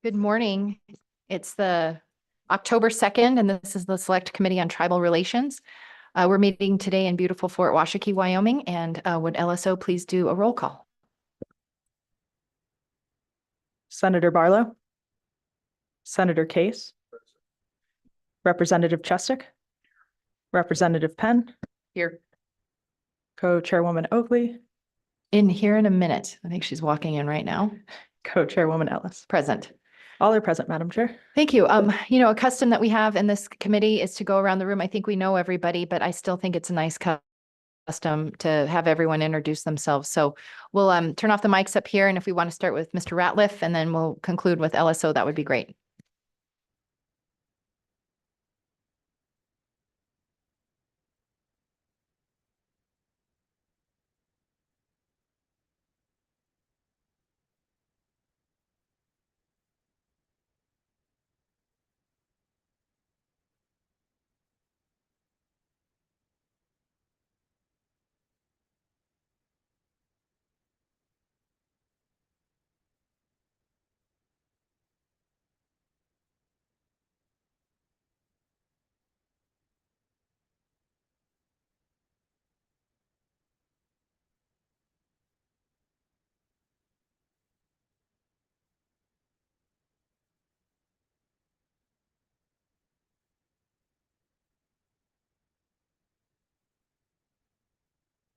Good morning. It's the October 2nd, and this is the Select Committee on Tribal Relations. We're meeting today in beautiful Fort Washakie, Wyoming, and would LSO please do a roll call? Senator Barlow, Senator Case, Representative Chestick, Representative Penn, Here. Co-Chairwoman Oakley, In here in a minute. I think she's walking in right now. Co-Chairwoman Ellis. Present. All are present, Madam Chair. Thank you. A custom that we have in this committee is to go around the room. I think we know everybody, but I still think it's a nice custom to have everyone introduce themselves. So we'll turn off the mics up here, and if we want to start with Mr. Ratliff, and then we'll conclude with LSO, that would be great.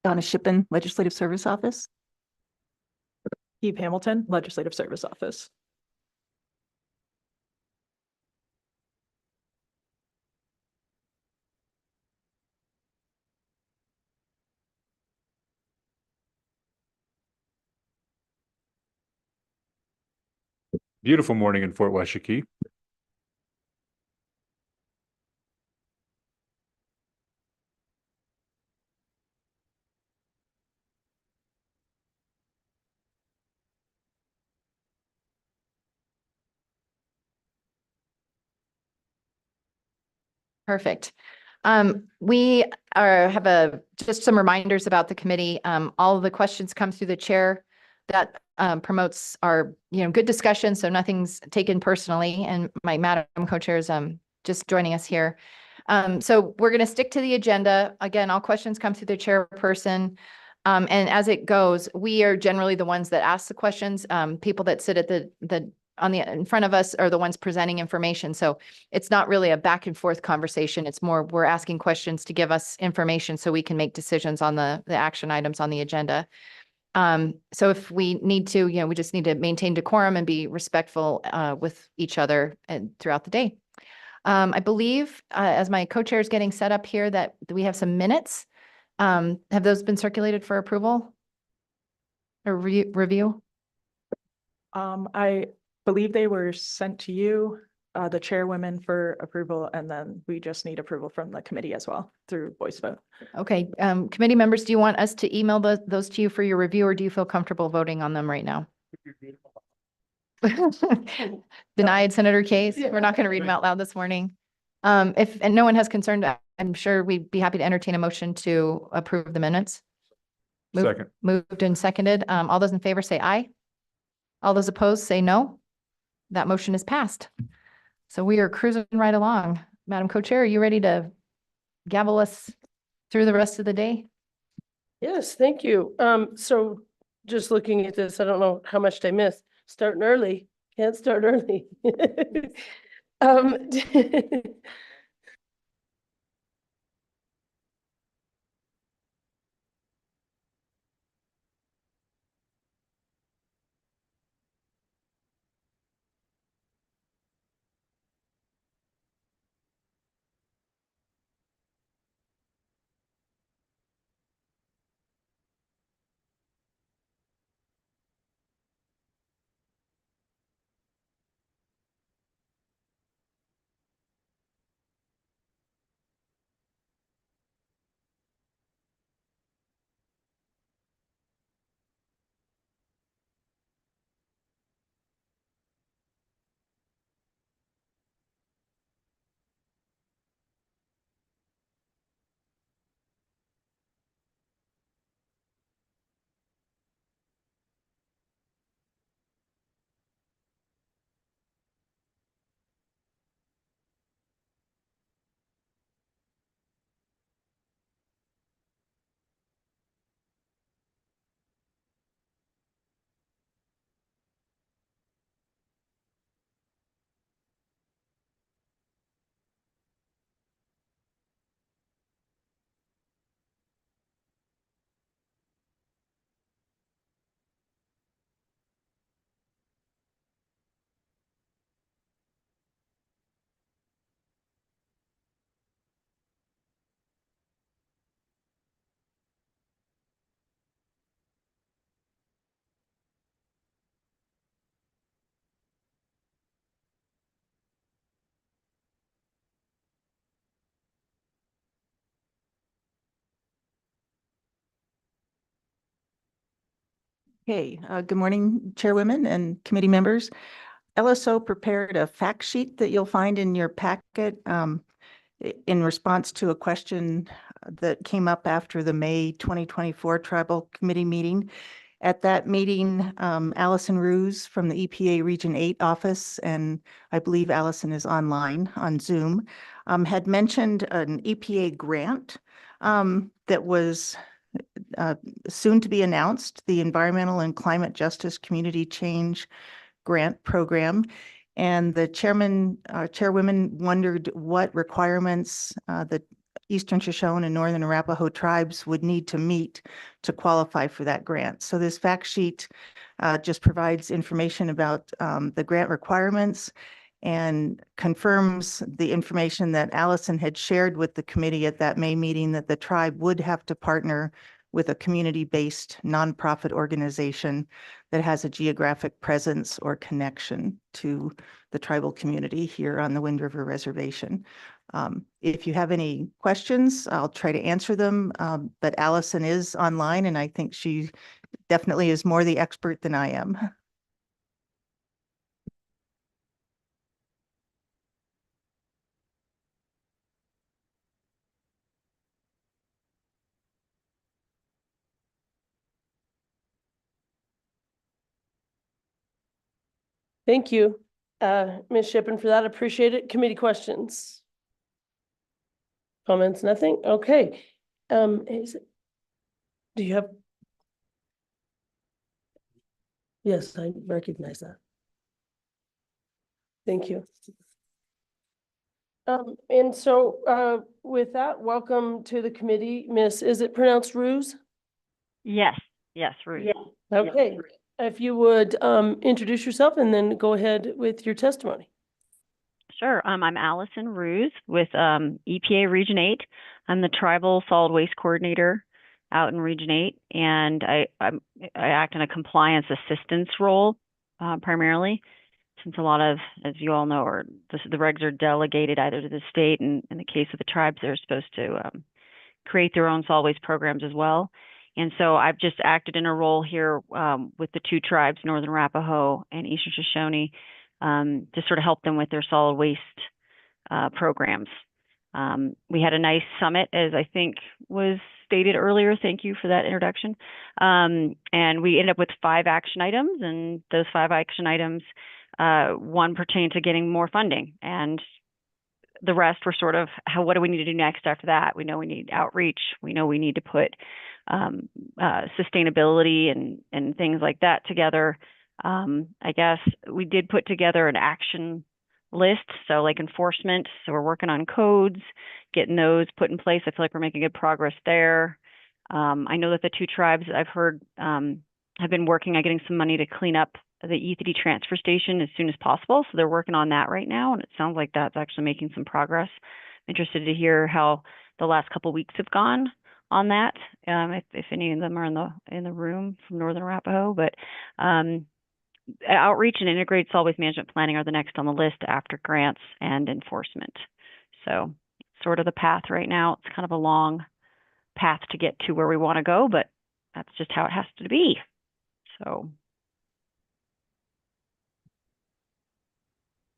Donna Shippen, Legislative Service Office. Eve Hamilton, Legislative Service Office. Beautiful morning in Fort Washakie. Perfect. We have just some reminders about the committee. All of the questions come through the chair. That promotes our, good discussion, so nothing's taken personally. And my Madam Co-Chair is just joining us here. So we're going to stick to the agenda. Again, all questions come through the chairperson. And as it goes, we are generally the ones that ask the questions. People that sit at in front of us are the ones presenting information. So it's not really a back and forth conversation. It's more, we're asking questions to give us information so we can make decisions on the action items on the agenda. So if we need to, we just need to maintain decorum and be respectful with each other and throughout the day. I believe, as my co-chair is getting set up here, that we have some minutes. Have those been circulated for approval or review? I believe they were sent to you, the chairwomen, for approval, and then we just need approval from the committee as well through voice vote. Okay, committee members, do you want us to email those to you for your review, or do you feel comfortable voting on them right now? Denied, Senator Case. We're not going to read them out loud this morning. If no one has concern, I'm sure we'd be happy to entertain a motion to approve the minutes. Second. Moved and seconded. All those in favor say aye. All those opposed say no. That motion is passed. So we are cruising right along. Madam Co-Chair, are you ready to gavel us through the rest of the day? Yes, thank you. So just looking at this, I don't know how much I missed. Starting early, can't start early. Um, Okay, good morning, Chairwomen and committee members. LSO prepared a fact sheet that you'll find in your packet in response to a question that came up after the May 2024 Tribal Committee meeting. At that meeting, Allison Ruse from the EPA Region 8 office, and I believe Allison is online on Zoom, had mentioned an EPA grant that was soon to be announced, the Environmental and Climate Justice Community Change Grant Program. And the chairwomen wondered what requirements the Eastern Shoshone and Northern Arapaho tribes would need to meet to qualify for that grant. So this fact sheet just provides information about the grant requirements and confirms the information that Allison had shared with the committee at that May meeting, that the tribe would have to partner with a community-based nonprofit organization that has a geographic presence or connection to the tribal community here on the Wind River Reservation. If you have any questions, I'll try to answer them, but Allison is online and I think she definitely is more the expert than I am. Thank you, Ms. Shippen, for that. Appreciate it. Committee questions? Comments, nothing? Okay. Do you have? Yes, I recognize that. Thank you. And so, with that, welcome to the committee, Miss, is it pronounced Ruse? Yes, Ruth. Okay, if you would, introduce yourself and then go ahead with your testimony. Sure. I'm Allison Ruse with EPA Region 8. I'm the Tribal Solid Waste Coordinator out in Region 8, and I act in a compliance assistance role primarily, since a lot of, as you all know, the regs are delegated either to the state, and in the case of the tribes, they're supposed to create their own solid waste programs as well. And so I've just acted in a role here with the two tribes, Northern Arapaho and Eastern Shoshone, to sort of help them with their solid waste programs. We had a nice summit, as I think was stated earlier. Thank you for that introduction. And we ended up with 5 action items, and those 5 action items, one pertained to getting more funding, and the rest were sort of what do we need to do next after that? We know we need outreach. We know we need to put sustainability and things like that together. I guess we did put together an action list, so like enforcement. So we're working on codes, getting those put in place. I feel like we're making good progress there. I know that the two tribes I've heard have been working on getting some money to clean up the E3 transfer station as soon as possible. So they're working on that right now, and it sounds like that's actually making some progress. I'm interested to hear how the last couple of weeks have gone on that, if any of them are in the room from Northern Arapaho. But outreach and integrated solid waste management planning are the next on the list after grants and enforcement. So sort of the path right now. It's kind of a long path to get to where we want to go, but that's just how it has to be. So.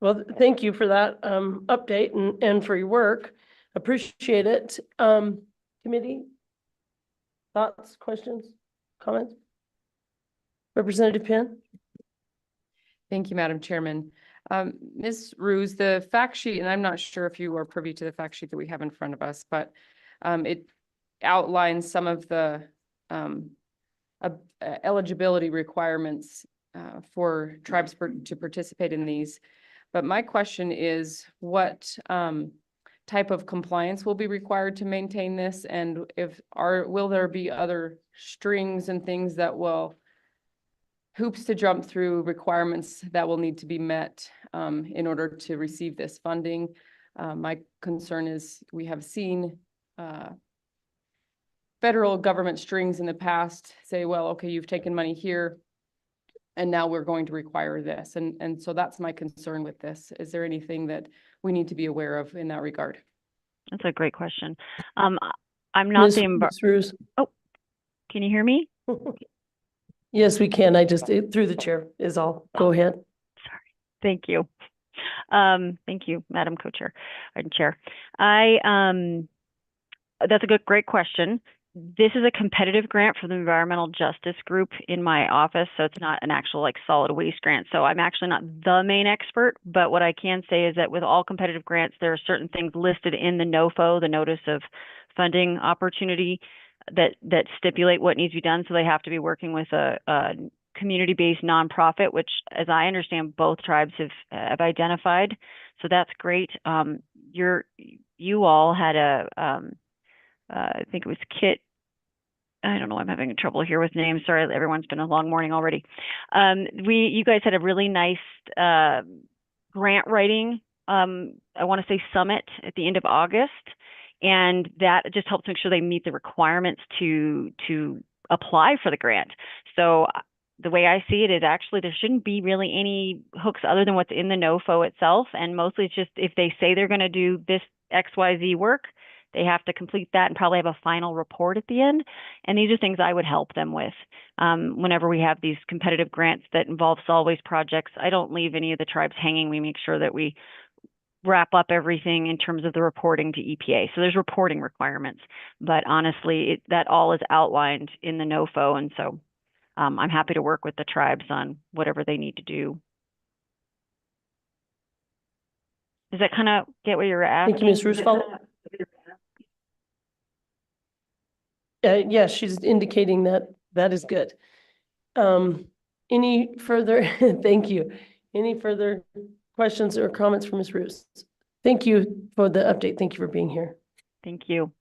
Well, thank you for that update and for your work. Appreciate it. Committee, thoughts, questions, comments? Representative Penn? Thank you, Madam Chairman. Ms. Ruse, the fact sheet, and I'm not sure if you are privy to the fact sheet that we have in front of us, but it outlines some of the eligibility requirements for tribes to participate in these. But my question is, what type of compliance will be required to maintain this? And will there be other strings and things that will hoops to jump through, requirements that will need to be met in order to receive this funding? My concern is we have seen federal government strings in the past say, well, okay, you've taken money here, and now we're going to require this. And so that's my concern with this. Is there anything that we need to be aware of in that regard? That's a great question. I'm not Ms. Ruse. Oh, can you hear me? Yes, we can. I just, through the chair is all. Go ahead. Thank you. Thank you, Madam Co-Chair and Chair. That's a great question. This is a competitive grant for the Environmental Justice Group in my office, so it's not an actual like solid waste grant. So I'm actually not the main expert, but what I can say is that with all competitive grants, there are certain things listed in the NOFO, the Notice of Funding Opportunity, that stipulate what needs to be done. So they have to be working with a community-based nonprofit, which, as I understand, both tribes have identified. So that's great. You all had I think it was Kit. I don't know. I'm having trouble here with names. Sorry, everyone's been a long morning already. You guys had a really nice grant writing. I want to say summit at the end of August, and that just helps make sure they meet the requirements to apply for the grant. So the way I see it is actually there shouldn't be really any hooks other than what's in the NOFO itself, and mostly it's just if they say they're going to do this XYZ work, they have to complete that and probably have a final report at the end. And these are things I would help them with. Whenever we have these competitive grants that involve solid waste projects, I don't leave any of the tribes hanging. We make sure that we wrap up everything in terms of the reporting to EPA. So there's reporting requirements, but honestly, that all is outlined in the NOFO. And so I'm happy to work with the tribes on whatever they need to do. Does that kind of get what you're asking? Thank you, Ms. Roosevelt. Yes, she's indicating that that is good. Any further, thank you. Any further questions or comments from Ms. Roos? Thank you for the update. Thank you for being here. Thank you.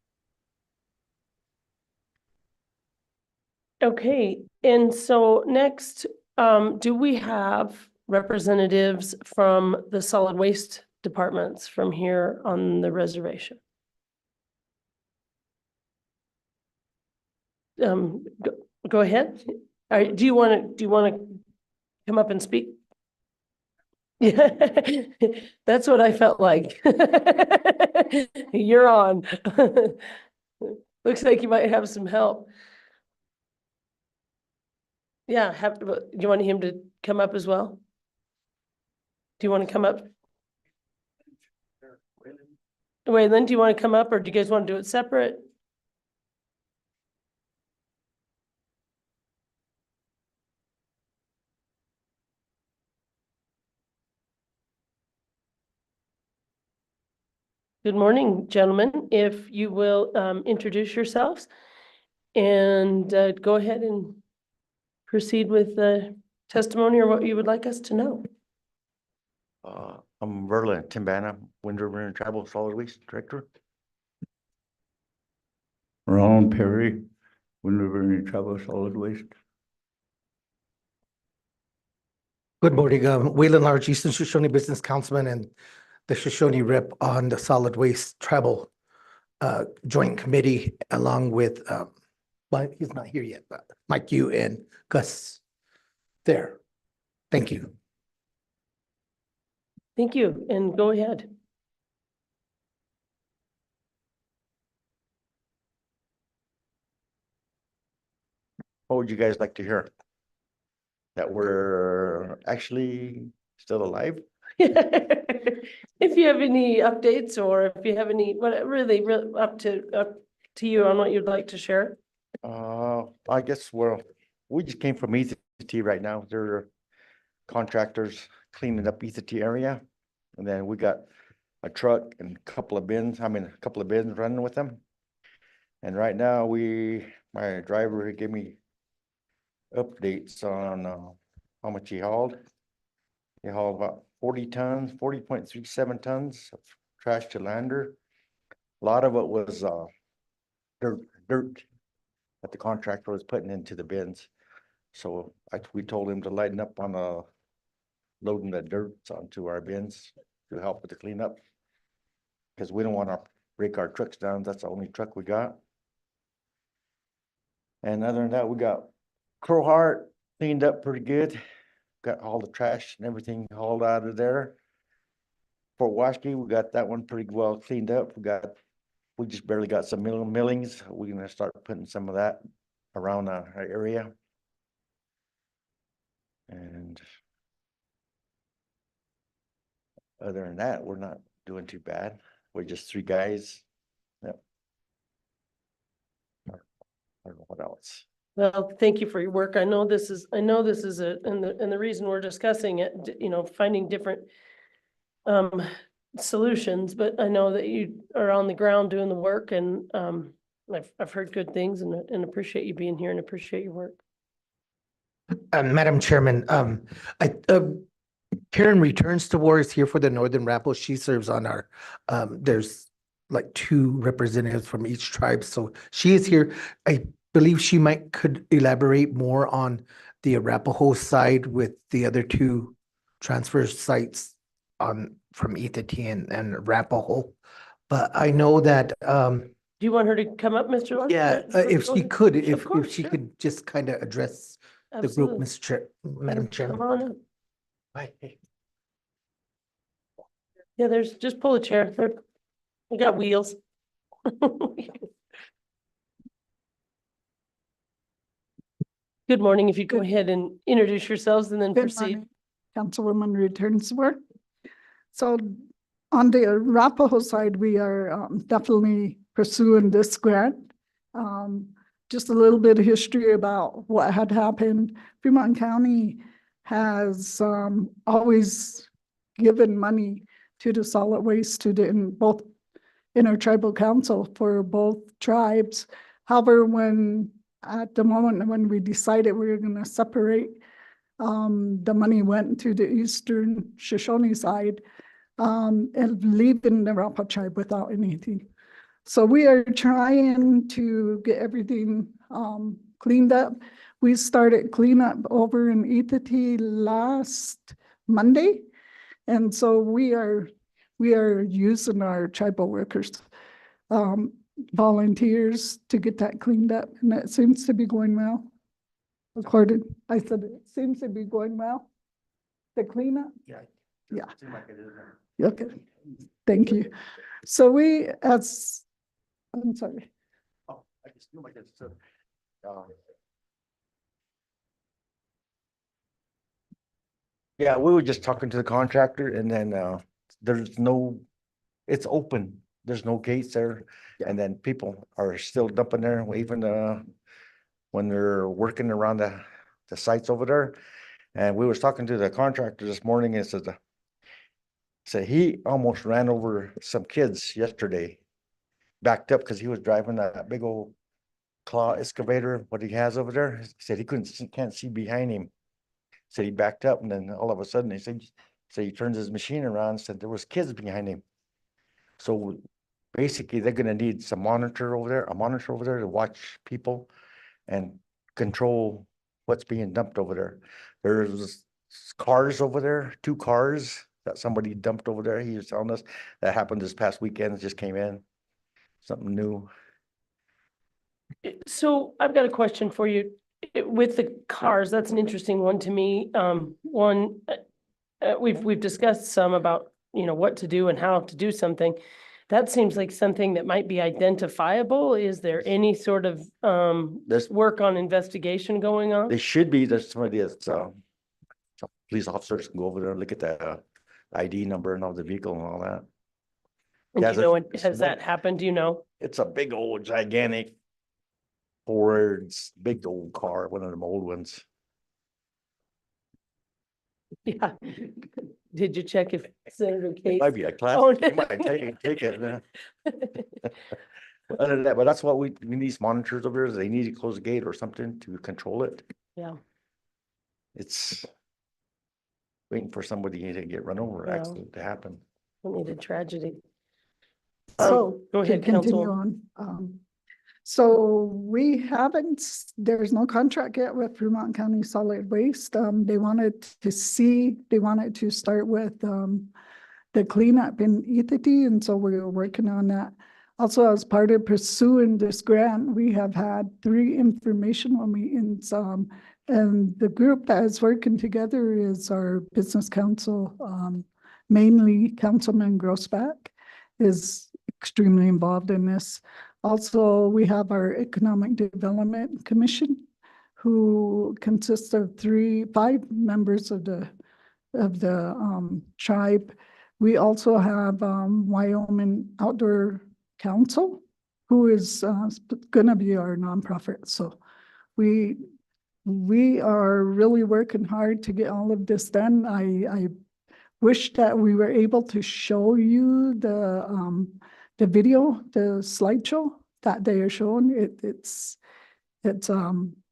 Okay, and so next, do we have representatives from the solid waste departments from here on the reservation? Go ahead. Do you want to come up and speak? Yeah, that's what I felt like. You're on. Looks like you might have some help. Yeah, you want him to come up as well? Do you want to come up? Waylon, do you want to come up or do you guys want to do it separate? Good morning, gentlemen. If you will introduce yourselves and go ahead and proceed with the testimony or what you would like us to know. I'm Verla Timbana, Wind River and Tribal Solid Waste Director. Ron Perry, Wind River and Tribal Solid Waste. Good morning, Waylon Large, Eastern Shoshone Business Councilman and the Shoshone Rep on the Solid Waste Tribal Joint Committee, along with, but he's not here yet, but Mike, you and Gus there. Thank you. Thank you, and go ahead. What would you guys like to hear? That we're actually still alive? If you have any updates or if you have any, what really up to you on what you'd like to share. I guess we just came from Etha T right now. They're contractors cleaning up Etha T area. And then we got a truck and a couple of bins running with them. And right now my driver gave me updates on how much he hauled. He hauled about 40 tons, 40.37 tons of trash to Lander. A lot of it was dirt that the contractor was putting into the bins. So we told him to lighten up on loading the dirt onto our bins to help with the cleanup. Because we don't want to break our trucks down. That's the only truck we got. And other than that, we got Crowheart cleaned up pretty good. Got all the trash and everything hauled out of there. Fort Washakie, we got that one pretty well cleaned up. We just barely got some millings. We're gonna start putting some of that around our area. other than that, we're not doing too bad. We're just three guys. Yep. I don't know what else. Well, thank you for your work. I know this is and the reason we're discussing it, finding different solutions, but I know that you are on the ground doing the work and I've heard good things and appreciate you being here and appreciate your work. Madam Chairman, Karen returns to war is here for the Northern Rappel. She serves on our, there's like 2 representatives from each tribe, so she is here. I believe she could elaborate more on the Arapaho side with the other 2 transfer sites from Itatí and Arapaho. But I know that, Do you want her to come up, Mr. Larson? yeah, if she could, Of if course, she sure. could just kind of address the group, Absolutely. Mr. Chair, Madam Come Chairman. on up. Hi. Yeah, just pull a chair. We got wheels. Good morning. If you go ahead and introduce yourselves and then Good proceed. morning. Councilwoman returns work. So on the Arapaho side, we are definitely pursuing this grant. Just a little bit of history about what had happened. Fremont County has always given money to the solid waste to the both intertribal council for both tribes. However, at the moment when we decided we were going to separate, the money went to the Eastern Shoshone side, and leaving the Arapaho tribe without anything. So we are trying to get everything cleaned up. We started cleanup over in Itatí last Monday. And so we are using our tribal workers, volunteers to get that cleaned up, and it seems to be going well. I said it seems to be going well. The cleanup? Yeah. Yeah. Seems like it is. Okay, thank you. So I'm sorry. Oh, I just feel like it's, yeah, we were just talking to the contractor and then, it's open. There's no gates there. And then people are still dumping there, even, when they're working around the sites over there. And we was talking to the contractor this morning and said he almost ran over some kids yesterday. Backed up because he was driving that big old claw excavator, what he has over there. He said he can't see behind him. Said he backed up and then all of a sudden he turns his machine around and said there was kids behind him. So basically they're gonna need a monitor over there to watch people and control what's being dumped over there. There's cars over there, 2 cars that somebody dumped over there. He was telling us that happened this past weekend. It just came in. Something new. So I've got a question for you. With the cars, that's an interesting one to me. We've discussed some about, what to do and how to do something. That seems like something that might be identifiable. Is there any sort of There's work on investigation going on? They should be, there's somebody that's, police officers can go over there and look at the ID number and all the vehicle and all that. And Yeah, do you know, it's has that happened? Do you know? It's a big old gigantic Ford, big old car, one of them old ones. Yeah. Did you check if Senator It Kate? might be a class, Oh, you might take it. Other than that, but that's what we need these monitors over there. They need to close the gate or something to control it. Yeah. It's waiting for somebody to get run over, Yeah. accident to happen. We need a tragedy. So Go to ahead, continue Council. on. So there's no contract yet with Fremont County Solid Waste. They wanted to start with the cleanup in Itatí, and so we were working on that. Also, as part of pursuing this grant, we have had 3 informational meetings, and the group that is working together is our business council, mainly Councilman Grossback is extremely involved in this. Also, we have our Economic Development Commission, who consists of 5 members of the tribe. We also have Wyoming Outdoor Council, who is going to be our nonprofit. So we are really working hard to get all of this done. I wish that we were able to show you the video, the slideshow that they are showing. It's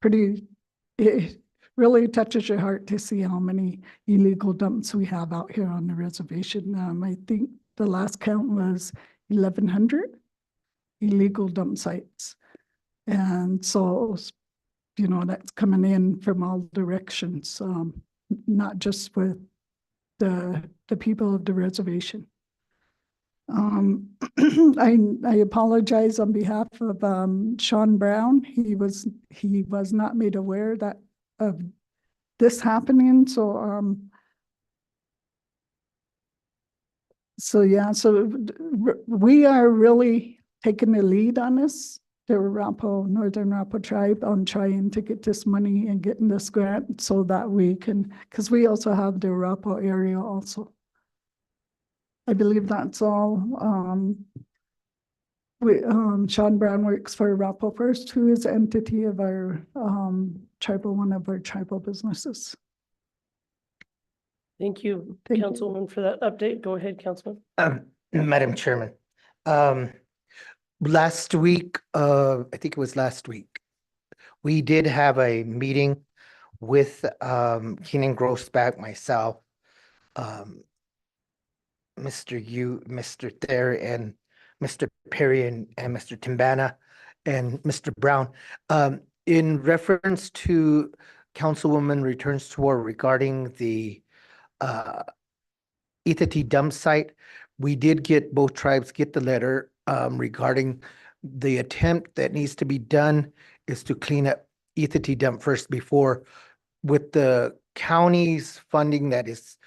pretty, it really touches your heart to see how many illegal dumps we have out here on the reservation. I think the last count was 1,100 illegal dump sites. And so, you know, that's coming in from all directions, not just with the people of the reservation. I apologize on behalf of Sean Brown. He was not made aware that of this happening. So yeah, so we are really taking the lead on this, the Northern Arapaho tribe, on trying to get this money and getting this grant so that we can, because we also have the Arapaho area also. I believe that's all. Sean Brown works for Arapaho First, who is an entity of our one of our tribal businesses. Thank you, Thank you. Councilwoman, for that update. Go ahead, Councilman. Madam Chairman, last week, I think it was last week, we did have a meeting with Keenan Grossback, myself, Mr. Thayer, and Mr. Perry, and Mr. Timbana, and Mr. Brown, in reference to Councilwoman Returns to War regarding the Itati dump site. We did get, both tribes get the letter regarding the attempt that needs to be done is to clean up Itati dump first before, with the county's funding that is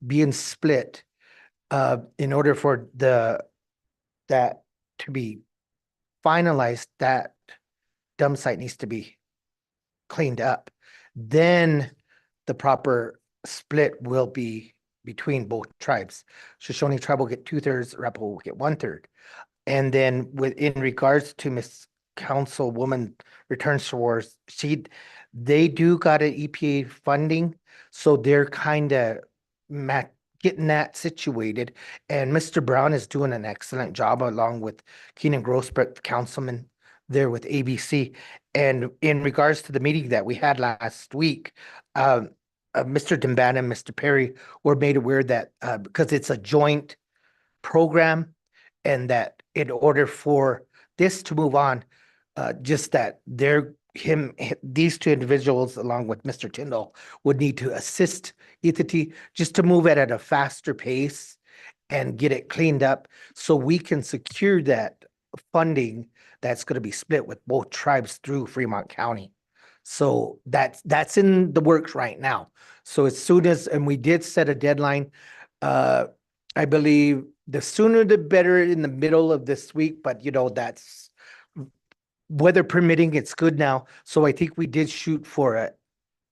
being split, in order for that to be finalized, that dump site needs to be cleaned up. Then the proper split will be between both tribes. Shoshone tribe will get 2/3, Arapaho will get 1/3. And then in regards to Miss Councilwoman Returns to Wars, they do got an EPA funding, so they're kind of getting that situated. And Mr. Brown is doing an excellent job along with Keenan Grossbeck, councilman there with ABC. And in regards to the meeting that we had last week, Mr. Timbana and Mr. Perry were made aware that because it's a joint program, and that in order for this to move on, just that these two individuals, along with Mr. Tyndall, would need to assist Itati just to move it at a faster pace and get it cleaned up so we can secure that funding that's going to be split with both tribes through Fremont County. So that's in the works right now. So as soon as, and we did set a deadline, I believe the sooner the better, in the middle of this week, but you know, that's weather permitting, it's good now. So I think we did shoot for a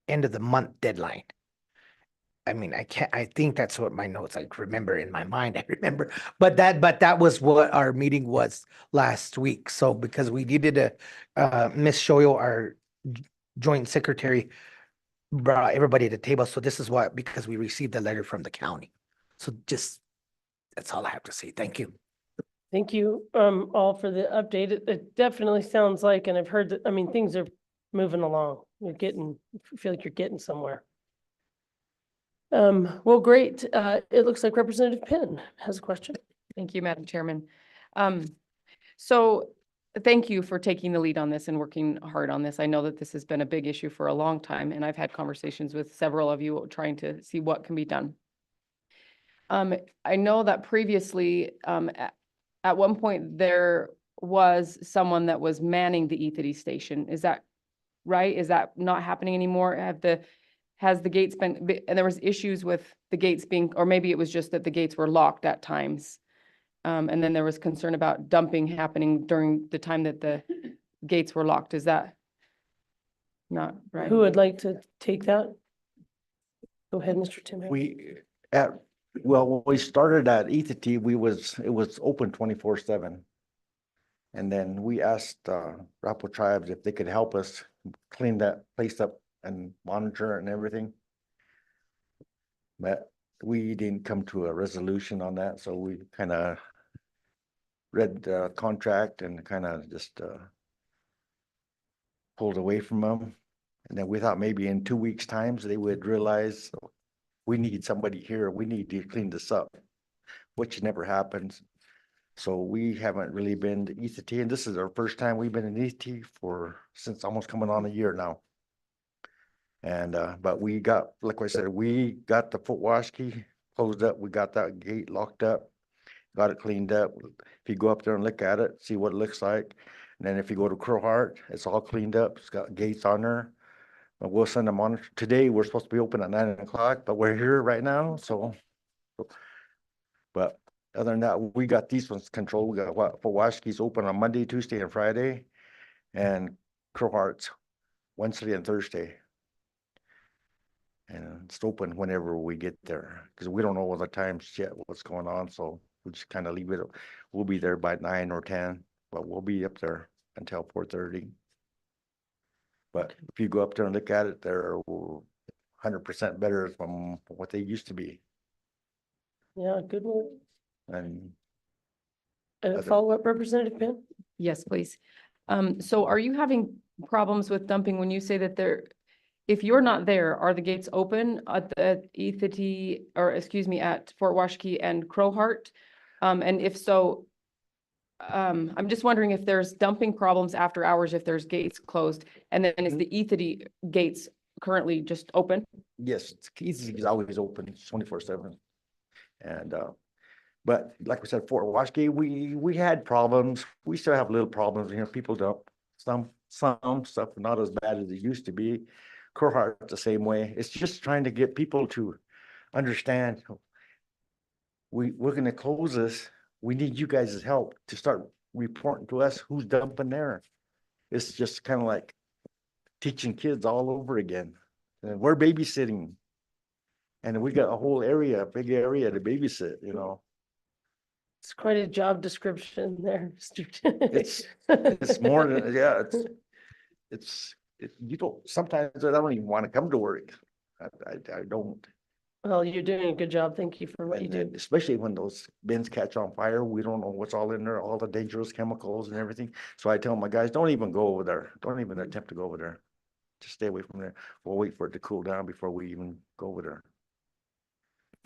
end of the month deadline. I mean, I think that's what my notes, I remember in my mind, I remember, but that was what our meeting was last week. So because we needed Miss Shoyo, our joint secretary, brought everybody to the table. So this is why, because we received a letter from the county. So just, that's all I have to say. Thank you. Thank you, all for the update. It definitely sounds like, and I've heard that, I mean, things are moving along. I feel like you're getting somewhere. Well, great. It looks like Representative Penn has a question. Thank you, Madam Chairman. So thank you for taking the lead on this and working hard on this. I know that this has been a big issue for a long time, and I've had conversations with several of you trying to see what can be done. I know that previously, at one point, there was someone that was manning the Itati station. Is that right? Is that not happening anymore? Has the gates been, and there was issues with the gates being, or maybe it was just that the gates were locked at times. And then there was concern about dumping happening during the time that the gates were locked. Is that not right? Who would like to take that? Go ahead, Mr. Tim. We, at Well, when we started at Ethity, it was open 24/7. And then we asked Rapo Tribes if they could help us clean that place up and monitor it and everything. But we didn't come to a resolution on that, so we kind of read the contract and kind of just pulled away from them. And then we thought maybe in 2 weeks' times they would realize we need somebody here, we need to clean this up, which never happens. So we haven't really been to Ethity, and this is our first time we've been in Ethity since almost coming on a year now. And but we got, like I said, we got the Fort Washakie closed up, we got that gate locked up, got it cleaned up. If you go up there and look at it, see what it looks like. And then if you go to Crowheart, it's all cleaned up, it's got gates on there. But we'll send them on. Today, we're supposed to be open at 9 o'clock, but we're here right now, so. But other than that, we got these ones controlled. We got Fort Washakie's open on Monday, Tuesday, and Friday. And Crowheart's Wednesday and Thursday. And it's open whenever we get there, because we don't know all the times yet what's going on, so we just kind of leave it. We'll be there by 9 or 10, but we'll be up there until 4:30. But if you go up there and look at it, they're 100% better from what they used to be. Yeah, good one. And A follow-up, Representative Penn? Yes, please. So are you having problems with dumping when you say that if you're not there, are the gates open at the Ethity, or excuse me, at Fort Washakie and Crowheart? And if so, I'm just wondering if there's dumping problems after hours, if there's gates closed, and then is the Ethity gates currently just open? yes, it's easy, it's always open, it's 24/7. And but like we said, Fort Washakie, we had problems. We still have little problems. People dump some stuff, not as bad as it used to be. Crowheart the same way. It's just trying to get people to understand. We're going to close this. We need you guys' help to start reporting to us who's dumping there. It's just kind of like teaching kids all over again. And we're babysitting. And we got a whole area, a big area to babysit, It's quite a job description there, Mr. It's more than, yeah, you don't, sometimes I don't even want to come to work. I don't. Well, you're doing a good job. Thank you for what you And do. then especially when those bins catch on fire, we don't know what's all in there, all the dangerous chemicals and everything. So I tell my guys, don't even go over there. Don't even attempt to go over there. Just stay away from there. We'll wait for it to cool down before we even go over there.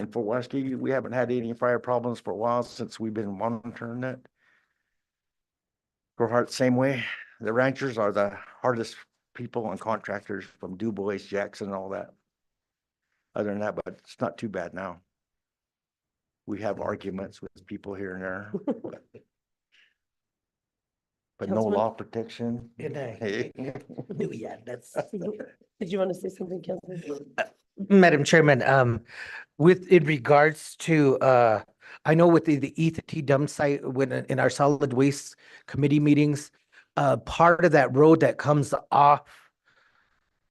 In Fort Washakie, we haven't had any fire problems for a while since we've been monitoring it. Crowheart, same way. The ranchers are the hardest people and contractors from Du Bois, Jackson, and all that. Other than that, but it's not too bad now. We have arguments with people here and there. But no Councilman? law protection. Hey. Yeah, that's. Did you want to say something, Councilman? Madam Chairman, in regards to, I know with the Ethity dump site, when in our solid waste committee meetings, part of that road that comes off,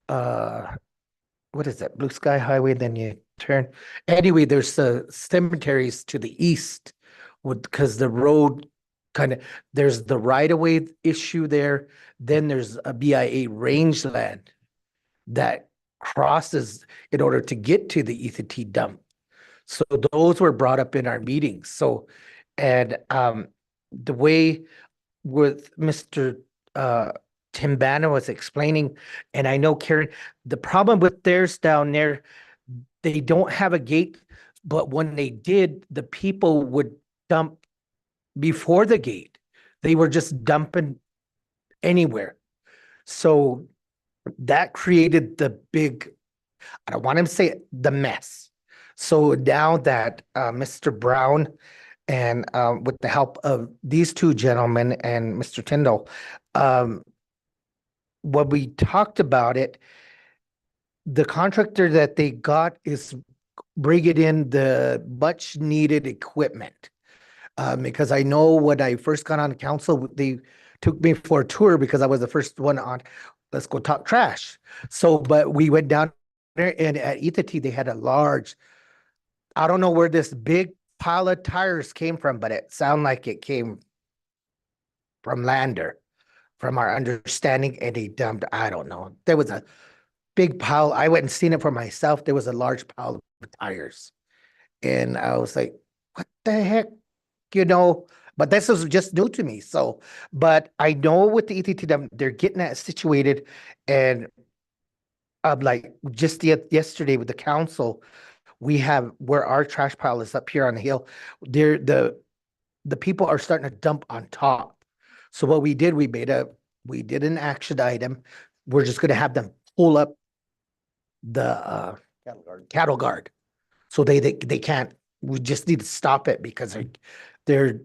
what is that, Blue Sky Highway, then you turn, anyway, there's cemeteries to the east because the road there's the right-of-way issue there, then there's a BIA rangeland that crosses in order to get to the Ethity dump. So those were brought up in our meetings. So, and the way with Mr. Timbana was explaining, and I know Karen, the problem with theirs down there, they don't have a gate, but when they did, the people would dump before the gate. They were just dumping anywhere. So that created the big, I don't want to say it, the mess. So now that Mr. Brown and with the help of these two gentlemen and Mr. Tyndall, when we talked about it, the contractor that they got is bringing in the much needed equipment. Because I know when I first got on council, they took me for a tour because I was the first one on Let's Go Talk Trash. So, but we went down there and at Ethity, they had a large, I don't know where this big pile of tires came from, but it sounded like it came from Lander, from our understanding, and he dumped, I don't know. There was a big pile. I went and seen it for myself. There was a large pile of tires. And I was like, what the heck? You know, but this is just new to me. So, but I know with the ETTW, they're getting that situated. And like just yesterday with the council, we have where our trash pile is up here on the hill. There, the people are starting to dump on top. So what we did, we did an action item. We're just gonna have them pull up the cattle guard. So they can't, we just need to stop it because they're,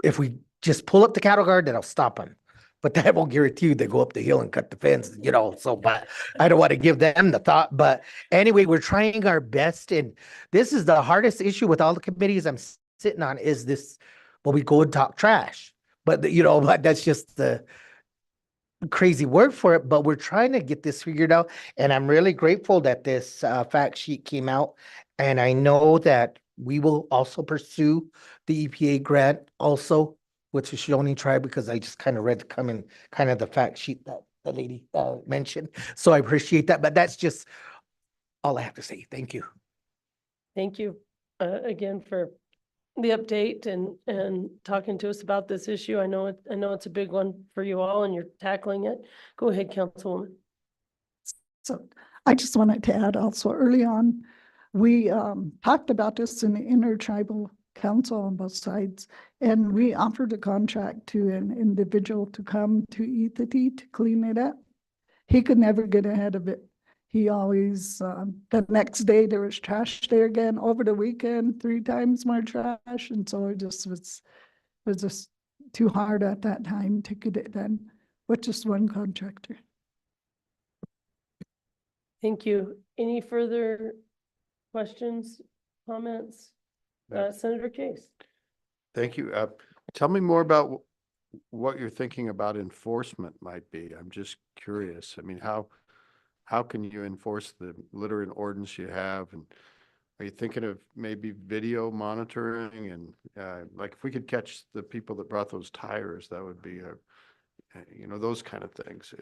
if we just pull up the cattle guard, then I'll stop them. But that won't guarantee you they go up the hill and cut the fence, you know, so, but I don't want to give them the thought, but anyway, we're trying our best. And this is the hardest issue with all the committees I'm sitting on is this, well, we go and talk trash, but you know, but that's just the crazy word for it, but we're trying to get this figured out. And I'm really grateful that this fact sheet came out. And I know that we will also pursue the EPA grant also with the Shoshone Tribe, because I just kind of read kind of the fact sheet that the lady mentioned. So I appreciate that, but that's just all I have to say. Thank you. Thank you again for the update and talking to us about this issue. I know it's a big one for you all and you're tackling it. Go ahead, Councilwoman. So I just wanted to add also early on, we talked about this in the intertribal council on both sides, and we offered a contract to an individual to come to Ethity to clean it up. He could never get ahead of it. He always, the next day there was trash there again, over the weekend, 3 times more trash. And so it just was just too hard at that time to get it done with just one contractor. Thank you. Any further questions, comments? Senator Case. Thank you. Tell me more about what you're thinking about enforcement might be. I'm just curious. I mean, how can you enforce the litter and ordinance you have? And are you thinking of maybe video monitoring? And like if we could catch the people that brought those tires, that would be those kind of things.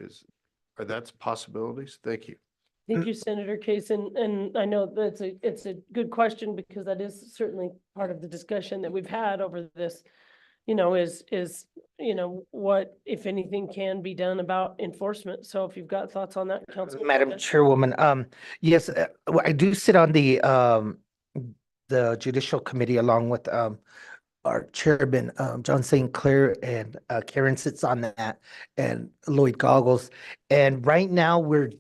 Are that's possibilities? Thank you. Thank you, Senator Case. And I know that's it's a good question because that is certainly part of the discussion that we've had over this, is what, if anything, can be done about enforcement. So if you've got thoughts on that, Council. Madam Chairwoman, yes, I do sit on the Judicial Committee along with our chairman, John St. Clair, and Karen sits on that, and Lloyd Goggles. And right now we're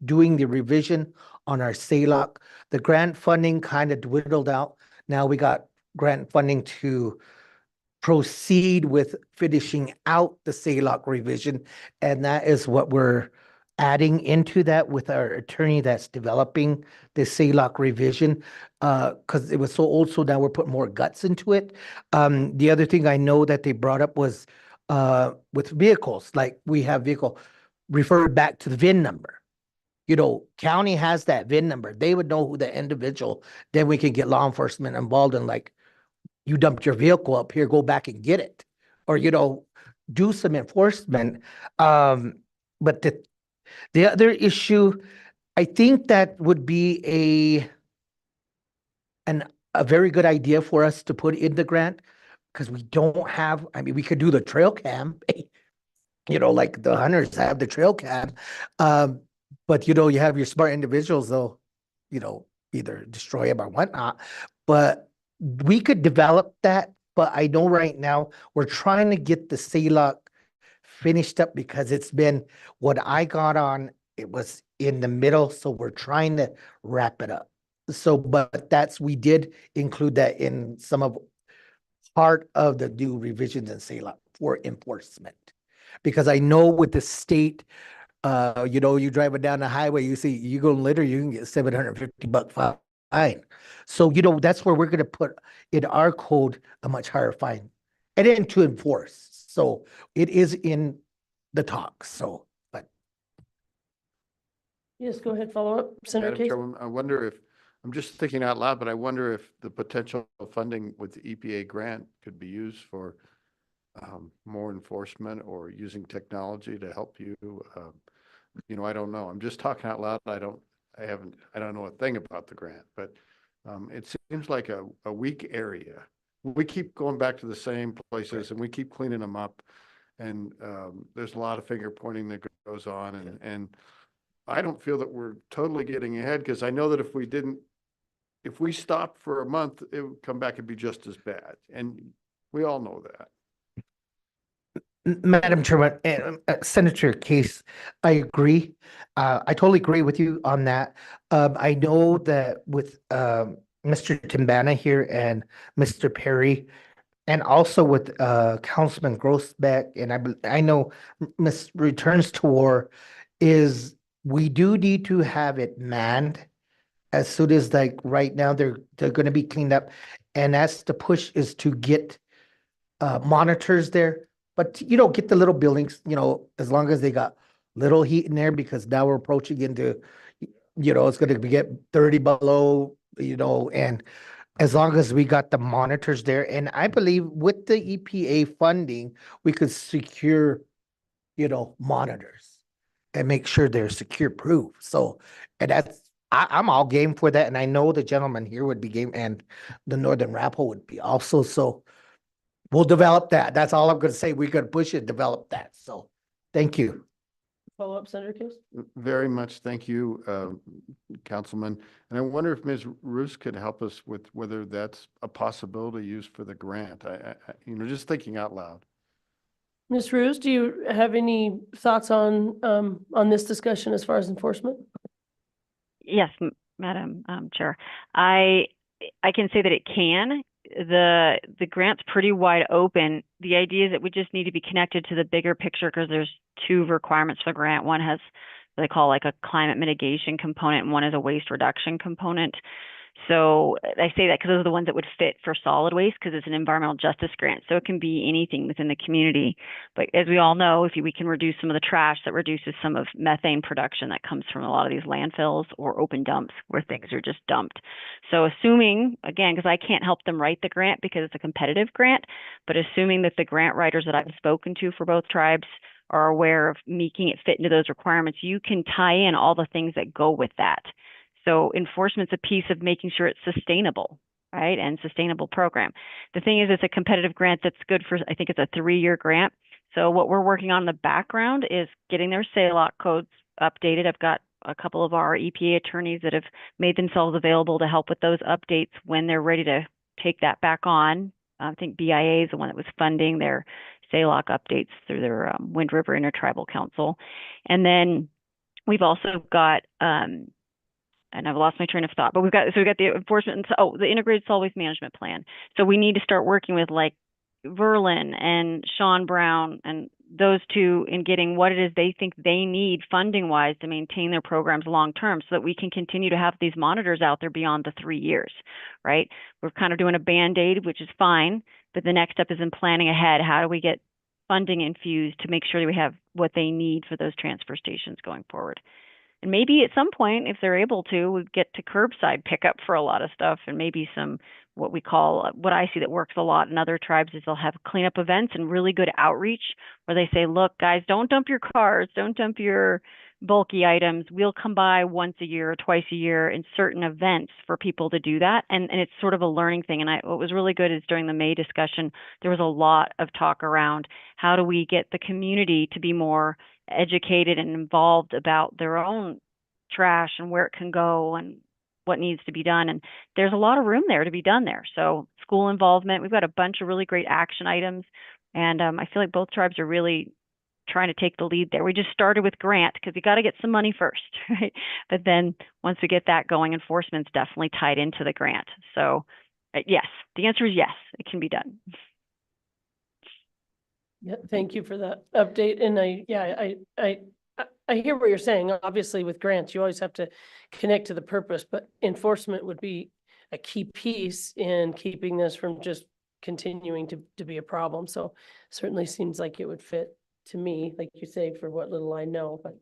doing the revision on our SALOC. The grant funding kind of dwindled out. Now we got grant funding to proceed with finishing out the SALOC revision. And that is what we're adding into that with our attorney that's developing the SALOC revision, because it was so old. So now we're putting more guts into it. The other thing I know that they brought up was with vehicles, like we have vehicle referred back to the VIN number. County has that VIN number. They would know who the individual, then we can get law enforcement involved in, like, you dumped your vehicle up here, go back and get it. Or, do some enforcement. But the other issue, I think that would be a very good idea for us to put in the grant, because we don't have, we could do the trail cam, like the hunters have the trail cam. But, you have your smart individuals, they'll, either destroy them or whatnot. But we could develop that. But I know right now we're trying to get the SALOC finished up, because it's been what I got on, it was in the middle. So we're trying to wrap it up. So, but we did include that in some of part of the new revisions in SALOC for enforcement. Because I know with the state, you driving down the highway, you see, you go litter, you can get $750 fine. So, that's where we're going to put in our code a much higher fine, and then to enforce. So it is in the talks. So, but. Yes, go ahead, follow up, Senator Madam Case. Chairwoman, I wonder if I'm just thinking out loud, but I wonder if the potential funding with the EPA grant could be used for more enforcement or using technology to help you. I don't know. I'm just talking out loud. I don't know a thing about the grant, but it seems like a weak area. We keep going back to the same places and we keep cleaning them up. And there's a lot of finger pointing that goes on. And I don't feel that we're totally getting ahead, because I know that if we stopped for a month, it would come back and be just as bad. And we all know that. Madam Chairman, Senator Case, I agree. I totally agree with you on that. I know that with Mr. Timbana here and Mr. Perry, and also with Councilman Grossbeck, and I know Ms. Returns to War, is we do need to have it manned as soon as, like, right now they're going to be cleaned up, and that's the push, is to get monitors there. But get the little buildings, as long as they got little heat in there, because now we're approaching into, it's going to get 30 below, and as long as we got the monitors there. And I believe with the EPA funding, we could secure, monitors and make sure they're secure proof. So, and I'm all game for that. And I know the gentleman here would be game, and the Northern Arapahoe would be also. So we'll develop that. That's all I'm going to say. We're going to push it, develop that. So thank you. Follow up, Senator Case? Very much. Thank you, Councilman. And I wonder if Ms. Roos could help us with whether that's a possibility used for the grant. I just thinking out loud. Ms. Roos, do you have any thoughts on this discussion as far as enforcement? Yes, Madam Chair. I can say that it can. The grant's pretty wide open. The idea is that we just need to be connected to the bigger picture, because there's two requirements for the grant. One has what they call like a climate mitigation component, and one is a waste reduction component. So I say that because those are the ones that would fit for solid waste, because it's an environmental justice grant. So it can be anything within the community. But as we all know, if we can reduce some of the trash, that reduces some of methane production that comes from a lot of these landfills or open dumps where things are just dumped. So assuming, again, because I can't help them write the grant because it's a competitive grant, but assuming that the grant writers that I've spoken to for both tribes are aware of making it fit into those requirements, you can tie in all the things that go with that. So enforcement's a piece of making sure it's sustainable, right? And sustainable program. The thing is, it's a competitive grant that's good for, I think it's a 3-year grant. So what we're working on in the background is getting their SALOC codes updated. I've got a couple of our EPA attorneys that have made themselves available to help with those updates when they're ready to take that back on. I think BIA is the one that was funding their SALOC updates through their Wind River Intertribal Council. And then we've also got, and I've lost my train of thought, but we've got the enforcement, the integrated solid waste management plan. So we need to start working with like Verlin and Sean Brown and those two in getting what it is they think they need funding wise to maintain their programs long term, so that we can continue to have these monitors out there beyond the 3 years, right? We're kind of doing a Band-Aid, which is fine, but the next step is in planning ahead. How do we get funding infused to make sure that we have what they need for those transfer stations going forward? And maybe at some point, if they're able to, we get to curbside pickup for a lot of stuff, and maybe some what we call, what I see that works a lot in other tribes is they'll have cleanup events and really good outreach where they say, look, guys, don't dump your cars, don't dump your bulky items. We'll come by once a year or twice a year in certain events for people to do that. And it's sort of a learning thing. And what was really good is during the May discussion, there was a lot of talk around how do we get the community to be more educated and involved about their own trash and where it can go and what needs to be done. And there's a lot of room there to be done there. So school involvement, we've got a bunch of really great action items. And I feel like both tribes are really trying to take the lead there. We just started with grant because you got to get some money first, right? But then once we get that going, enforcement's definitely tied into the grant. So yes, the answer is yes, it can be done. Yeah, thank you for that update. And I hear what you're saying. Obviously with grants, you always have to connect to the purpose, but enforcement would be a key piece in keeping this from just continuing to be a problem. So certainly seems like it would fit to me, like you say, for what little I know. But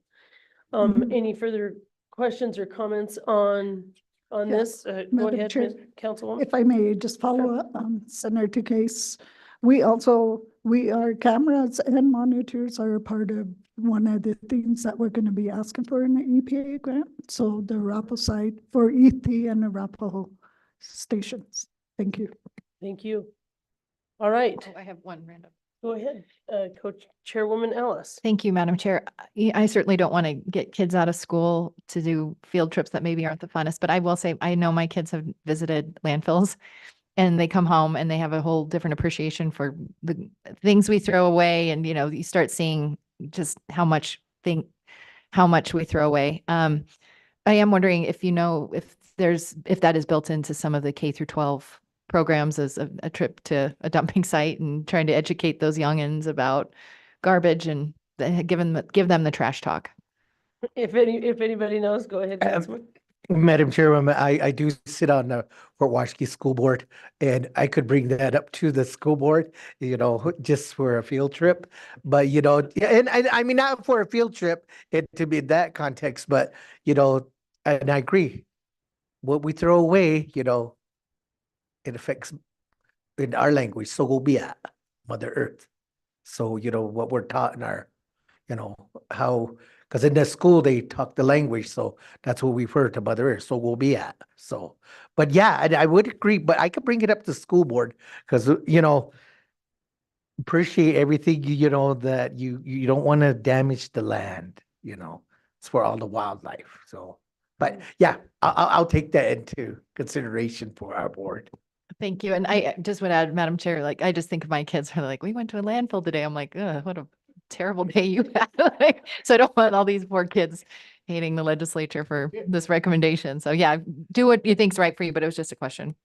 any further questions or comments on on Yeah. this? Go Madam ahead, Chair, Ms. Councilwoman. If I may just follow up on Senator Case, we our cameras and monitors are a part of one of the things that we're going to be asking for in the EPA grant. So the Arapahoe site for ET and Arapahoe stations. Thank you. Thank you. All right, Oh, I have one random. go ahead, Chairwoman Ellis. Thank you, Madam Chair. I certainly don't want to get kids out of school to do field trips that maybe aren't the funnest, but I will say, I know my kids have visited landfills and they come home and they have a whole different appreciation for the things we throw away. And, you start seeing just how much we throw away. I am wondering if if that is built into some of the K through 12 programs as a trip to a dumping site and trying to educate those youngins about garbage and give them the trash talk. If anybody knows, go ahead, Councilman. Madam Chairwoman, I do sit on the Fort Washakie School Board, and I could bring that up to the school board, just for a field trip. But, yeah, and I mean, not for a field trip, to be in that context, but, and I agree. What we throw away, it affects in our language, so will be at Mother Earth. So, what we're taught in our, how, because in the school they talk the language, so that's what we refer to Mother Earth, so we'll be at. So, but yeah, I would agree, but I could bring it up to school board because, appreciate everything, that you don't want to damage the land, it's for all the wildlife. So, but yeah, I'll take that into consideration for our board. Thank you. And I just would add, Madam Chair, I just think of my kids are like, we went to a landfill today. I'm like, ugh, what a terrible day you had. So I don't want all these poor kids hating the legislature for this recommendation. So yeah, do what you think's right for you, but it was just a question.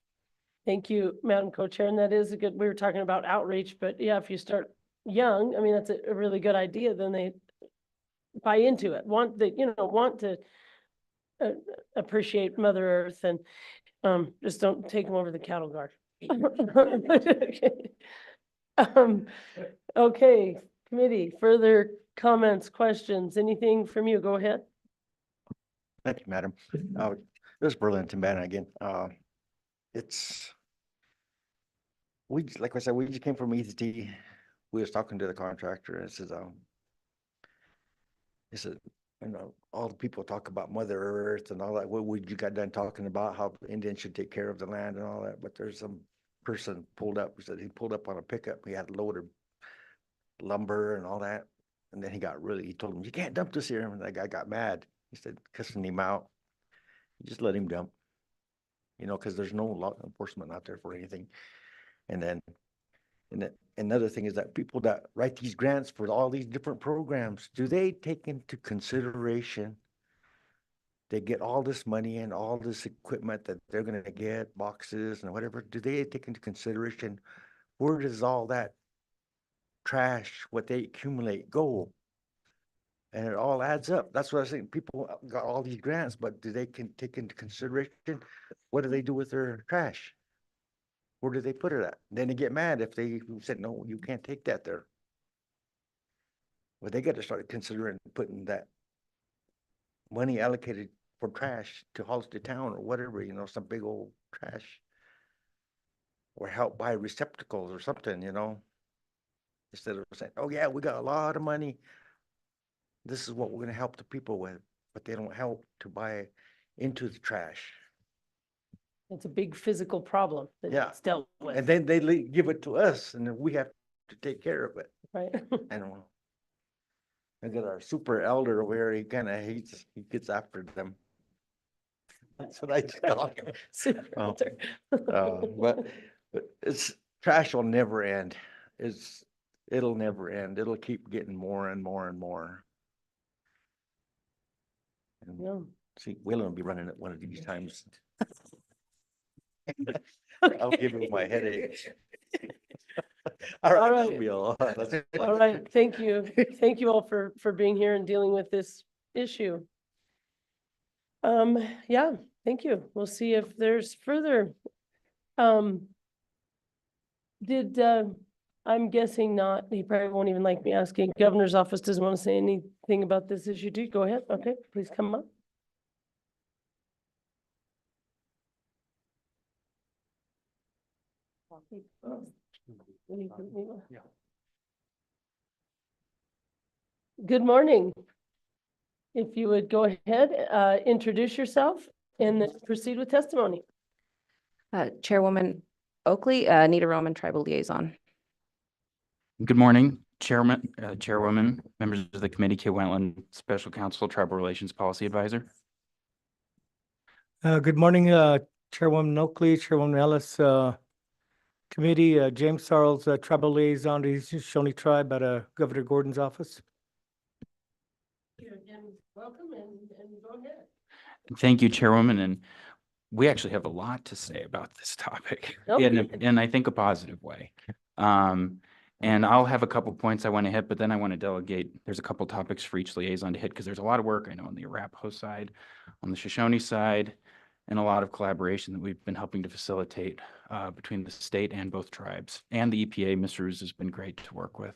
Thank you, Madam Co-Chair, and that is a good, we were talking about outreach, but yeah, if you start young, I mean, that's a really good idea, then they buy into it, want to appreciate Mother Earth and just don't take them over the cattle guard. Okay, committee, further comments, questions, anything from you? Go ahead. Thank you, Madam. This is Burlington Banner again. Like I said, we just came from ECT. We was talking to the contractor and he said, all the people talk about Mother Earth and all that. You got done talking about how the Indians should take care of the land and all that, but there's some person pulled up, he said he pulled up on a pickup. He had loaded lumber and all that. And then he told him, you can't dump this here. And that guy got mad. He said, cussing him out. Just let him dump, because there's no law enforcement out there for anything. And then another thing is that people that write these grants for all these different programs, do they take into consideration they get all this money and all this equipment that they're going to get, boxes and whatever, do they take into consideration where does all that trash, what they accumulate, go? And it all adds up. That's what I was saying. People got all these grants, but do they take into consideration what do they do with their trash? Where do they put it at? Then they get mad if they said, no, you can't take that there. Well, they got to start considering putting that money allocated for trash to haul it to town or whatever, some big old trash. Or help buy receptacles or something, instead of saying, oh yeah, we got a lot of money. This is what we're going to help the people with, but they don't help to buy into the trash. It's a big physical problem Yeah. that's dealt with. And then they give it to us and then we have to take care of it. Right. I don't know. I got our super elder over here, he gets after them. That's what I just call him. Super Oh. elder. But trash will never end. It'll never end. It'll keep getting more and more and more. And Yeah. see, Waylon will be running it one of these times. I'll give him my headache. All right. right. That'll be all. All right, thank you. Thank you all for being here and dealing with this issue. Yeah, thank you. We'll see if there's further. I'm guessing not, he probably won't even like me asking. Governor's office doesn't want to say anything about this issue. Do go ahead. Okay, please come up. Good morning. If you would go ahead, introduce yourself and then proceed with testimony. Chairwoman Oakley, Nita Roman, Tribal Liaison. Good morning, Chairwoman, members of the committee, Kay Wentland, Special Counsel, Tribal Relations Policy Advisor. Good morning, Chairwoman Oakley, Chairwoman Ellis, committee, James Sarles, Tribal Liaison to the Shoshone Tribe at Governor Gordon's office. Welcome and go ahead. Thank you, Chairwoman, and we actually have a lot to say about this topic in I think a positive way. And I'll have a couple points I want to hit, but then I want to delegate. There's a couple topics for each liaison to hit because there's a lot of work I know on the Arapaho side, on the Shoshone side, and a lot of collaboration that we've been helping to facilitate between the state and both tribes. And the EPA, Ms. Ruse has been great to work with.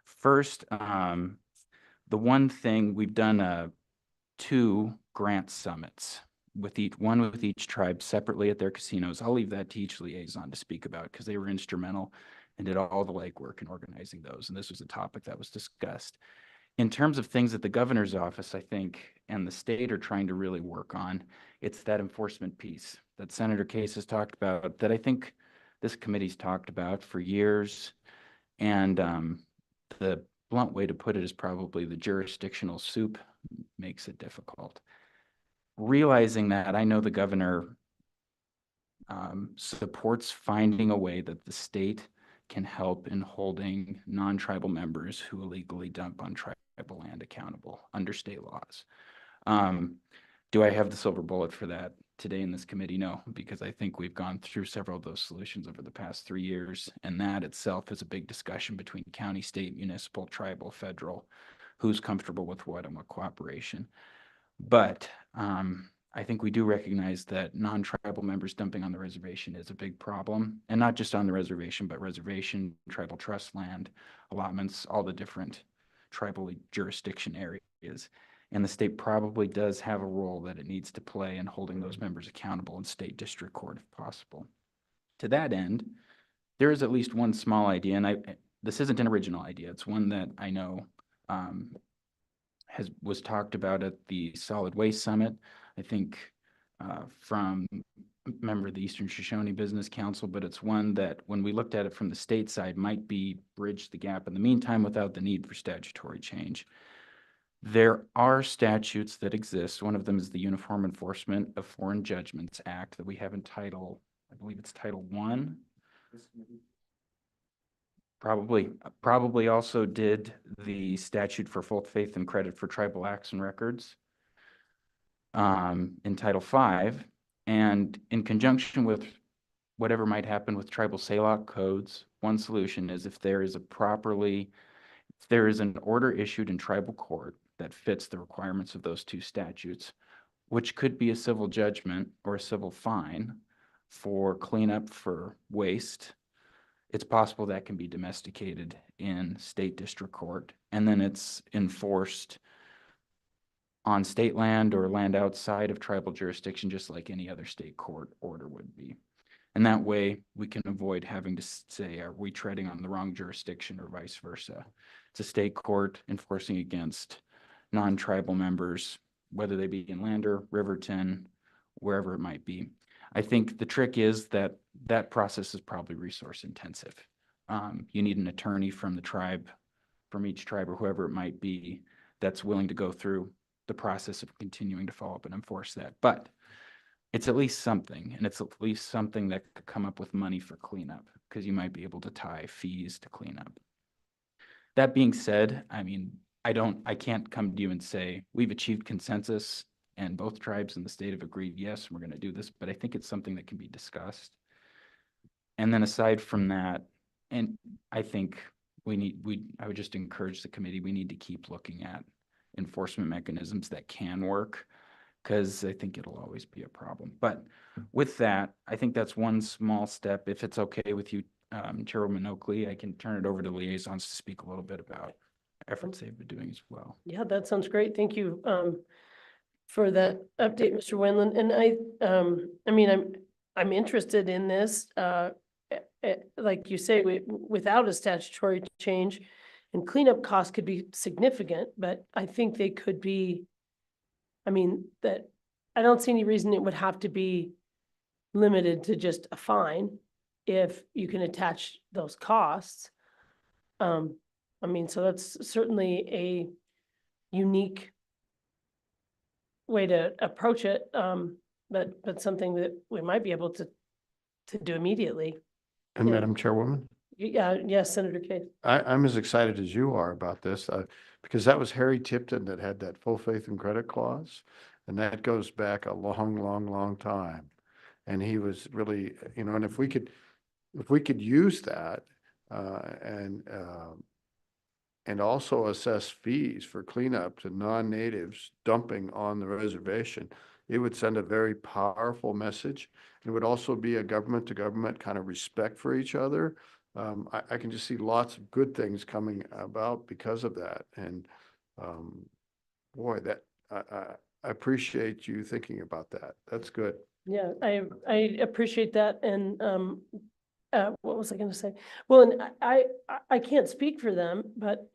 First, the one thing we've done 2 grant summits with one with each tribe separately at their casinos. I'll leave that to each liaison to speak about because they were instrumental and did all the legwork in organizing those. And this was a topic that was discussed. In terms of things that the governor's office, I think, and the state are trying to really work on, it's that enforcement piece that Senator Case has talked about, that I think this committee's talked about for years. And the blunt way to put it is probably the jurisdictional soup makes it difficult. Realizing that, I know the governor supports finding a way that the state can help in holding non-tribal members who illegally dump on tribal land accountable under state laws. Do I have the silver bullet for that today in this committee? No, because I think we've gone through several of those solutions over the past 3 years, and that itself is a big discussion between county, state, municipal, tribal, federal, who's comfortable with what and what cooperation. But I think we do recognize that non-tribal members dumping on the reservation is a big problem, and not just on the reservation, but reservation, tribal trust land, allotments, all the different tribal jurisdiction areas. And the state probably does have a role that it needs to play in holding those members accountable in state district court if possible. To that end, there is at least one small idea, and this isn't an original idea. It's one that I know was talked about at the Solid Waste Summit. I think from a member of the Eastern Shoshone Business Council, but it's one that when we looked at it from the state side might be bridge the gap in the meantime without the need for statutory change. There are statutes that exist. One of them is the Uniform Enforcement of Foreign Judgments Act that we have in Title, I believe it's Title I. Probably also did the statute for full faith and credit for tribal acts and records in Title V. And in conjunction with whatever might happen with tribal SALOC codes, one solution is if there is an order issued in tribal court that fits the requirements of those 2 statutes, which could be a civil judgment or a civil fine for cleanup for waste, it's possible that can be domesticated in state district court, and then it's enforced on state land or land outside of tribal jurisdiction, just like any other state court order would be. And that way we can avoid having to say, are we treading on the wrong jurisdiction or vice versa? It's a state court enforcing against non-tribal members, whether they be in Lander, Riverton, wherever it might be. I think the trick is that that process is probably resource intensive. You need an attorney from the tribe, from each tribe or whoever it might be, that's willing to go through the process of continuing to follow up and enforce that. But it's at least something, and it's at least something that could come up with money for cleanup, because you might be able to tie fees to cleanup. That being said, I mean, I can't come to you and say, we've achieved consensus and both tribes in the state have agreed, yes, we're going to do this, but I think it's something that can be discussed. And then aside from that, and I think I would just encourage the committee, we need to keep looking at enforcement mechanisms that can work, because I think it'll always be a problem. But with that, I think that's one small step. If it's okay with you, Chairwoman Oakley, I can turn it over to liaisons to speak a little bit about efforts they've been doing as well. Yeah, that sounds great. Thank you for that update, Mr. Wendland. And I mean, I'm interested in this like you say, without a statutory change, and cleanup costs could be significant, but I think they could be, I mean, that, I don't see any reason it would have to be limited to just a fine if you can attach those costs. I mean, so that's certainly a unique way to approach it, but something that we might be able to do immediately. And Yeah. Madam Chairwoman, Yeah, yes, Senator Case. I'm as excited as you are about this, because that was Harry Tipton that had that full faith and credit clause. And that goes back a long, long, long time. And he was really, and if we could use that, and also assess fees for cleanup to non-natives dumping on the reservation, it would send a very powerful message. It would also be a government to government kind of respect for each other. I can just see lots of good things coming about because of that. And boy, I appreciate you thinking about that. That's good. Yeah, I appreciate that. And what was I gonna say? Well, and I can't speak for them, but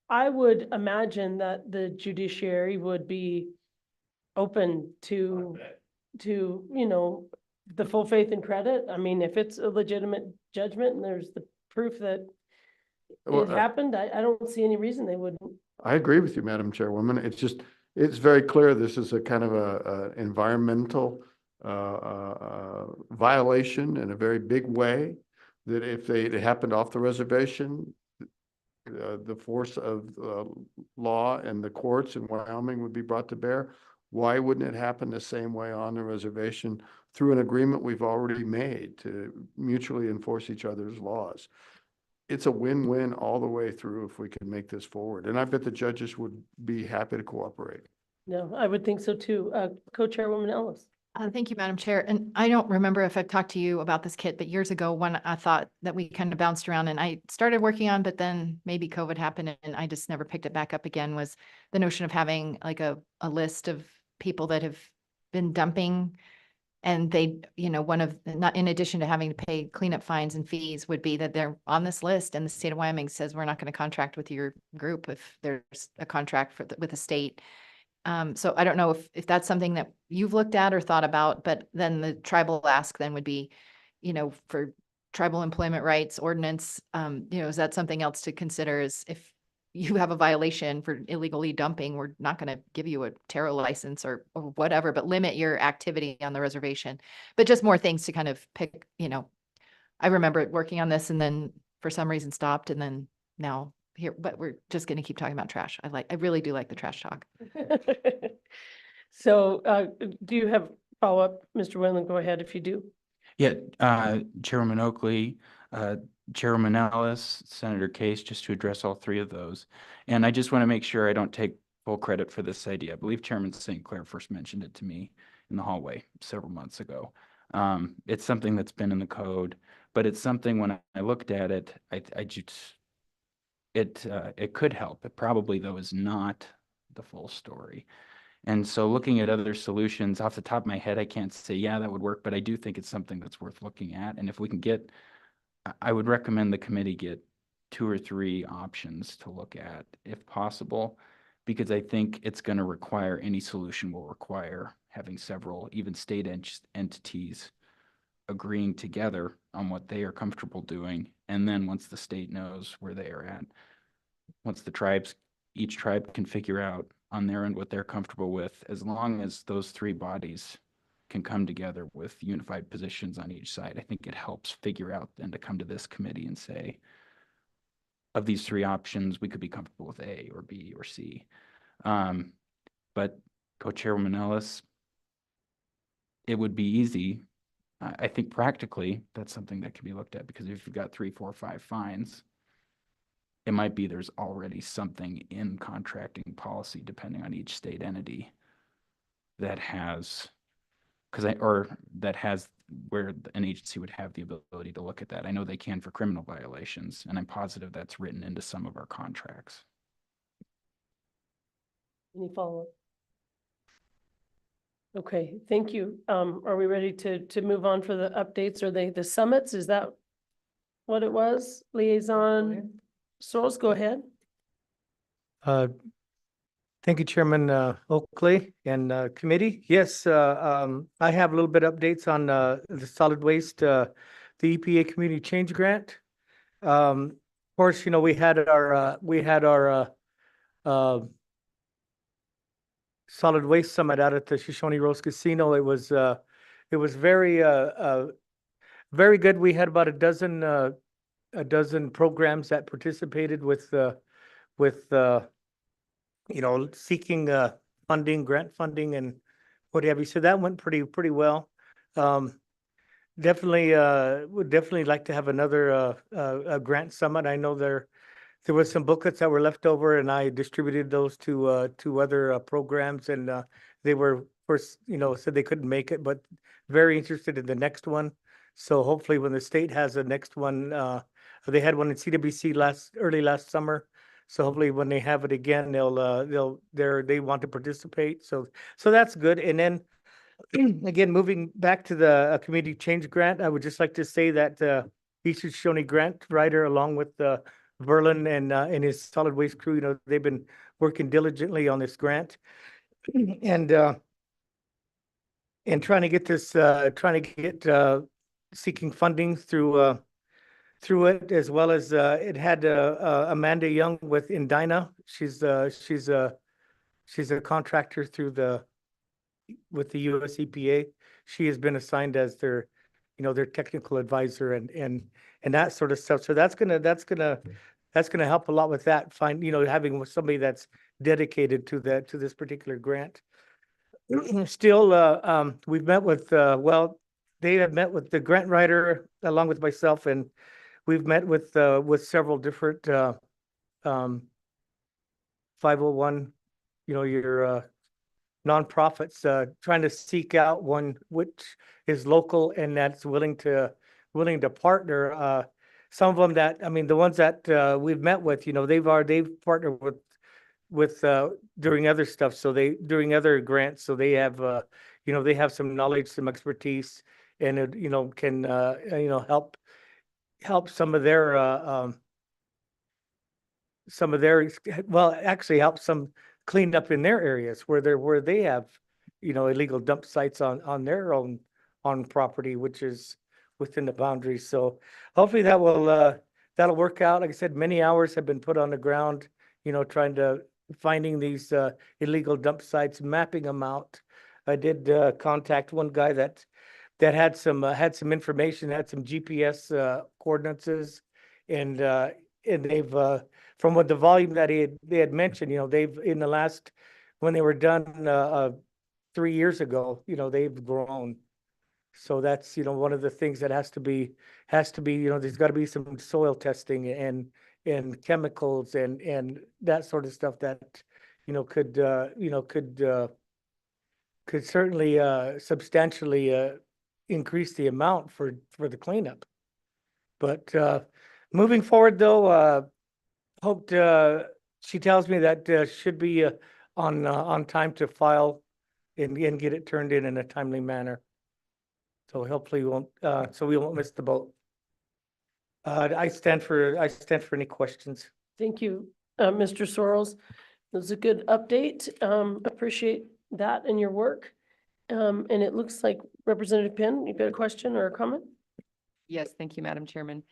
I would imagine that the judiciary would be open to, the full faith and credit. I mean, if it's a legitimate judgment and there's the proof that Well, it happened, I don't see any reason they wouldn't. I agree with you, Madam Chairwoman. It's very clear this is a kind of a environmental violation in a very big way, that if it happened off the reservation, the force of law and the courts in Wyoming would be brought to bear. Why wouldn't it happen the same way on the reservation through an agreement we've already made to mutually enforce each other's laws? It's a win-win all the way through if we can make this forward. And I bet the judges would be happy to cooperate. No, I would think so too. Co-Chairwoman Ellis. Thank you, Madam Chair. And I don't remember if I've talked to you about this kit, but years ago, one I thought that we kind of bounced around and I started working on, but then maybe COVID happened and I just never picked it back up again, was the notion of having like a list of people that have been dumping. And they, not in addition to having to pay cleanup fines and fees, would be that they're on this list and the state of Wyoming says, we're not going to contract with your group if there's a contract with the state. So I don't know if that's something that you've looked at or thought about, but then the tribal ask then would be, for tribal employment rights ordinance, is that something else to consider? Is if you have a violation for illegally dumping, we're not going to give you a TARO license or whatever, but limit your activity on the reservation. But just more things to kind of pick, I remember working on this and then for some reason stopped and then now here, but we're just going to keep talking about trash. I really do like the trash talk. So do you have follow-up, Mr. Whalen? Go ahead if you do. Yeah, Chairwoman Oakley, Chairwoman Ellis, Senator Case, just to address all three of those. And I just want to make sure I don't take full credit for this idea. I believe Chairman St. Clair first mentioned it to me in the hallway several months ago. It's something that's been in the code, but it's something when I looked at it, it could help. It probably, though, is not the full story. And so looking at other solutions off the top of my head, I can't say, yeah, that would work, but I do think it's something that's worth looking at. And if we can get, I would recommend the committee get 2 or 3 options to look at if possible, because I think it's going to require, any solution will require having several, even state entities agreeing together on what they are comfortable doing. And then once the state knows where they are at, once each tribe can figure out on their end what they're comfortable with, as long as those 3 bodies can come together with unified positions on each side, I think it helps figure out then to come to this committee and say, of these 3 options, we could be comfortable with A or B or C. But Co-Chairwoman Ellis, it would be easy. I think practically that's something that can be looked at, because if you've got 3, 4, 5 fines, it might be there's already something in contracting policy, depending on each state entity, that has, where an agency would have the ability to look at that. I know they can for criminal violations, and I'm positive that's written into some of our contracts. Any follow-up? Okay, thank you. Are we ready to move on for the updates? Are they the summits? Is that what it was? Liaison Searles, go ahead. Thank you, Chairman Oakley and committee. Yes, I have a little bit updates on the solid waste, the EPA Community Change Grant. Of course, you know, we had our solid waste summit out at the Shoshone Rose Casino. It was very very good. We had about a dozen programs that participated with you know, seeking funding, grant funding and what have you. So that went pretty well. Definitely would definitely like to have another grant summit. I know there was some booklets that were left over and I distributed those to other programs and they were first, you know, said they couldn't make it, but very interested in the next one. So hopefully when the state has a next one, they had one in CWC early last summer. So hopefully when they have it again, they want to participate. So that's good. And then again, moving back to the community change grant, I would just like to say that Eastern Shoshone grant writer, along with Verlin and his solid waste crew, you know, they've been working diligently on this grant and trying to get this, seeking funding through it, as well as it had Amanda Young with Indina. She's a contractor with the US EPA. She has been assigned as their technical advisor and that sort of stuff. So that's gonna help a lot with that. Having somebody that's dedicated to this particular grant. Still, we've met with they have met with the grant writer along with myself, and we've met with several different 501, your nonprofits, trying to seek out one which is local and that's willing to partner. Some of them the ones that we've met with, they've partnered with doing other stuff. So doing other grants. So they have they have some knowledge, some expertise, and it can help some of their actually help some clean up in their areas where they have illegal dump sites on their own property, which is within the boundaries. So hopefully that'll work out. Like I said, many hours have been put on the ground, trying to finding these illegal dump sites, mapping them out. I did contact one guy that had some information, had some GPS coordinates, and they've from what the volume that they had mentioned, they've in the last, when they were done 3 years ago, they've grown. So that's one of the things that has to be there's got to be some soil testing and chemicals and that sort of stuff that could certainly substantially increase the amount for the cleanup. But moving forward, though, hoped she tells me that should be on time to file and get it turned in a timely manner. So hopefully we won't miss the boat. I stand for any questions. Thank you, Mr. Sorrells. It was a good update. Appreciate that and your work. And it looks like Representative Penn, you've got a question or a comment? Yes, thank you, Madam Chairman.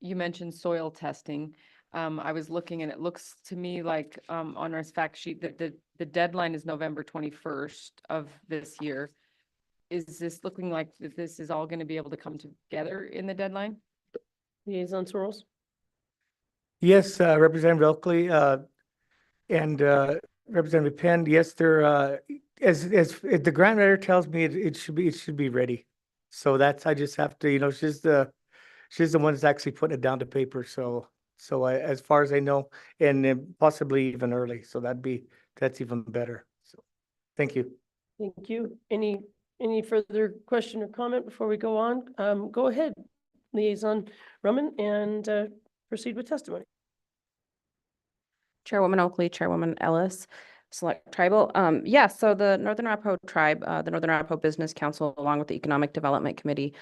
You mentioned soil testing. I was looking and it looks to me like on our fact sheet that the deadline is November 21st of this year. Is this looking like that this is all going to be able to come together in the deadline? Liaison Sorrells? Yes, Representative Oakley and Representative Penn. Yes, they're as the grant writer tells me, it should be ready. So I just have to, she's the one that's actually putting it down to paper. So as far as I know, and then possibly even early. So that's even better. So thank you. Thank you. Any further question or comment before we go on? Go ahead, Liaison Rumman, and proceed with testimony. Chairwoman Oakley, Chairwoman Ellis. Select Tribal. Yeah, so the Northern Arapaho Tribe, the Northern Arapaho Business Council, along with the Economic Development Committee,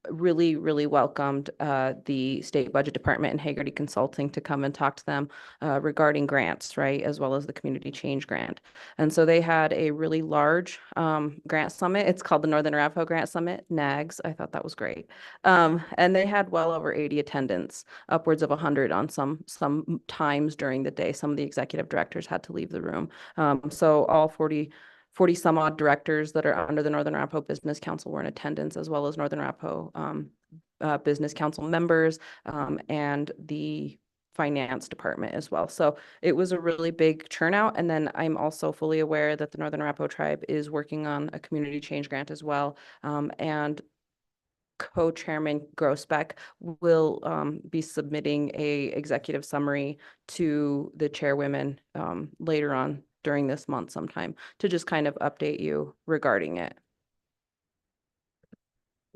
really, really welcomed the State Budget Department and Hagerty Consulting to come and talk to them regarding grants, right, as well as the Community Change Grant. And so they had a really large grant summit. It's called the Northern Arapaho Grant Summit, NAGS. I thought that was great. And they had well over 80 attendants, upwards of 100 on some times during the day. Some of the executive directors had to leave the room. So all 40 some odd directors that are under the Northern Arapaho Business Council were in attendance, as well as Northern Arapaho Business Council members and the finance department as well. So it was a really big turnout. And then I'm also fully aware that the Northern Arapaho Tribe is working on a community change grant as well. And Co-Chairman Grossbeck will be submitting a executive summary to the chairwomen later on during this month sometime to just kind of update you regarding it.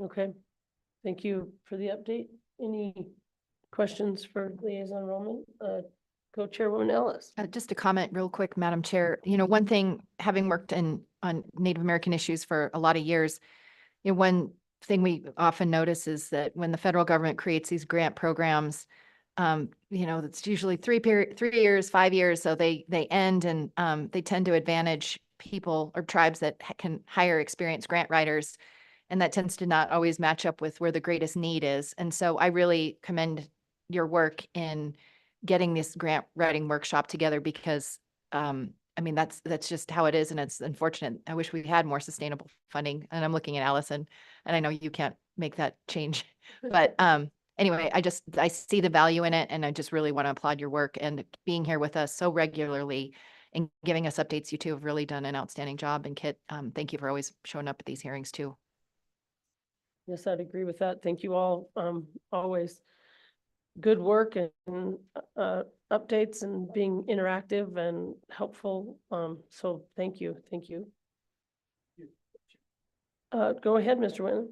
Okay, thank you for the update. Any questions for Liaison Roman? Co-Chairwoman Ellis? Just a comment real quick, Madam Chair. One thing, having worked on Native American issues for a lot of years, one thing we often notice is that when the federal government creates these grant programs, it's usually 3 years, 5 years. So they end and they tend to advantage people or tribes that can hire experienced grant writers. And that tends to not always match up with where the greatest need is. And so I really commend your work in getting this grant writing workshop together because that's just how it is. And it's unfortunate. I wish we had more sustainable funding. And I'm looking at Allison, and I know you can't make that change, but anyway, I see the value in it, and I just really want to applaud your work and being here with us so regularly and giving us updates. You two have really done an outstanding job. And Kit, thank you for always showing up at these hearings too. Yes, I'd agree with that. Thank you all. Always good work and updates and being interactive and helpful. So thank you. Thank you. Go ahead, Mr. Whitman.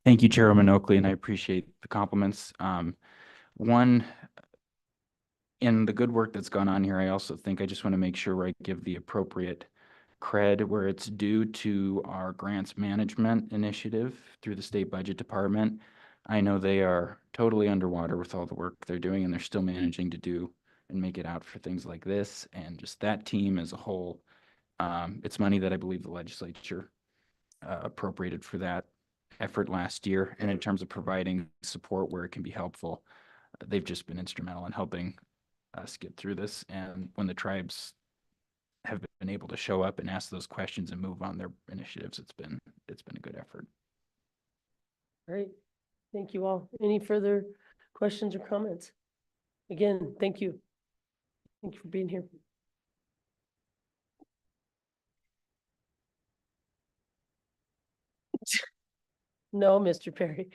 Thank you, Chairwoman Oakley, and I appreciate the compliments. One, in the good work that's gone on here, I also think I just want to make sure I give the appropriate cred where it's due to our grants management initiative through the State Budget Department. I know they are totally underwater with all the work they're doing, and they're still managing to do and make it out for things like this. And just that team as a whole, it's money that I believe the legislature appropriated for that effort last year. And in terms of providing support where it can be helpful, they've just been instrumental in helping us get through this. And when the tribes have been able to show up and ask those questions and move on their initiatives, it's been a good effort. Great. Thank you all. Any further questions or comments? Again, thank you. Thank you for being here. No, Mr. Perry.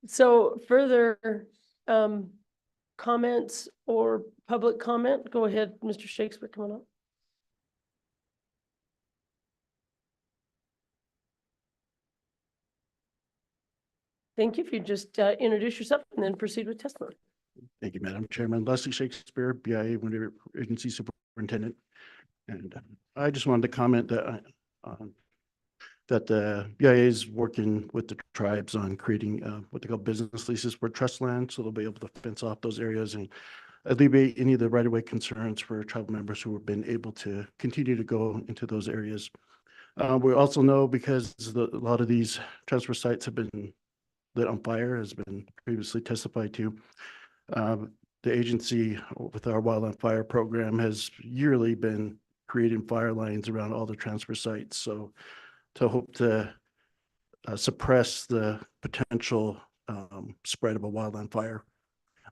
So further comments or public comment? Go ahead, Mr. Shakespeare, come on up. Thank you. If you just introduce yourself and then proceed with testimony. Thank you, Madam Chairman. Leslie Shakespeare, BIA Wind Agency Superintendent. And I just wanted to comment that that the BIA is working with the tribes on creating what they call business leases for trust land, so they'll be able to fence off those areas and alleviate any of the right-of-way concerns for tribal members who have been able to continue to go into those areas. We also know, because a lot of these transfer sites have been lit on fire, has been previously testified to, the agency with our wildland fire program has yearly been creating fire lines around all the transfer sites. So to hope to suppress the potential spread of a wildland fire.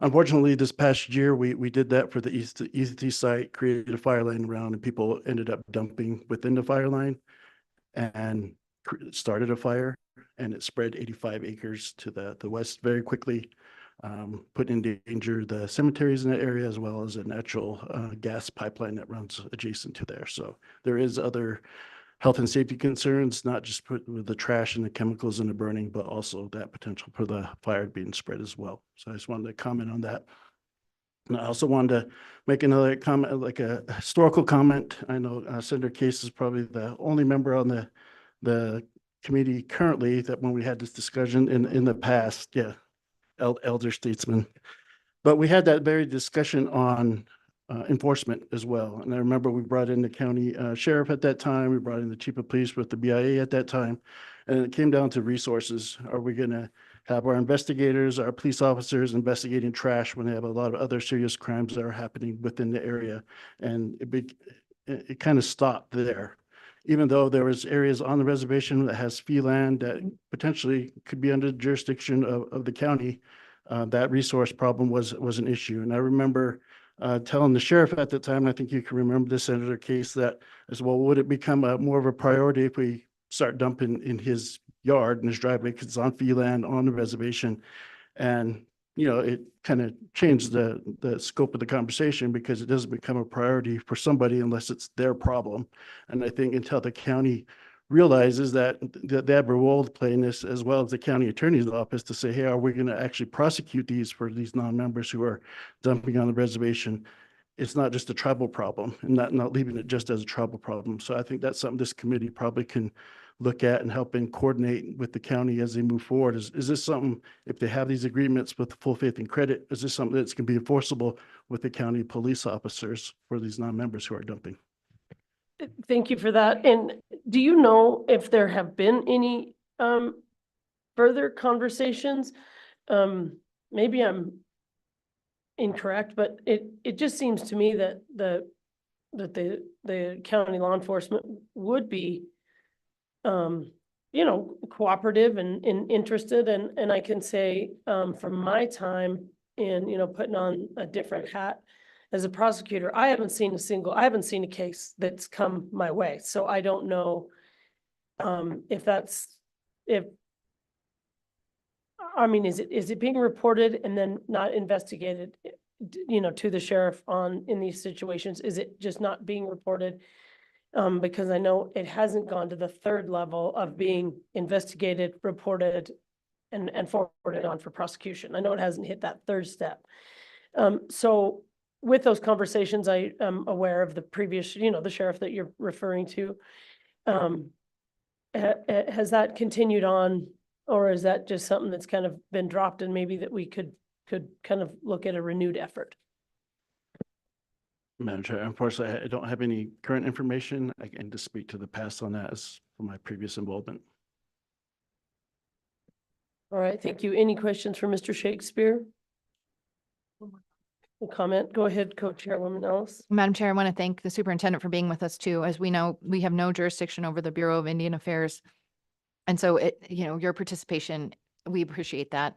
Unfortunately, this past year, we did that for the East site, created a fire line around, and people ended up dumping within the fire line and started a fire, and it spread 85 acres to the west very quickly, put in danger the cemeteries in that area, as well as a natural gas pipeline that runs adjacent to there. So there is other health and safety concerns, not just with the trash and the chemicals and the burning, but also that potential for the fire being spread as well. So I just wanted to comment on that. And I also wanted to make another comment, like a historical comment. I know Senator Case is probably the only member on the committee currently that when we had this discussion in the past, yeah, elder statesman. But we had that very discussion on enforcement as well. And I remember we brought in the county sheriff at that time. We brought in the chief of police with the BIA at that time. And it came down to resources. Are we going to have our investigators, our police officers investigating trash when they have a lot of other serious crimes that are happening within the area? And it kind of stopped there. Even though there was areas on the reservation that has fee land that potentially could be under the jurisdiction of the county, that resource problem was an issue. And I remember telling the sheriff at the time, I think you can remember this, Senator Case, that as well, would it become more of a priority if we start dumping in his yard and his driveway because it's on fee land on the reservation? And, you know, it kind of changed the scope of the conversation because it doesn't become a priority for somebody unless it's their problem. And I think until the county realizes that they have a role to play in this, as well as the county attorney's office, to say, hey, are we going to actually prosecute these for these non-members who are dumping on the reservation? It's not just a tribal problem, and not leaving it just as a tribal problem. So I think that's something this committee probably can look at and help and coordinate with the county as they move forward. Is this something, if they have these agreements with full faith and credit, is this something that's going to be enforceable with the county police officers for these non-members who are dumping? Thank you for that. And do you know if there have been any further conversations? Maybe I'm incorrect, but it just seems to me that the county law enforcement would be you know, cooperative and interested. And I can say from my time in, you know, putting on a different hat as a prosecutor, I haven't seen a case that's come my way. So I don't know if I mean, is it being reported and then not investigated, you know, to the sheriff in these situations? Is it just not being reported? Because I know it hasn't gone to the third level of being investigated, reported, and forwarded on for prosecution. I know it hasn't hit that third step. So with those conversations, I am aware of the previous, you know, the sheriff that you're referring to. Has that continued on, or is that just something that's kind of been dropped and maybe that we could kind of look at a renewed effort? Madam Chair, unfortunately, I don't have any current information. I can just speak to the past on that as for my previous involvement. All right, thank you. Any questions for Mr. Shakespeare? A comment? Go ahead, Co-Chairwoman Ellis. Madam Chair, I want to thank the superintendent for being with us too. As we know, we have no jurisdiction over the Bureau of Indian Affairs. And so you know, your participation, we appreciate that.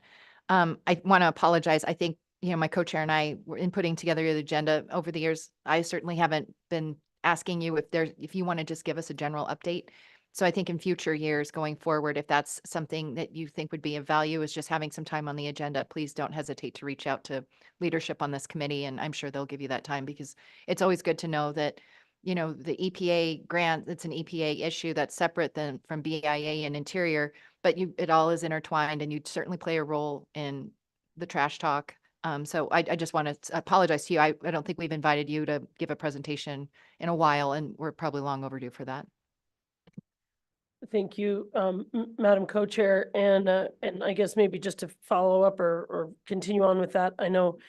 I want to apologize. I think, you know, my co-chair and I were in putting together the agenda over the years. I certainly haven't been asking you if you want to just give us a general update. So I think in future years going forward, if that's something that you think would be of value, is just having some time on the agenda, please don't hesitate to reach out to leadership on this committee. And I'm sure they'll give you that time, because it's always good to know that, you know, the EPA grant, it's an EPA issue that's separate from BIA and Interior, but it all is intertwined, and you certainly play a role in the trash talk. So I just want to apologize to you. I don't think we've invited you to give a presentation in a while, and we're probably long overdue for that. Thank you, Madam Co-Chair. And I guess maybe just to follow up or continue on with that, I know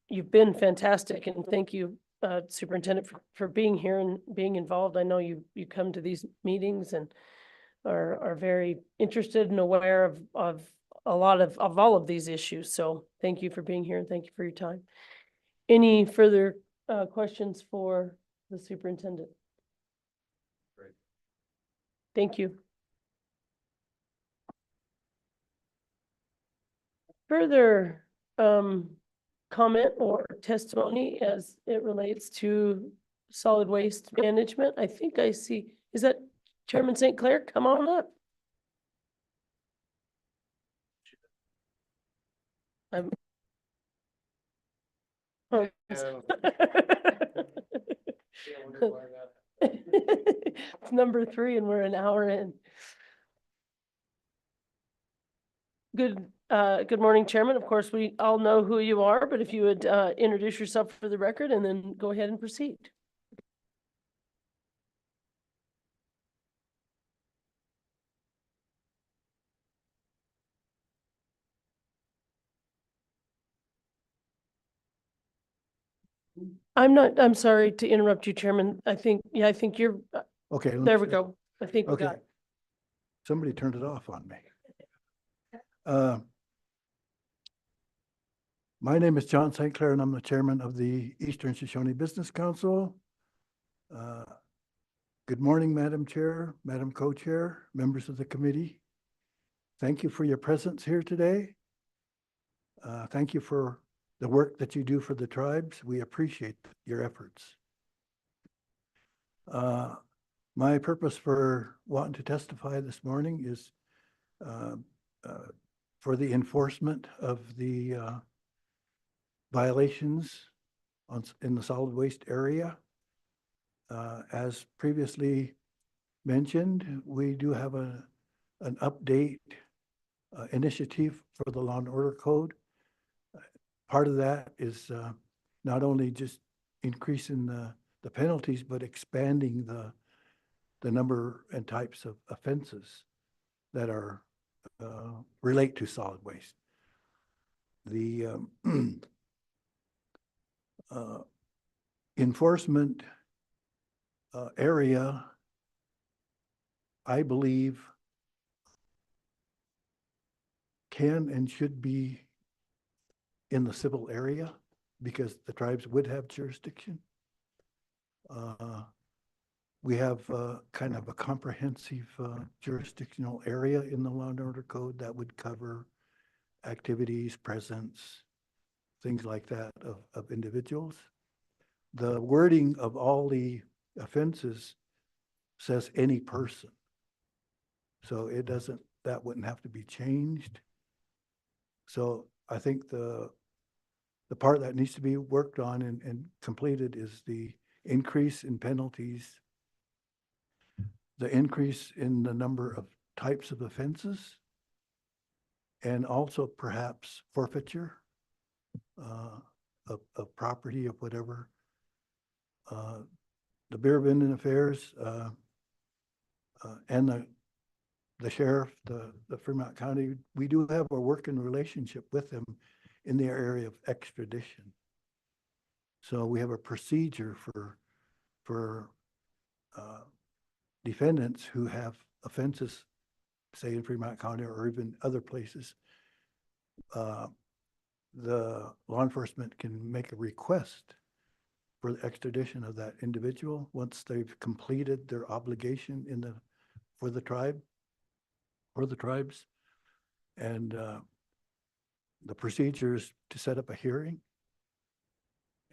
you've been fantastic, and thank you, Superintendent, for being here and being involved. I know you come to these meetings and are very interested and aware of a lot of all of these issues. So thank you for being here and thank you for your time. Any further questions for the superintendent? Great. Thank you. Further comment or testimony as it relates to solid waste management? I think I see, is that Chairman St. Clair? Come on up. Oh. It's number 3 and we're an hour in. Good Good morning, Chairman. Of course, we all know who you are, but if you would introduce yourself for the record and then go ahead and proceed. I'm sorry to interrupt you, Chairman. I think you're, Okay. there we go. I think we Okay. got it. Somebody turned it off on me. My name is John St. Clair, and I'm the chairman of the Eastern Shoshone Business Council. Good morning, Madam Chair, Madam Co-Chair, members of the committee. Thank you for your presence here today. Thank you for the work that you do for the tribes. We appreciate your efforts. My purpose for wanting to testify this morning is for the enforcement of the violations in the solid waste area. As previously mentioned, we do have an update initiative for the Law and Order Code. Part of that is not only just increasing the penalties, but expanding the number and types of offenses that are relate to solid waste. The enforcement area, I believe, can and should be in the civil area because the tribes would have jurisdiction. We have kind of a comprehensive jurisdictional area in the Law and Order Code that would cover activities, presence, things like that of individuals. The wording of all the offenses says any person. So it doesn't, that wouldn't have to be changed. So I think the part that needs to be worked on and completed is the increase in penalties, the increase in the number of types of offenses, and also perhaps forfeiture of property of whatever. The Bureau of Indian Affairs and the sheriff, the Fremont County, we do have a working relationship with them in the area of extradition. So we have a procedure for defendants who have offenses, say in Fremont County or even other places. The law enforcement can make a request for the extradition of that individual once they've completed their obligation for the tribe or the tribes. And the procedure is to set up a hearing.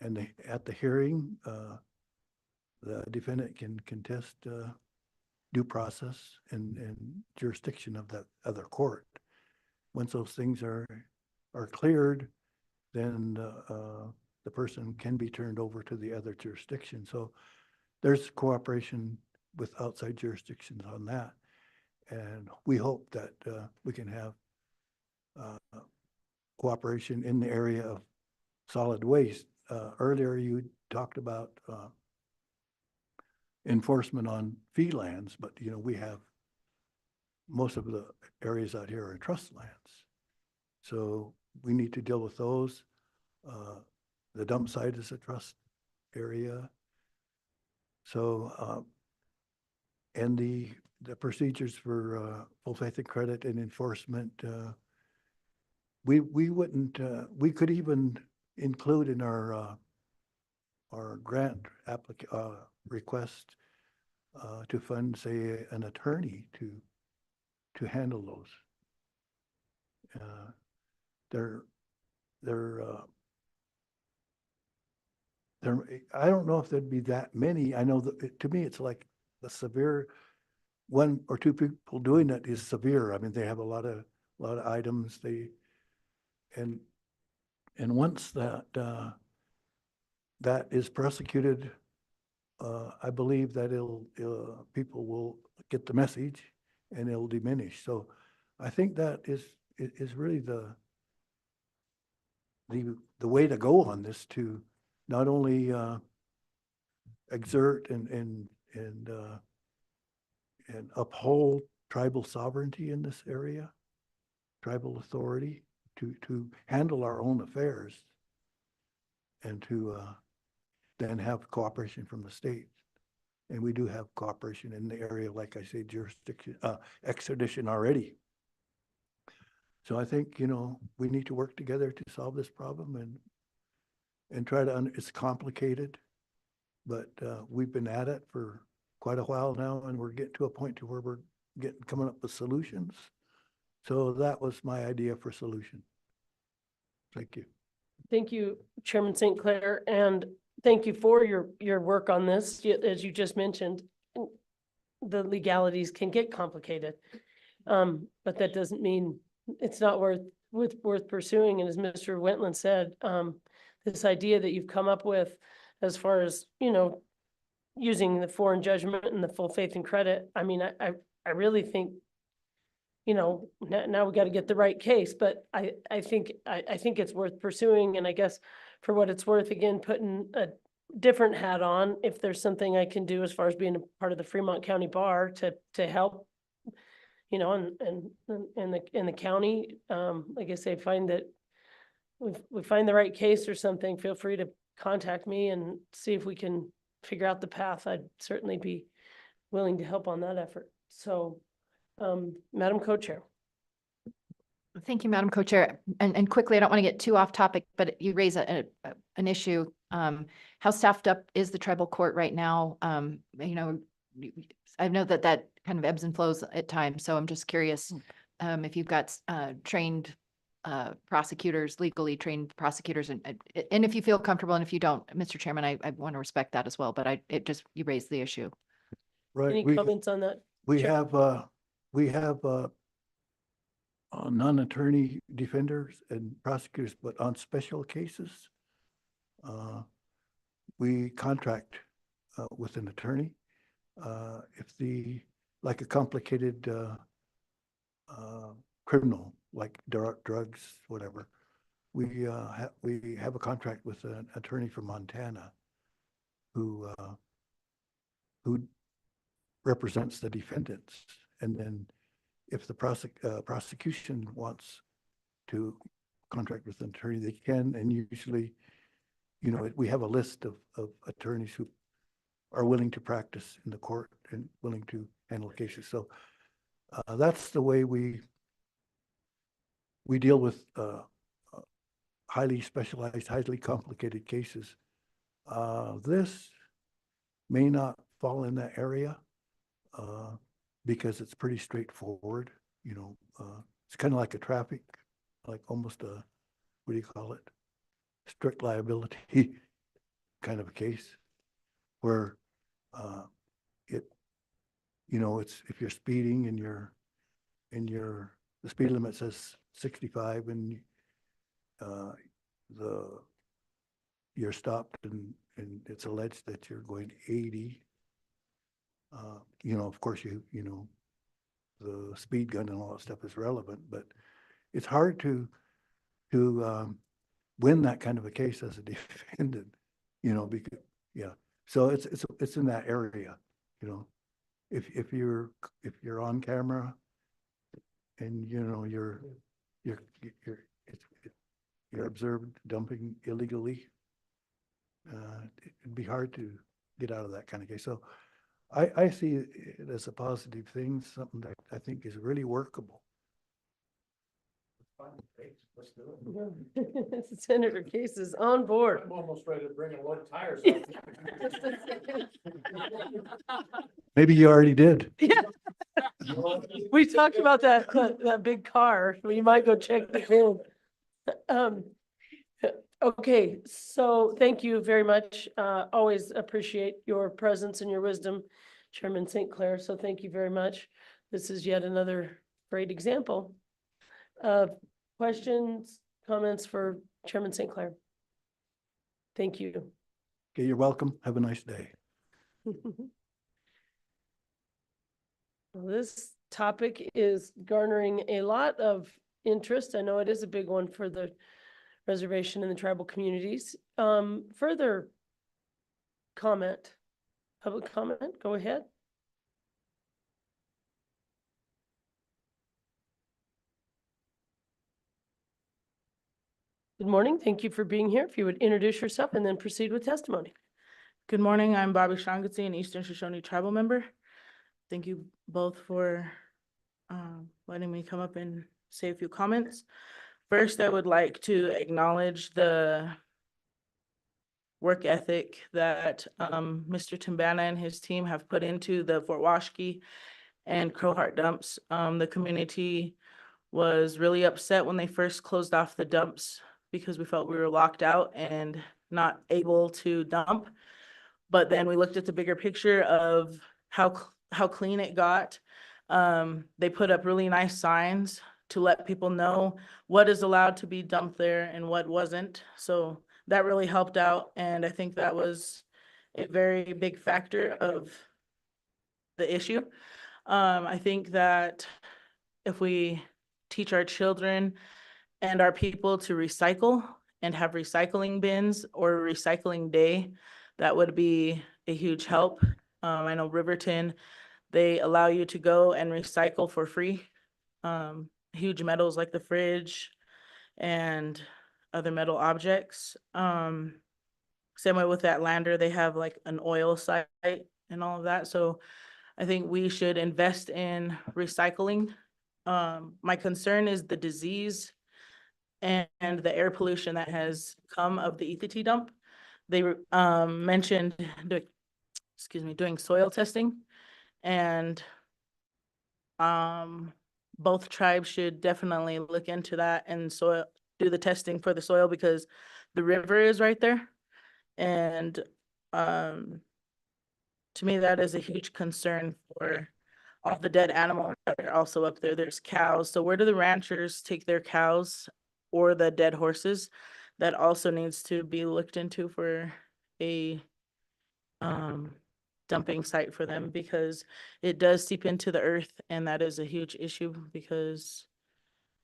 And at the hearing, the defendant can contest due process and jurisdiction of that other court. Once those things are cleared, then the person can be turned over to the other jurisdiction. So there's cooperation with outside jurisdictions on that. And we hope that we can have cooperation in the area of solid waste. Earlier, you talked about enforcement on fee lands, but we have most of the areas out here are trust lands. So we need to deal with those. The dump site is a trust area. So, and the procedures for full faith and credit and enforcement, we wouldn't, we could even include in our grant request to fund, say, an attorney to handle those. I don't know if there'd be that many. I know that to me, it's like the severe, one or two people doing it is severe. I mean, they have a lot of items. And once that is prosecuted, I believe that people will get the message and it'll diminish. So I think that is really the way to go on this, to not only exert and uphold tribal sovereignty in this area, tribal authority to handle our own affairs, and to then have cooperation from the state. And we do have cooperation in the area, like I say, jurisdiction, extradition already. So I think, we need to work together to solve this problem and try to, it's complicated, but we've been at it for quite a while now, and we're getting to a point to where we're coming up with solutions. So that was my idea for solution. Thank you. Thank you, Chairman St. Clair, and thank you for your work on this. As you just mentioned, the legalities can get complicated. But that doesn't mean it's not worth pursuing. And as Mr. Wentland said, this idea that you've come up with as far as, using the foreign judgment and the full faith and credit, I mean, I really think, now we got to get the right case, but I think it's worth pursuing. And I guess for what it's worth, again, putting a different hat on, if there's something I can do as far as being a part of the Fremont County Bar to help, and in the county, like I say, find that we find the right case or something, feel free to contact me and see if we can figure out the path. I'd certainly be willing to help on that effort. So, Madam Co-Chair. Thank you, Madam Co-Chair. And quickly, I don't want to get too off topic, but you raise an issue. How staffed up is the tribal court right now? I know that kind of ebbs and flows at times, so I'm just curious if you've got trained prosecutors, legally trained prosecutors, and if you feel comfortable, and if you don't, Mr. Chairman, I want to respect that as well, but you raised the issue. Right. Any comments on that? We Sure. have non-attorney defenders and prosecutors, but on special cases, we contract with an attorney. If like a complicated criminal, like drugs, whatever, we have a contract with an attorney from Montana who represents the defendants. And then if the prosecution wants to contract with an attorney, they can. And usually, we have a list of attorneys who are willing to practice in the court and willing to handle cases. So that's the way we deal with highly specialized, highly complicated cases. This may not fall in that area because it's pretty straightforward. It's kind of like a traffic, like almost a, what do you call it? Strict liability kind of a case where it's if you're speeding and the speed limit says 65 and you're stopped and it's alleged that you're going 80. Of course, the speed gun and all that stuff is relevant, but it's hard to win that kind of a case as a defendant, because, yeah. So it's in that area, if you're on camera and, you're observed dumping illegally, it'd be hard to get out of that kind of case. So I see it as a positive thing, something that I think is really workable. Senator Case is on board. I'm almost ready to bring a load of tires. Maybe you already did. Yeah. We talked about that big car. We might go check the bin. Okay, so thank you very much. Always appreciate your presence and your wisdom, Chairman St. Clair. So thank you very much. This is yet another great example. Questions, comments for Chairman St. Clair? Thank you. Okay, you're welcome. Have a nice day. Well, this topic is garnering a lot of interest. I know it is a big one for the reservation and the tribal communities. Further comment, public comment, go ahead. Good morning. Thank you for being here. If you would introduce yourself and then proceed with testimony. Good morning, I'm Bobby Shongatsi, an Eastern Shoshone tribal member. Thank you both for letting me come up and say a few comments. First, I would like to acknowledge the work ethic that Mr. Timbana and his team have put into the Fort Washki and Crowheart dumps. The community was really upset when they first closed off the dumps because we felt we were locked out and not able to dump. But then we looked at the bigger picture of how clean it got. They put up really nice signs to let people know what is allowed to be dumped there and what wasn't. So that really helped out. And I think that was a very big factor of the issue. I think that if we teach our children and our people to recycle and have recycling bins or recycling day, that would be a huge help. I know Riverton, they allow you to go and recycle for free. Huge metals like the fridge and other metal objects. Same way with that Lander, they have like an oil site and all of that. So I think we should invest in recycling. My concern is the disease and the air pollution that has come of the ETT dump. They mentioned doing soil testing, and both tribes should definitely look into that and do the testing for the soil because the river is right there. And to me, that is a huge concern for all the dead animals that are also up there. There's cows. So where do the ranchers take their cows or the dead horses? That also needs to be looked into for a dumping site for them because it does seep into the earth, and that is a huge issue because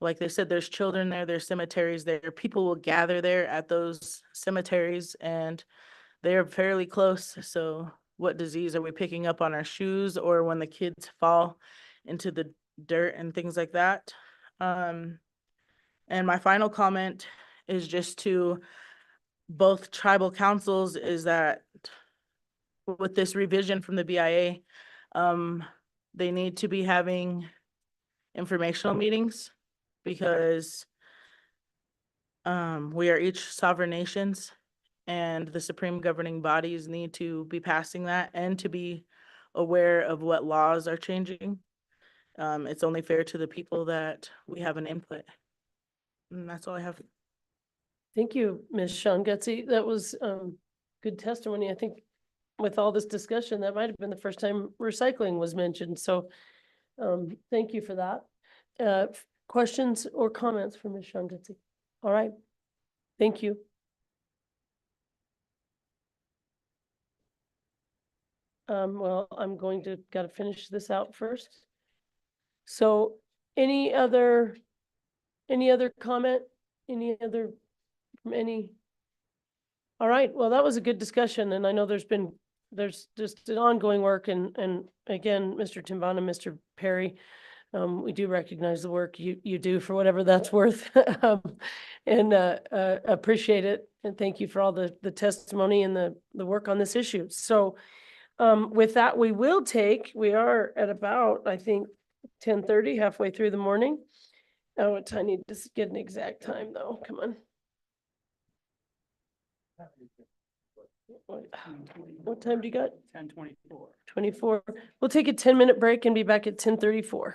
like they said, there's children there, there's cemeteries there, people will gather there at those cemeteries and they're fairly close. So what disease are we picking up on our shoes or when the kids fall into the dirt and things like that? And my final comment is just to both tribal councils is that with this revision from the BIA, they need to be having informational meetings because we are each sovereign nations and the supreme governing bodies need to be passing that and to be aware of what laws are changing. It's only fair to the people that we have an input. And that's all I have. Thank you, Ms. Shongatsi. That was good testimony. I think with all this discussion, that might have been the first time recycling was mentioned. So thank you for that. Questions or comments for Ms. Shongatsi? All right. Thank you. Well, I'm going to gotta finish this out first. So any other comment? Any other from any? All right, well, that was a good discussion and I know there's just an ongoing work and again, Mr. Timbana, Mr. Perry, we do recognize the work you do for whatever that's worth. And appreciate it. And thank you for all the testimony and the work on this issue. So with that, we are at about, I think, 10:30, halfway through the morning. Oh, I need to get an exact time though. Come on. What time do you got? 10:24. 24. We'll take a 10-minute break and be back at 10:34.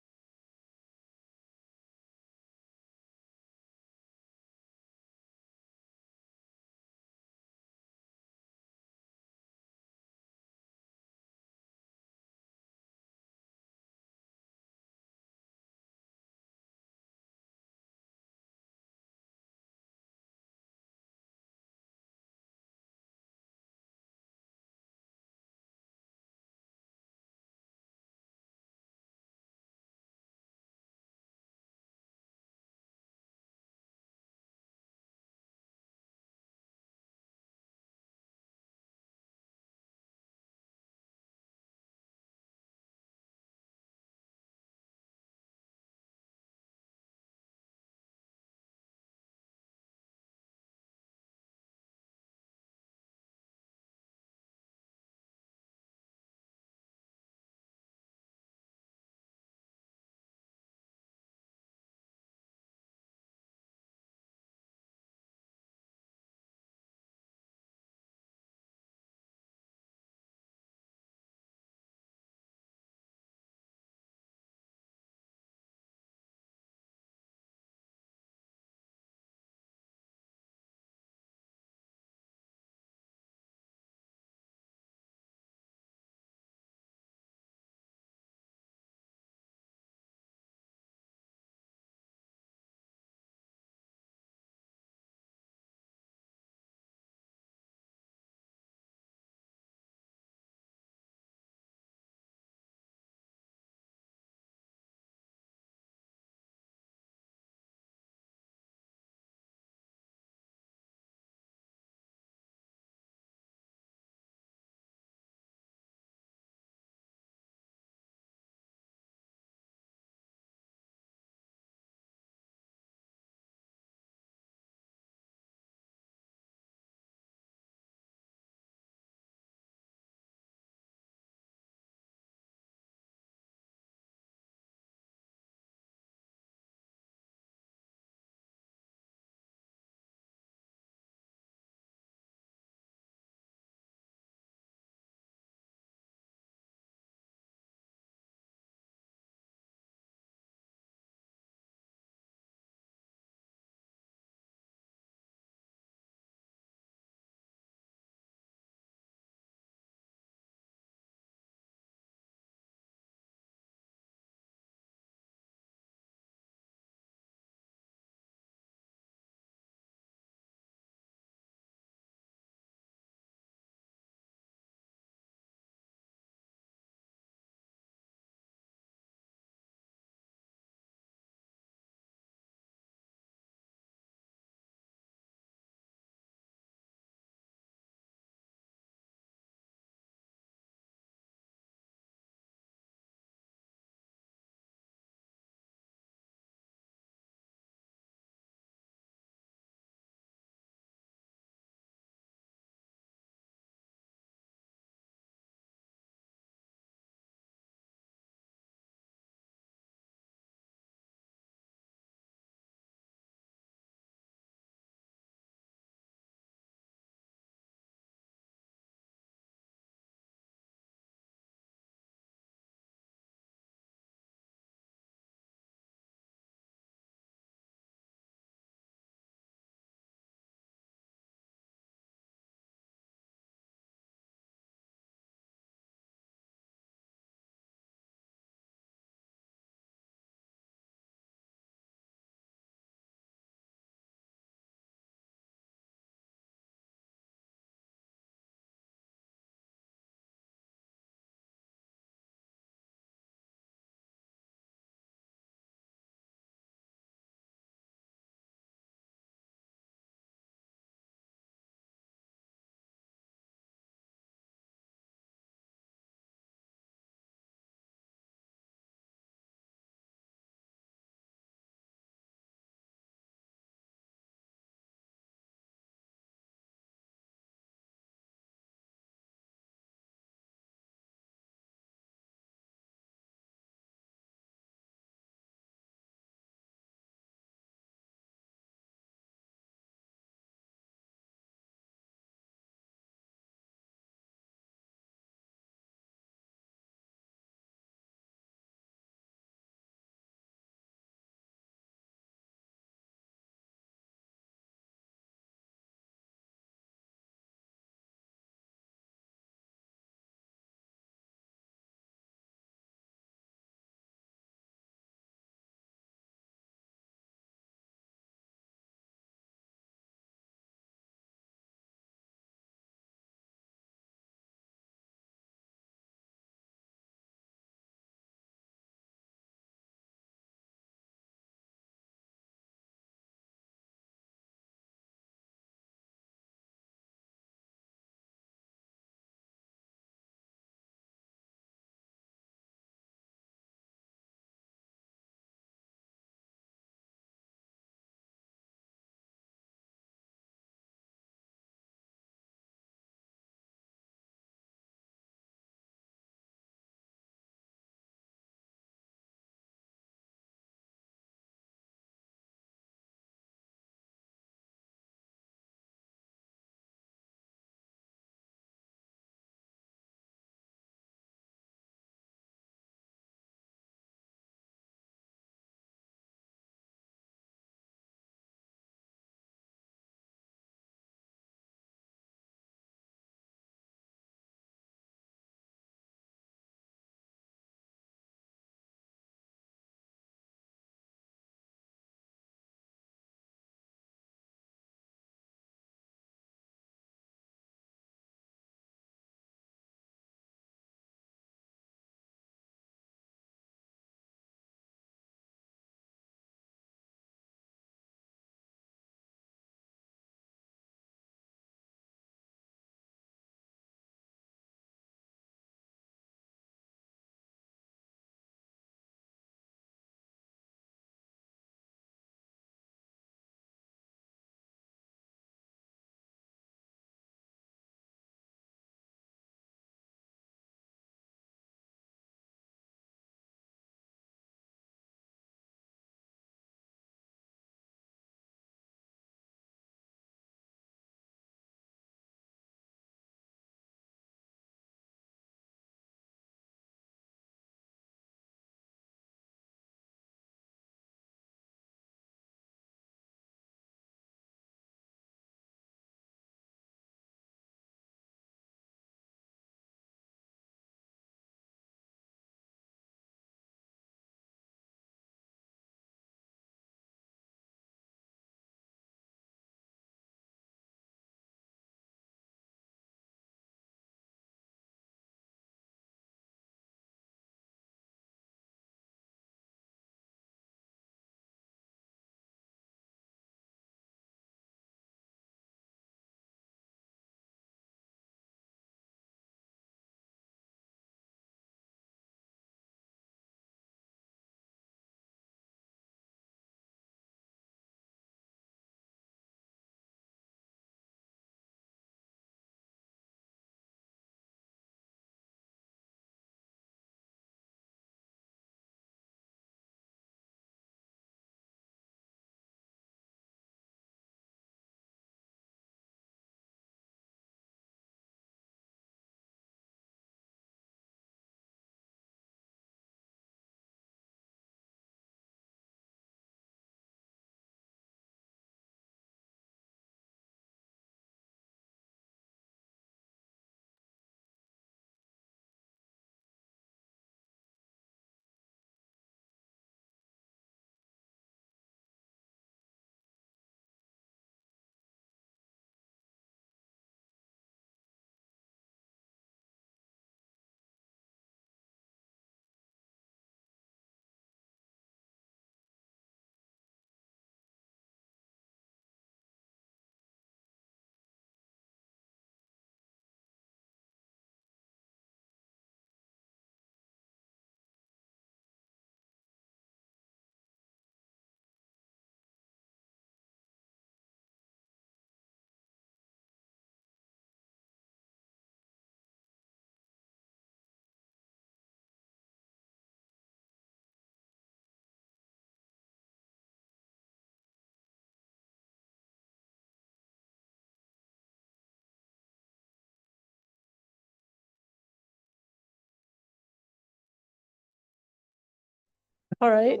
All right,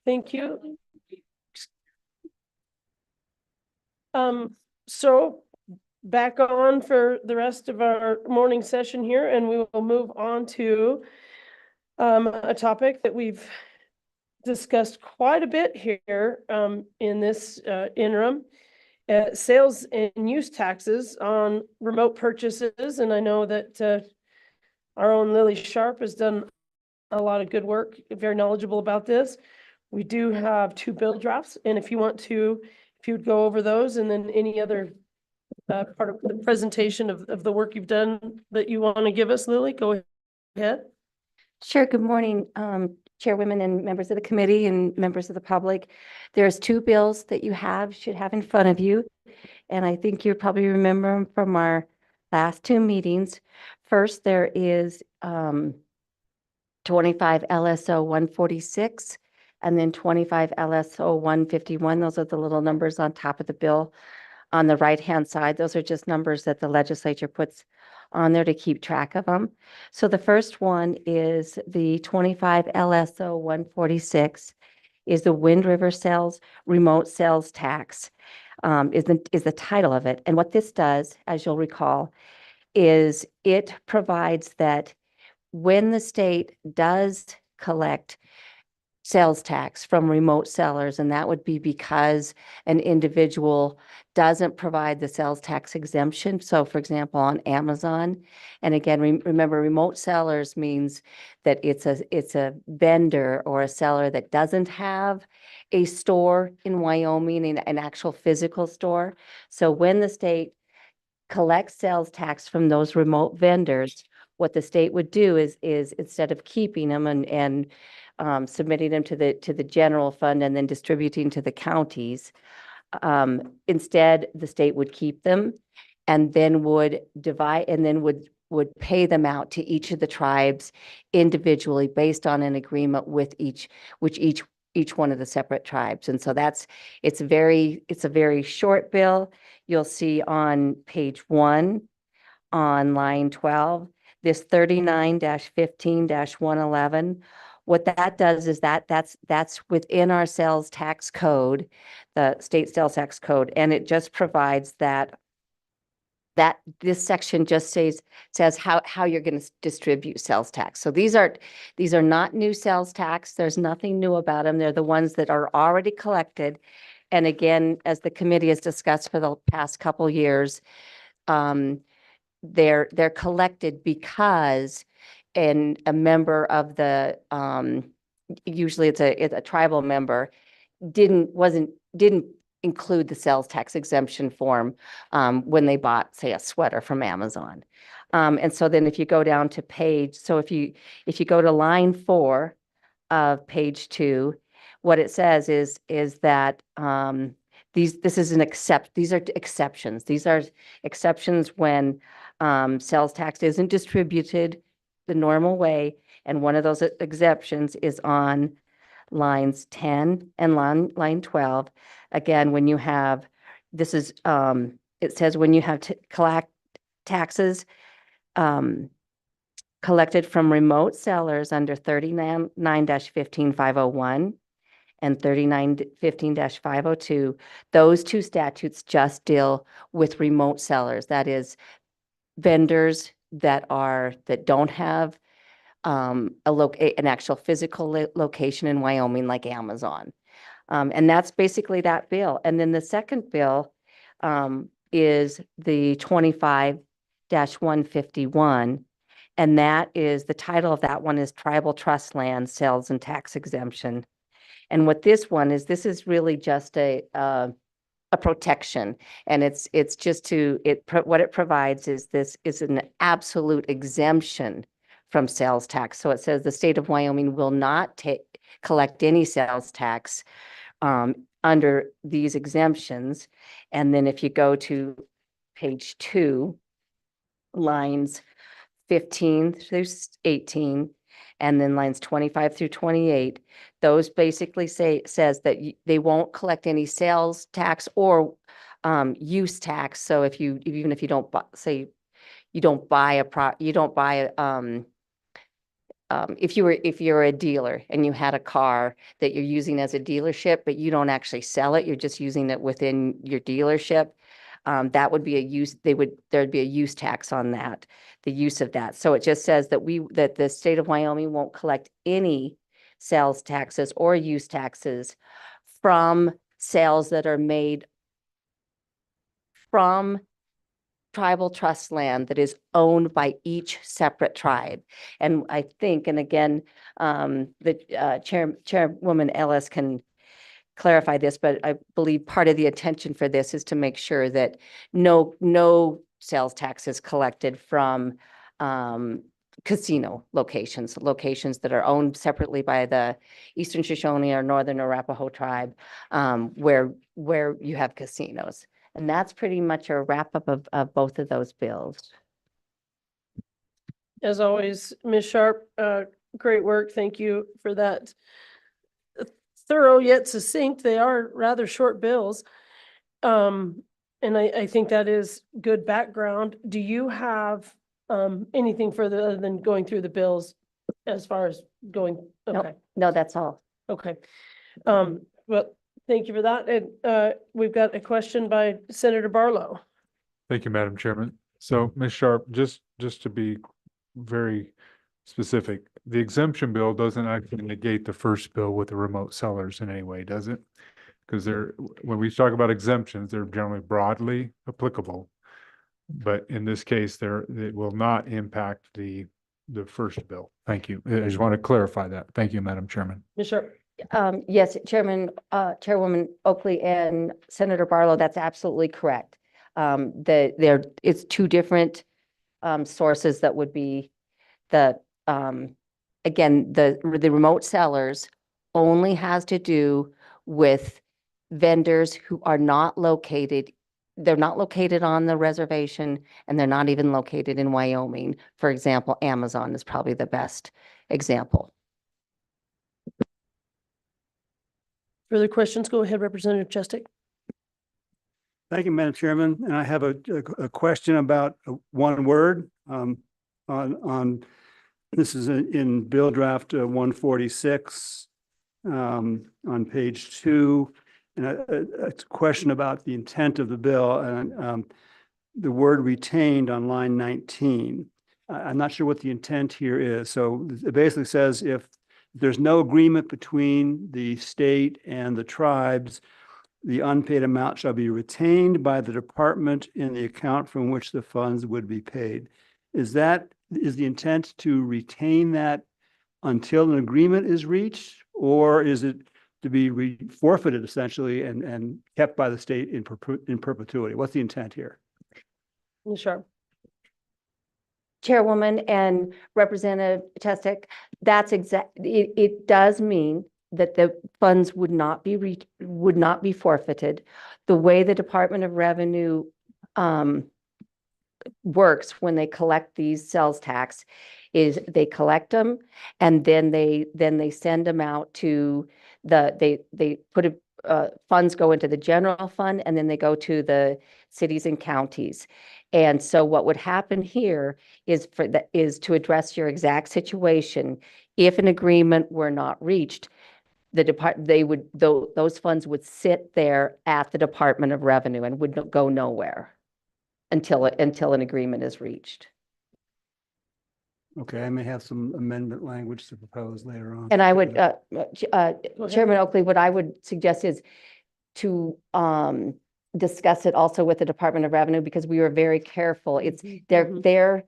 thank you. So back on for the rest of our morning session here, and we will move on to a topic that we've discussed quite a bit here in this interim. Sales and use taxes on remote purchases, and I know that our own Lily Sharp has done a lot of good work, very knowledgeable about this. We do have 2 bill drafts, and if you would go over those, and then any other part of the presentation of the work you've done that you want to give us, Lily, go ahead. Sure. Good morning, chairwomen and members of the committee and members of the public. There's 2 bills that you should have in front of you. And I think you probably remember them from our last 2 meetings. First, there is 25 LSO 146 and then 25 LSO 151. Those are the little numbers on top of the bill. On the right-hand side, those are just numbers that the legislature puts on there to keep track of them. So the first one is the 25 LSO 146 is the Wind River Sales Remote Sales Tax, is the title of it. And what this does, as you'll recall, is it provides that when the state does collect sales tax from remote sellers, and that would be because an individual doesn't provide the sales tax exemption. So for example, on Amazon, and again, remember remote sellers means that it's a vendor or a seller that doesn't have a store in Wyoming, an actual physical store. So when the state collects sales tax from those remote vendors, what the state would do is instead of keeping them and submitting them to the general fund and then distributing to the counties, instead the state would keep them and then would divide and then would pay them out to each of the tribes individually based on an agreement with each one of the separate tribes. And so it's a very short bill. You'll see on page 1 on line 12, this 39-15-111. What that does is that's within our sales tax code, the state sales tax code, and it just provides that this section just says how you're going to distribute sales tax. So these are not new sales tax. There's nothing new about them. They're the ones that are already collected. And again, as the committee has discussed for the past couple years, they're collected because a member of the usually it's a tribal member didn't include the sales tax exemption form when they bought, say, a sweater from Amazon. And so then if you go down to if you go to line 4 of page 2, what it says is that these are exceptions. These are exceptions when sales tax isn't distributed the normal way. And one of those exceptions is on lines 10 and line 12. Again, when you have, it says when you have collect taxes collected from remote sellers under 39-15-501 and 39-15-502, those 2 statutes just deal with remote sellers. That is vendors that don't have an actual physical location in Wyoming like Amazon. And that's basically that bill. And then the second bill is the 25-151. And that is, the title of that one is Tribal Trust Land Sales and Tax Exemption. And what this is really just a protection. And it's just what it provides is this is an absolute exemption from sales tax. So it says the state of Wyoming will not collect any sales tax under these exemptions. And then if you go to page 2, lines 15 through 18, and then lines 25 through 28, those basically says that they won't collect any sales tax or use tax. So even if you don't buy if you're a dealer and you had a car that you're using as a dealership, but you don't actually sell it, you're just using it within your dealership, that would be a use, there'd be a use tax on that, the use of that. So it just says that that the state of Wyoming won't collect any sales taxes or use taxes from sales that are made from tribal trust land that is owned by each separate tribe. And I think, and again, the Chairwoman Ellis can clarify this, but I believe part of the intention for this is to make sure that no sales tax is collected from casino locations that are owned separately by the Eastern Shoshone or Northern Arapaho tribe, where you have casinos. And that's pretty much a wrap-up of both of those bills. As always, Ms. Sharp, great work. Thank you for that. Thorough yet succinct. They are rather short bills. And I think that is good background. Do you have anything further other than going through the bills as far as going? Okay. No, that's all. Okay. Well, thank you for that. And we've got a question by Senator Barlow. Thank you, Madam Chairman. So, Ms. Sharp, just to be very specific, the exemption bill doesn't actually negate the first bill with the remote sellers in any way, does it? Because when we talk about exemptions, they're generally broadly applicable. But in this case, it will not impact the first bill. Thank you. I just want to clarify that. Thank you, Madam Chairman. Ms. Sharp. Yes, Chairwoman Oakley and Senator Barlow, that's absolutely correct. It's two different sources that would be again, the remote sellers only has to do with vendors who are not located, they're not located on the reservation, and they're not even located in Wyoming. For example, Amazon is probably the best example. Further questions? Go ahead, Representative Chestick. Thank you, Madam Chairman. And I have a question about one word on this is in Bill Draft 146 on page 2. And it's a question about the intent of the bill and the word retained on line 19. I'm not sure what the intent here is. So it basically says if there's no agreement between the state and the tribes, the unpaid amount shall be retained by the department in the account from which the funds would be paid. Is the intent to retain that until an agreement is reached, or is it to be forfeited essentially and kept by the state in perpetuity? What's the intent here? Ms. Sharp. Chairwoman and Representative Chestick, that's it does mean that the funds would not be forfeited. The way the Department of Revenue works when they collect these sales tax is they collect them and then they send them out to they put funds go into the general fund and then they go to the cities and counties. And so what would happen here is to address your exact situation. If an agreement were not reached, those funds would sit there at the Department of Revenue and would go nowhere until an agreement is reached. Okay, I may have some amendment language to propose later on. And I would, Chairman Oakley, what I would suggest is to discuss it also with the Department of Revenue, because we were very careful. It's their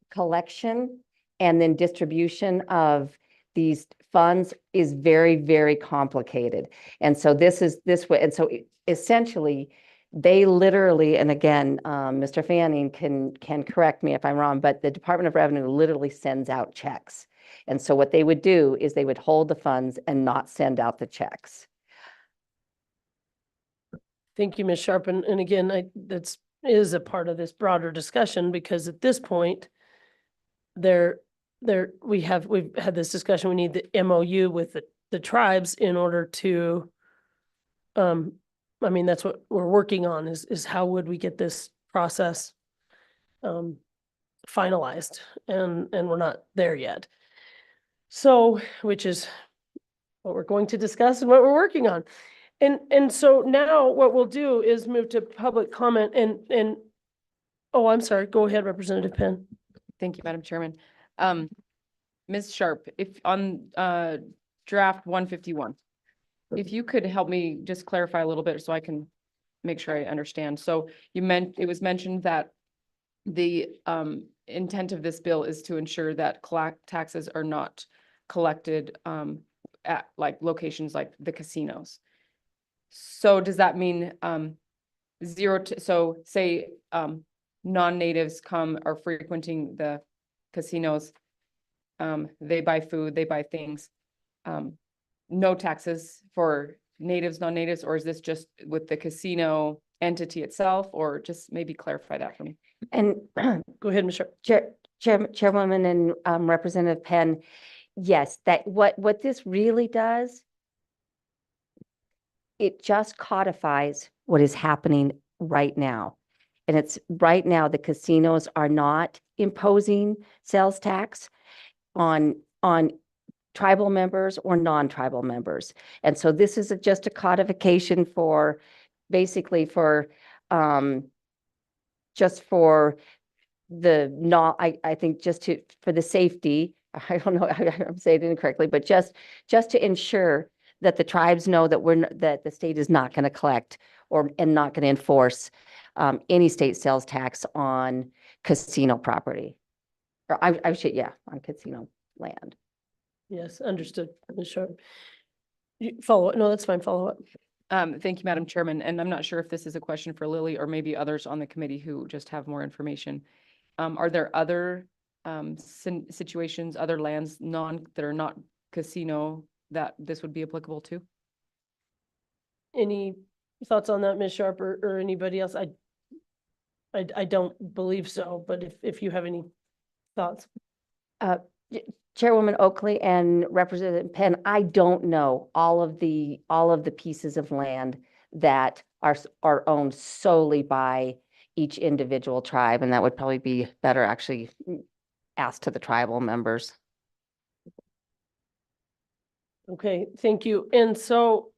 collection and then distribution of these funds is very, very complicated. And so this way, and so essentially they literally, and again, Mr. Fanning can correct me if I'm wrong, but the Department of Revenue literally sends out checks. And so what they would do is they would hold the funds and not send out the checks. Thank you, Ms. Sharp. And again, that's is a part of this broader discussion, because at this point, we've had this discussion. We need the MOU with the tribes in order to, I mean, that's what we're working on is how would we get this process finalized, and we're not there yet. So, which is what we're going to discuss and what we're working on. And so now what we'll do is move to public comment and, oh, I'm sorry, go ahead, Representative Penn. Thank you, Madam Chairman. Ms. Sharp, if on draft 151, if you could help me just clarify a little bit so I can make sure I understand. So it was mentioned that the intent of this bill is to ensure that taxes are not collected at like locations like the casinos. So does that mean so say non-natives are frequenting the casinos, they buy food, they buy things, no taxes for natives, non-natives, or is this just with the casino entity itself, or just maybe clarify that for me? And Go ahead, Ms. Sharp. Chairwoman and Representative Penn, yes, that what this really does, it just codifies what is happening right now. And it's right now, the casinos are not imposing sales tax on tribal members or non-tribal members. And so this is just a codification for basically for just for the I think just for the safety, I don't know, I'm saying it incorrectly, but just to ensure that the tribes know that that the state is not going to collect and not going to enforce any state sales tax on casino property. Or I should, yeah, on casino land. Yes, understood, Ms. Sharp. Follow up. No, that's fine. Follow up. Thank you, Madam Chairman. And I'm not sure if this is a question for Lily or maybe others on the committee who just have more information. Are there other situations, other lands that are not casino that this would be applicable to? Any thoughts on that, Ms. Sharp, or anybody else? I don't believe so, but if you have any thoughts. Chairwoman Oakley and Representative Penn, I don't know all of the pieces of land that are owned solely by each individual tribe, and that would probably be better actually asked to the tribal members. Okay, thank you. And so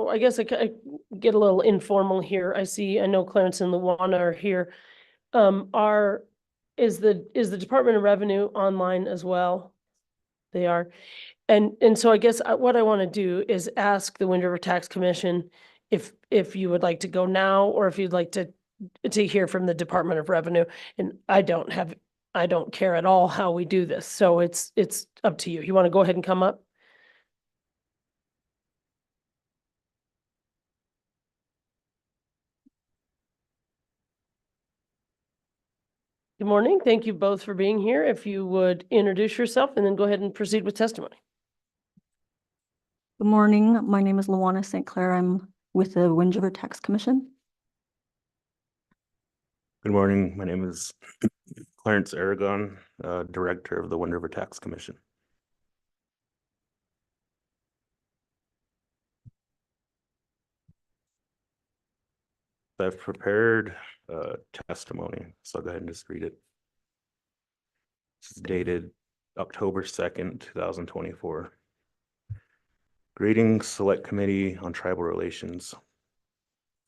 I guess I get a little informal here. I know Clarence and Luana are here. Is the Department of Revenue online as well? They are. And so I guess what I want to do is ask the Wind River Tax Commission if you would like to go now, or if you'd like to hear from the Department of Revenue. And I don't care at all how we do this. So it's up to you. You want to go ahead and come up? Good morning. Thank you both for being here. If you would introduce yourself and then go ahead and proceed with testimony. Good morning. My name is Luana St. Clair. I'm with the Wind River Tax Commission. Good morning. My name is Clarence Aragon, Director of the Wind River Tax Commission. I've prepared testimony, so I'll go ahead and just read it. This is dated October 2nd, 2024. Greetings, Select Committee on Tribal Relations.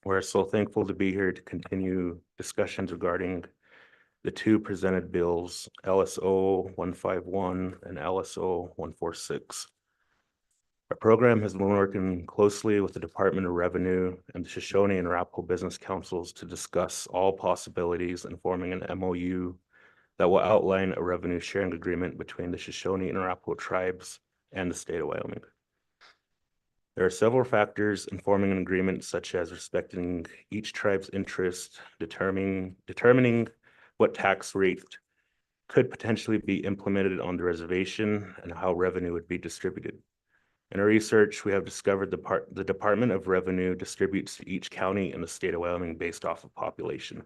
We're so thankful to be here to continue discussions regarding the two presented bills, LSO 151 and LSO 146. Our program has been working closely with the Department of Revenue and the Shoshone and Arapaho Business Councils to discuss all possibilities in forming an MOU that will outline a revenue sharing agreement between the Shoshone and Arapaho tribes and the state of Wyoming. There are several factors in forming an agreement, such as respecting each tribe's interest, determining what tax rate could potentially be implemented on the reservation, and how revenue would be distributed. In our research, we have discovered the Department of Revenue distributes to each county in the state of Wyoming based off of population.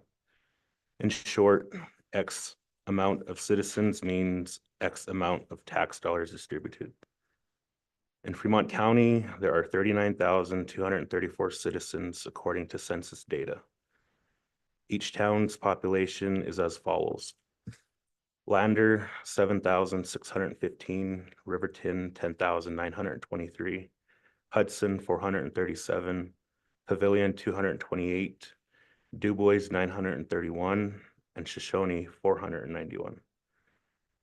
In short, X amount of citizens means X amount of tax dollars distributed. In Fremont County, there are 39,234 citizens according to census data. Each town's population is as follows. Lander, 7,615, Riverton, 10,923, Hudson, 437, Pavilion, 228, DuBois, 931, and Shoshone, 491.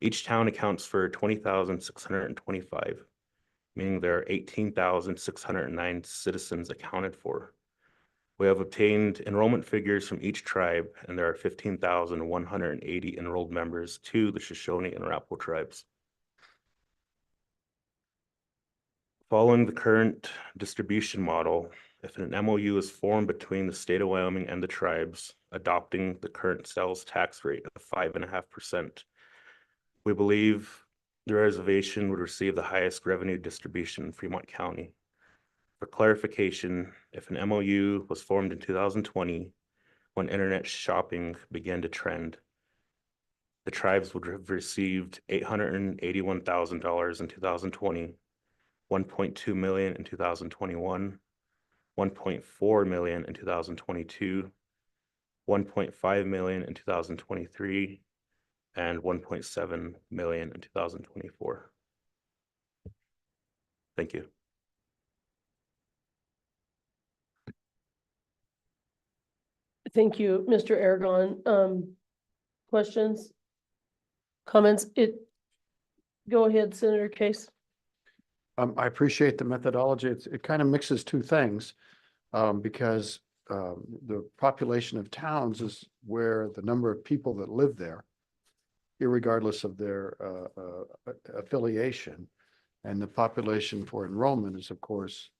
Each town accounts for 20,625, meaning there are 18,609 citizens accounted for. We have obtained enrollment figures from each tribe, and there are 15,180 enrolled members to the Shoshone and Arapaho tribes. Following the current distribution model, if an MOU is formed between the state of Wyoming and the tribes adopting the current sales tax rate of 5.5%, we believe the reservation would receive the highest revenue distribution in Fremont County. For clarification, if an MOU was formed in 2020, when internet shopping began to trend, the tribes would have received $881,000 in 2020, $1.2 million in 2021, $1.4 million in 2022, $1.5 million in 2023, and $1.7 million in 2024. Thank you. Thank you, Mr. Aragon. Questions? Comments? Go ahead, Senator Case. I appreciate the methodology. It kind of mixes two things, because the population of towns is where the number of people that live there, irregardless of their affiliation, and the population for enrollment is, of course,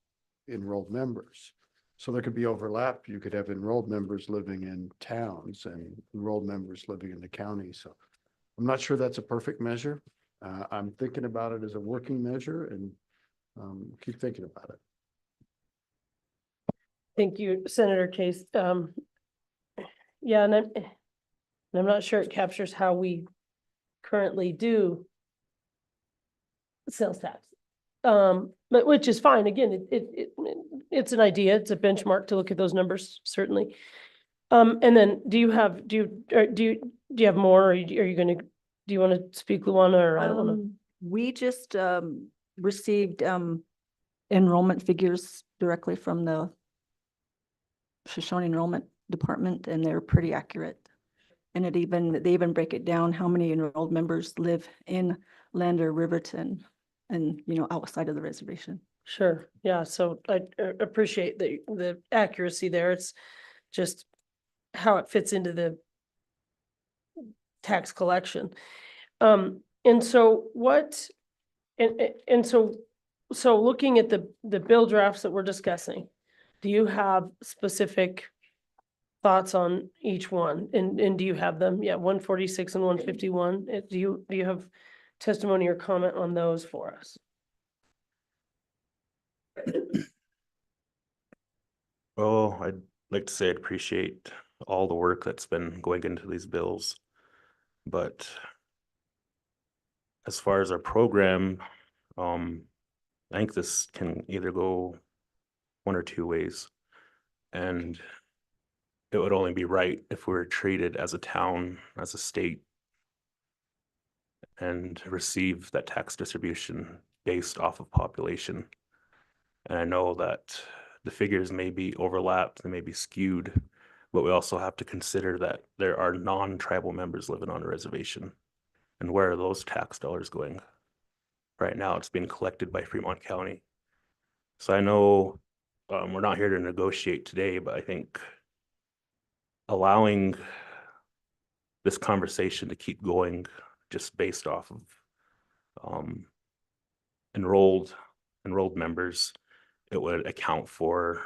enrolled members. So there could be overlap. You could have enrolled members living in towns and enrolled members living in the county. So I'm not sure that's a perfect measure. I'm thinking about it as a working measure, and keep thinking about it. Thank you, Senator Case. Yeah, and I'm not sure it captures how we currently do sales tax. But which is fine. Again, it's an idea. It's a benchmark to look at those numbers, certainly. And then do you have more, or are you gonna, do you want to speak, Luana, or I don't want to? We just received enrollment figures directly from the Shoshone Enrollment Department, and they're pretty accurate. And they even break it down how many enrolled members live in Lander, Riverton, and outside of the reservation. Sure. Yeah. So I appreciate the accuracy there. It's just how it fits into the tax collection. And so so looking at the bill drafts that we're discussing, do you have specific thoughts on each one? And do you have them? Yeah, 146 and 151. Do you have testimony or comment on those for us? Oh, I'd like to say I'd appreciate all the work that's been going into these bills. But as far as our program, I think this can either go one or two ways. And it would only be right if we were treated as a town, as a state, and receive that tax distribution based off of population. And I know that the figures may be overlapped, they may be skewed, but we also have to consider that there are non-tribal members living on a reservation. And where are those tax dollars going? Right now, it's being collected by Fremont County. So I know we're not here to negotiate today, but I think allowing this conversation to keep going just based off of enrolled members, it would account for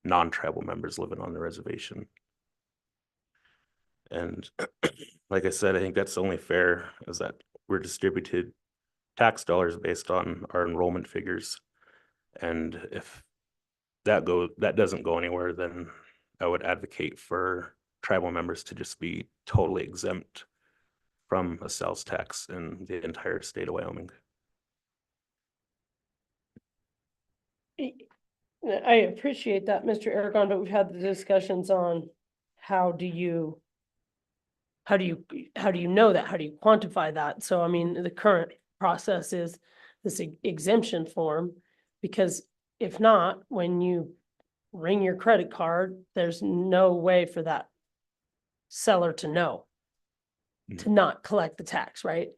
non-tribal members living on the reservation. And like I said, I think that's only fair, is that we're distributed tax dollars based on our enrollment figures. And if that doesn't go anywhere, then I would advocate for tribal members to just be totally exempt from a sales tax in the entire state of Wyoming. I appreciate that, Mr. Aragon, but we've had the discussions on how do you how do you know that? How do you quantify that? So I mean, the current process is this exemption form, because if not, when you ring your credit card, there's no way for that seller to know, to not collect the tax, right?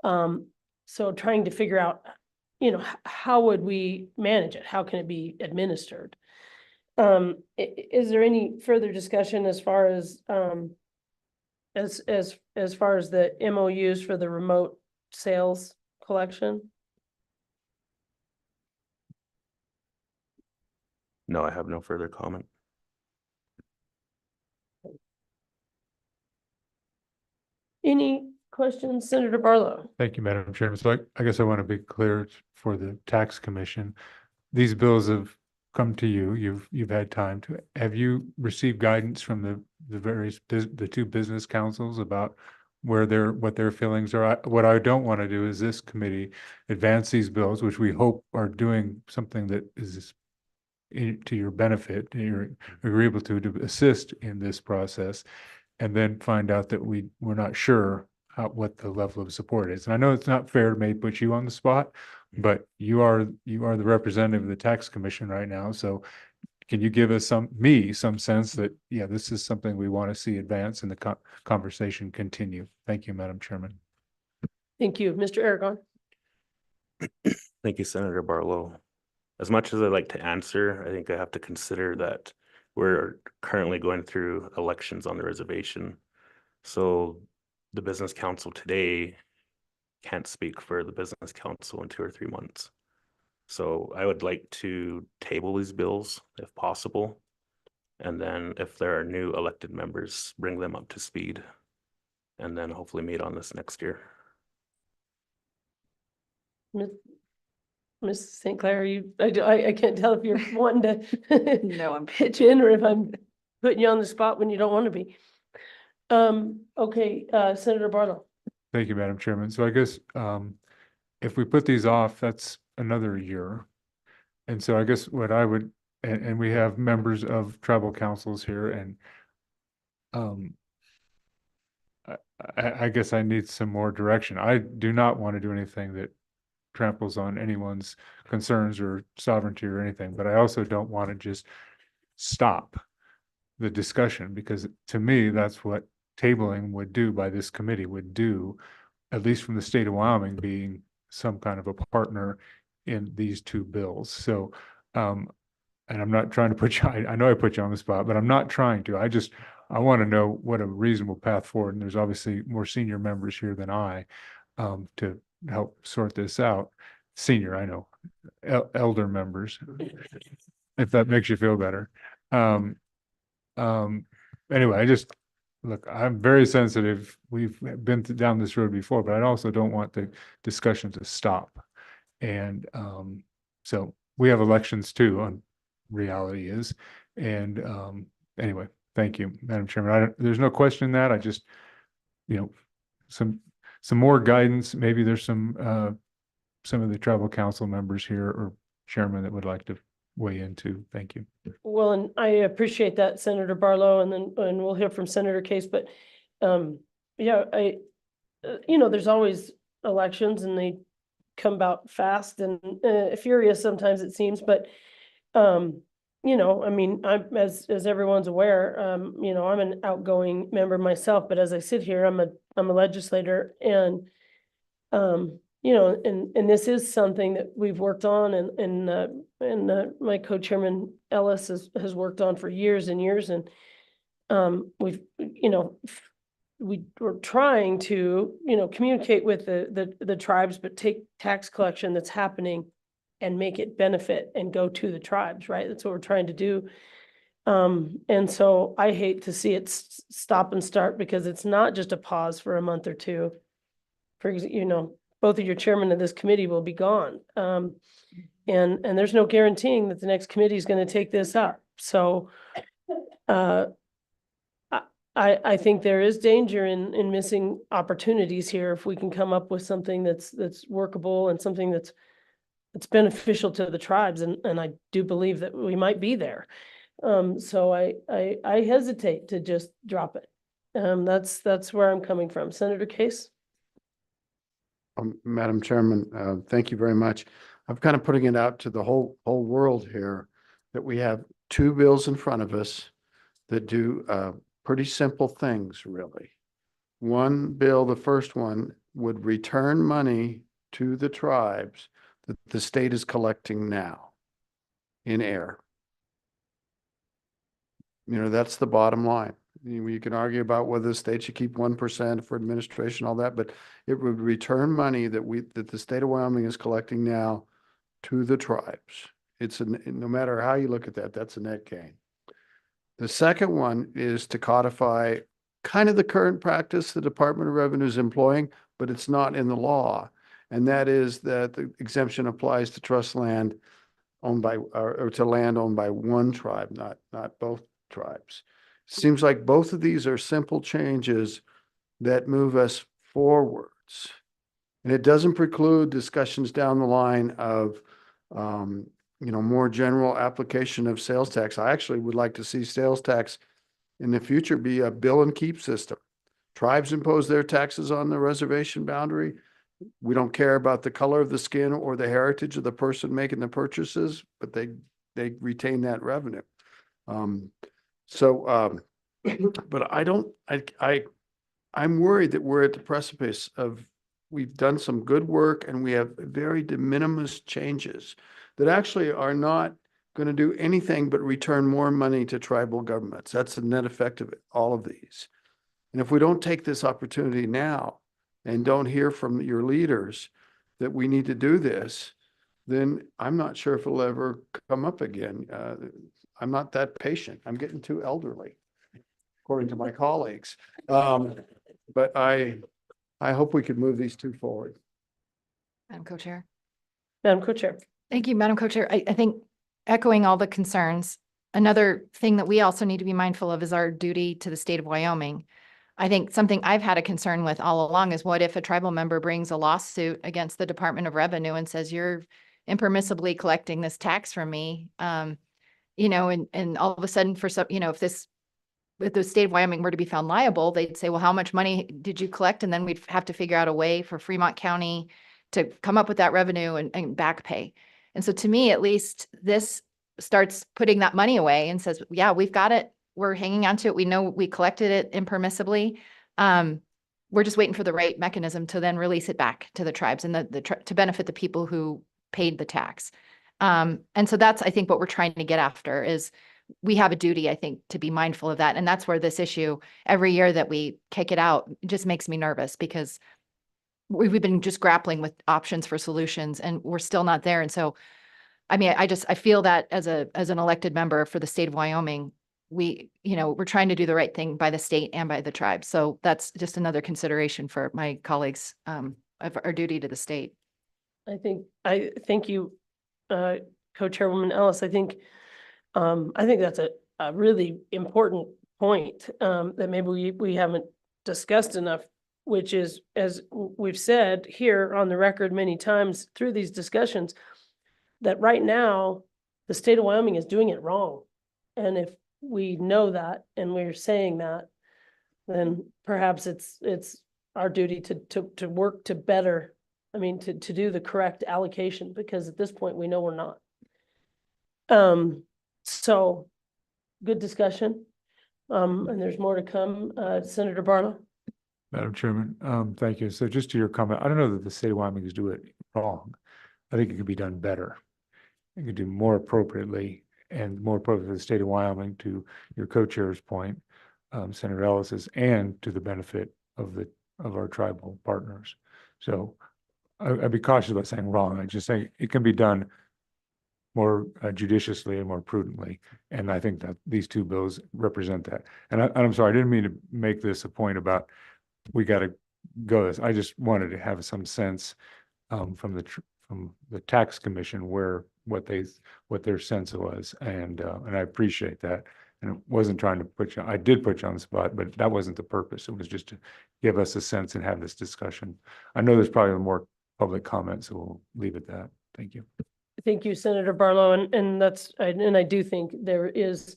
So trying to figure out, how would we manage it? How can it be administered? Is there any further discussion as far as, as far as the MOUs for the remote sales collection? No, I have no further comment. Any questions, Senator Barlow? Thank you, Madam Chairman. So I guess I want to be clear for the tax commission. These bills have come to you. You've had time to, have you received guidance from the various, the two business councils about what their feelings are? What I don't want to do is this committee advance these bills, which we hope are doing something that is to your benefit, you're agreeable to assist in this process, and then find out that we're not sure what the level of support is. And I know it's not fair to maybe put you on the spot, but you are the representative of the tax commission right now. So can you give us some sense that, yeah, this is something we want to see advance and the conversation continue? Thank you, Madam Chairman. Thank you. Mr. Aragon. Thank you, Senator Barlow. As much as I'd like to answer, I think I have to consider that we're currently going through elections on the reservation. So the business council today can't speak for the business council in 2 or 3 months. So I would like to table these bills if possible. And then if there are new elected members, bring them up to speed. And then hopefully meet on this next year. Ms. St. Clair, I can't tell if you're wanting to No, I'm pitch in or if I'm putting you on the spot when you don't want to be. Okay, Senator Barlow. Thank you, Madam Chairman. So I guess if we put these off, that's another year. And so I guess what I would, and we have members of tribal councils here, and I guess I need some more direction. I do not want to do anything that tramples on anyone's concerns or sovereignty or anything, but I also don't want to just stop the discussion, because to me, that's what tabling would do by this committee would do, at least from the state of Wyoming being some kind of a partner in these two bills. So, and I'm not trying to put you, I know I put you on the spot, but I'm not trying to. I want to know what a reasonable path forward, and there's obviously more senior members here than I to help sort this out. Senior, I know, elder members, if that makes you feel better. Anyway, look, I'm very sensitive. We've been down this road before, but I also don't want the discussion to stop. And so we have elections too, on reality is. And anyway, thank you, Madam Chairman. There's no question in that. I just, some more guidance. Maybe there's some of the tribal council members here or chairman that would like to weigh in too. Thank you. Well, and I appreciate that, Senator Barlow, and we'll hear from Senator Case, but yeah, there's always elections and they come about fast and furious sometimes it seems, but I mean, I'm as everyone's aware, I'm an outgoing member myself, but as I sit here, I'm a legislator, and and this is something that we've worked on, and my co-chairman Ellis has worked on for years and years, and we're trying to communicate with the tribes, but take tax collection that's happening and make it benefit and go to the tribes, right? That's what we're trying to do. And so I hate to see it stop and start, because it's not just a pause for a month or two. For both of your chairmen of this committee will be gone. And there's no guaranteeing that the next committee is going to take this up. So I think there is danger in missing opportunities here if we can come up with something that's workable and something that's beneficial to the tribes, and I do believe that we might be there. So I hesitate to just drop it. That's where I'm coming from. Senator Case? Madam Chairman, thank you very much. I'm kind of putting it out to the whole world here that we have two bills in front of us that do pretty simple things, really. One bill, the first one, would return money to the tribes that the state is collecting now in air. You know, that's the bottom line. You can argue about whether the state should keep 1% for administration, all that, but it would return money that the state of Wyoming is collecting now to the tribes. No matter how you look at that, that's a net gain. The second one is to codify kind of the current practice the Department of Revenue is employing, but it's not in the law. And that is that the exemption applies to trust land owned by, or to land owned by one tribe, not both tribes. Seems like both of these are simple changes that move us forwards. And it doesn't preclude discussions down the line of, more general application of sales tax. I actually would like to see sales tax in the future be a bill and keep system. Tribes impose their taxes on the reservation boundary. We don't care about the color of the skin or the heritage of the person making the purchases, but they retain that revenue. But I'm worried that we're at the precipice of, we've done some good work and we have very de minimis changes that actually are not going to do anything but return more money to tribal governments. That's the net effect of it, all of these. And if we don't take this opportunity now and don't hear from your leaders that we need to do this, then I'm not sure if it'll ever come up again. I'm not that patient. I'm getting too elderly, according to my colleagues. But I hope we could move these two forward. Madam Co-Chair. Madam Co-Chair. Thank you, Madam Co-Chair. I think echoing all the concerns, another thing that we also need to be mindful of is our duty to the state of Wyoming. I think something I've had a concern with all along is what if a tribal member brings a lawsuit against the Department of Revenue and says, you're impermissibly collecting this tax from me, and all of a sudden for some, if the state of Wyoming were to be found liable, they'd say, well, how much money did you collect? And then we'd have to figure out a way for Fremont County to come up with that revenue and back pay. And so to me, at least this starts putting that money away and says, yeah, we've got it. We're hanging on to it. We know we collected it impermissibly. We're just waiting for the right mechanism to then release it back to the tribes and to benefit the people who paid the tax. And so that's, I think, what we're trying to get after is we have a duty, I think, to be mindful of that. And that's where this issue, every year that we kick it out, just makes me nervous because we've been just grappling with options for solutions and we're still not there. And so, I mean, I feel that as an elected member for the state of Wyoming, we're trying to do the right thing by the state and by the tribe. So that's just another consideration for my colleagues of our duty to the state. I thank you, Co-Chairwoman Ellis. I think that's a really important point that maybe we haven't discussed enough, which is, as we've said here on the record many times through these discussions, that right now the state of Wyoming is doing it wrong. And if we know that and we're saying that, then perhaps it's our duty to work to better, to do the correct allocation, because at this point we know we're not. So good discussion. And there's more to come. Senator Barlow. Madam Chairman, thank you. So just to your comment, I don't know that the state of Wyoming is doing it wrong. I think it could be done better. It could do more appropriately and more appropriate for the state of Wyoming, to your co-chair's point, Senator Ellis's, and to the benefit of our tribal partners. So I'd be cautious about saying wrong. I just say it can be done more judiciously and more prudently. And I think that these two bills represent that. And I'm sorry, I didn't mean to make this a point about we got to go this. I just wanted to have some sense from the tax commission what their sense was, and I appreciate that. And it wasn't trying to put you. I did put you on the spot, but that wasn't the purpose. It was just to give us a sense and have this discussion. I know there's probably more public comments, so we'll leave it at that. Thank you. Thank you, Senator Barlow, and I do think there is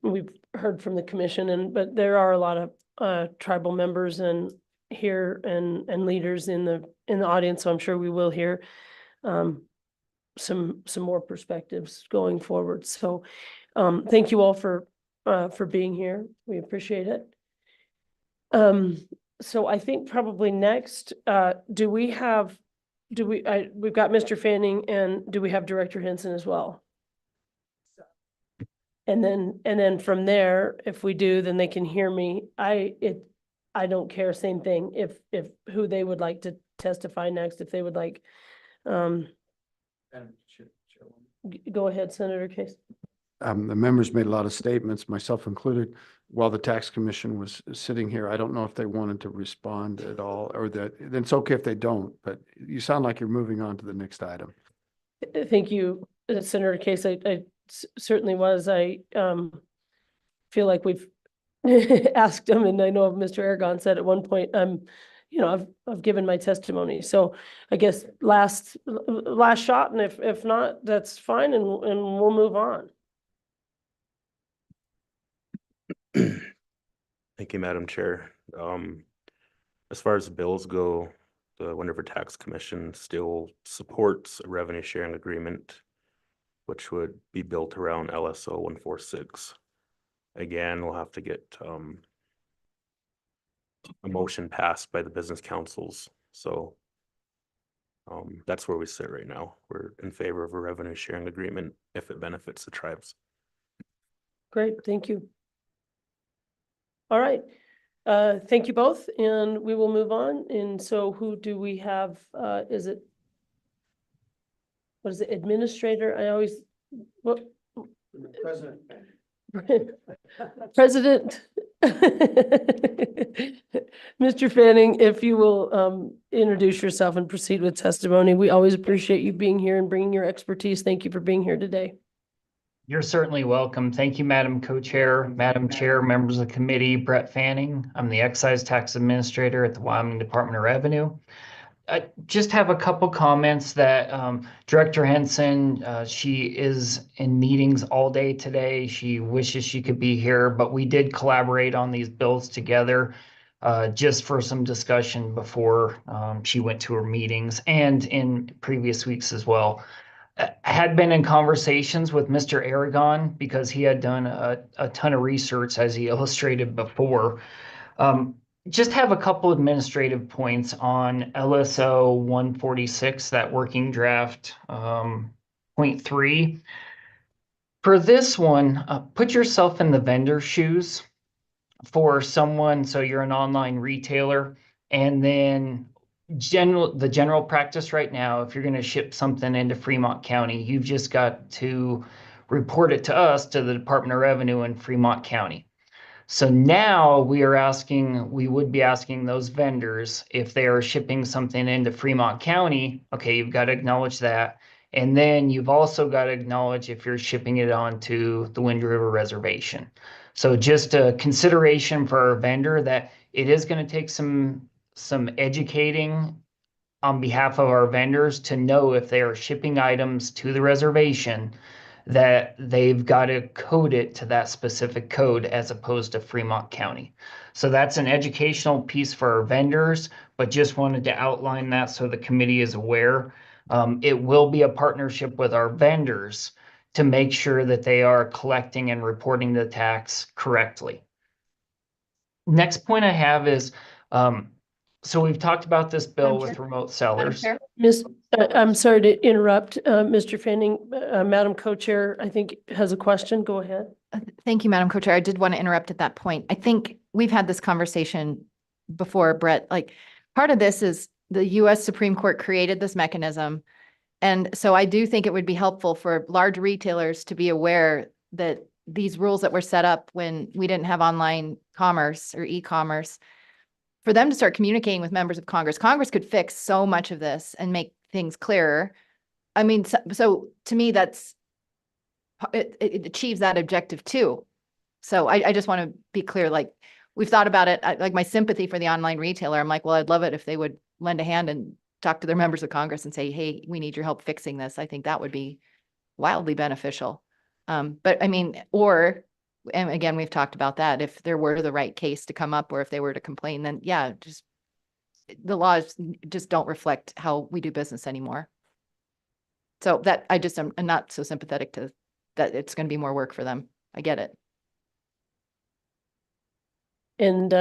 We've heard from the commission but there are a lot of tribal members and here and leaders in the audience, so I'm sure we will hear some more perspectives going forward. So thank you all for being here. We appreciate it. So I think probably next, we've got Mr. Fanning, and do we have Director Henson as well? And then from there, if we do, then they can hear me. I don't care, same thing, if who they would like to testify next, if they would like. Go ahead, Senator Case. The members made a lot of statements, myself included, while the tax commission was sitting here. I don't know if they wanted to respond at all, or that, then it's okay if they don't, but you sound like you're moving on to the next item. Thank you, Senator Case. I certainly was. I feel like we've asked them, and I know Mr. Aragon said at one point, I've given my testimony. So I guess last shot, and if not, that's fine, and we'll move on. Thank you, Madam Chair. As far as the bills go, the Wind River Tax Commission still supports a revenue sharing agreement, which would be built around LSO 146. Again, we'll have to get a motion passed by the business councils. So that's where we sit right now. We're in favor of a revenue sharing agreement if it benefits the tribes. Great, thank you. All right, thank you both, and we will move on. And so who do we have? What is it, administrator? What? President. President. Mr. Fanning, if you will introduce yourself and proceed with testimony. We always appreciate you being here and bringing your expertise. Thank you for being here today. You're certainly welcome. Thank you, Madam Co-Chair, Madam Chair, members of the committee. Brett Fanning. I'm the Excise Tax Administrator at the Wyoming Department of Revenue. I just have a couple comments that Director Henson, she is in meetings all day today. She wishes she could be here, but we did collaborate on these bills together just for some discussion before she went to her meetings and in previous weeks as well. I had been in conversations with Mr. Aragon because he had done a ton of research, as he illustrated before. Just have a couple administrative points on LSO 146, that working draft, point 3. For this one, put yourself in the vendor's shoes for someone. So you're an online retailer, and then the general practice right now, if you're going to ship something into Fremont County, you've just got to report it to us, to the Department of Revenue in Fremont County. So now we would be asking those vendors if they are shipping something into Fremont County, okay, you've got to acknowledge that. And then you've also got to acknowledge if you're shipping it onto the Wind River Reservation. So just a consideration for our vendor that it is going to take some educating on behalf of our vendors to know if they are shipping items to the reservation, that they've got to code it to that specific code as opposed to Fremont County. So that's an educational piece for our vendors, but just wanted to outline that so the committee is aware. It will be a partnership with our vendors to make sure that they are collecting and reporting the tax correctly. Next point I have is, so we've talked about this bill with remote sellers. I'm sorry to interrupt, Mr. Fanning. Madam Co-Chair, I think has a question. Go ahead. Thank you, Madam Co-Chair. I did want to interrupt at that point. I think we've had this conversation before, Brett. Like, part of this is the U.S. Supreme Court created this mechanism. And so I do think it would be helpful for large retailers to be aware that these rules that were set up when we didn't have online commerce or e-commerce, for them to start communicating with members of Congress. Congress could fix so much of this and make things clearer. I mean, so to me, it achieves that objective too. So I just want to be clear, like, we've thought about it, like my sympathy for the online retailer. I'm like, well, I'd love it if they would lend a hand and talk to their members of Congress and say, hey, we need your help fixing this. I think that would be wildly beneficial. But I mean, or And again, we've talked about that. If there were the right case to come up, or if they were to complain, then yeah, just the laws just don't reflect how we do business anymore. So that I just am not so sympathetic to that. It's going to be more work for them. I get it. And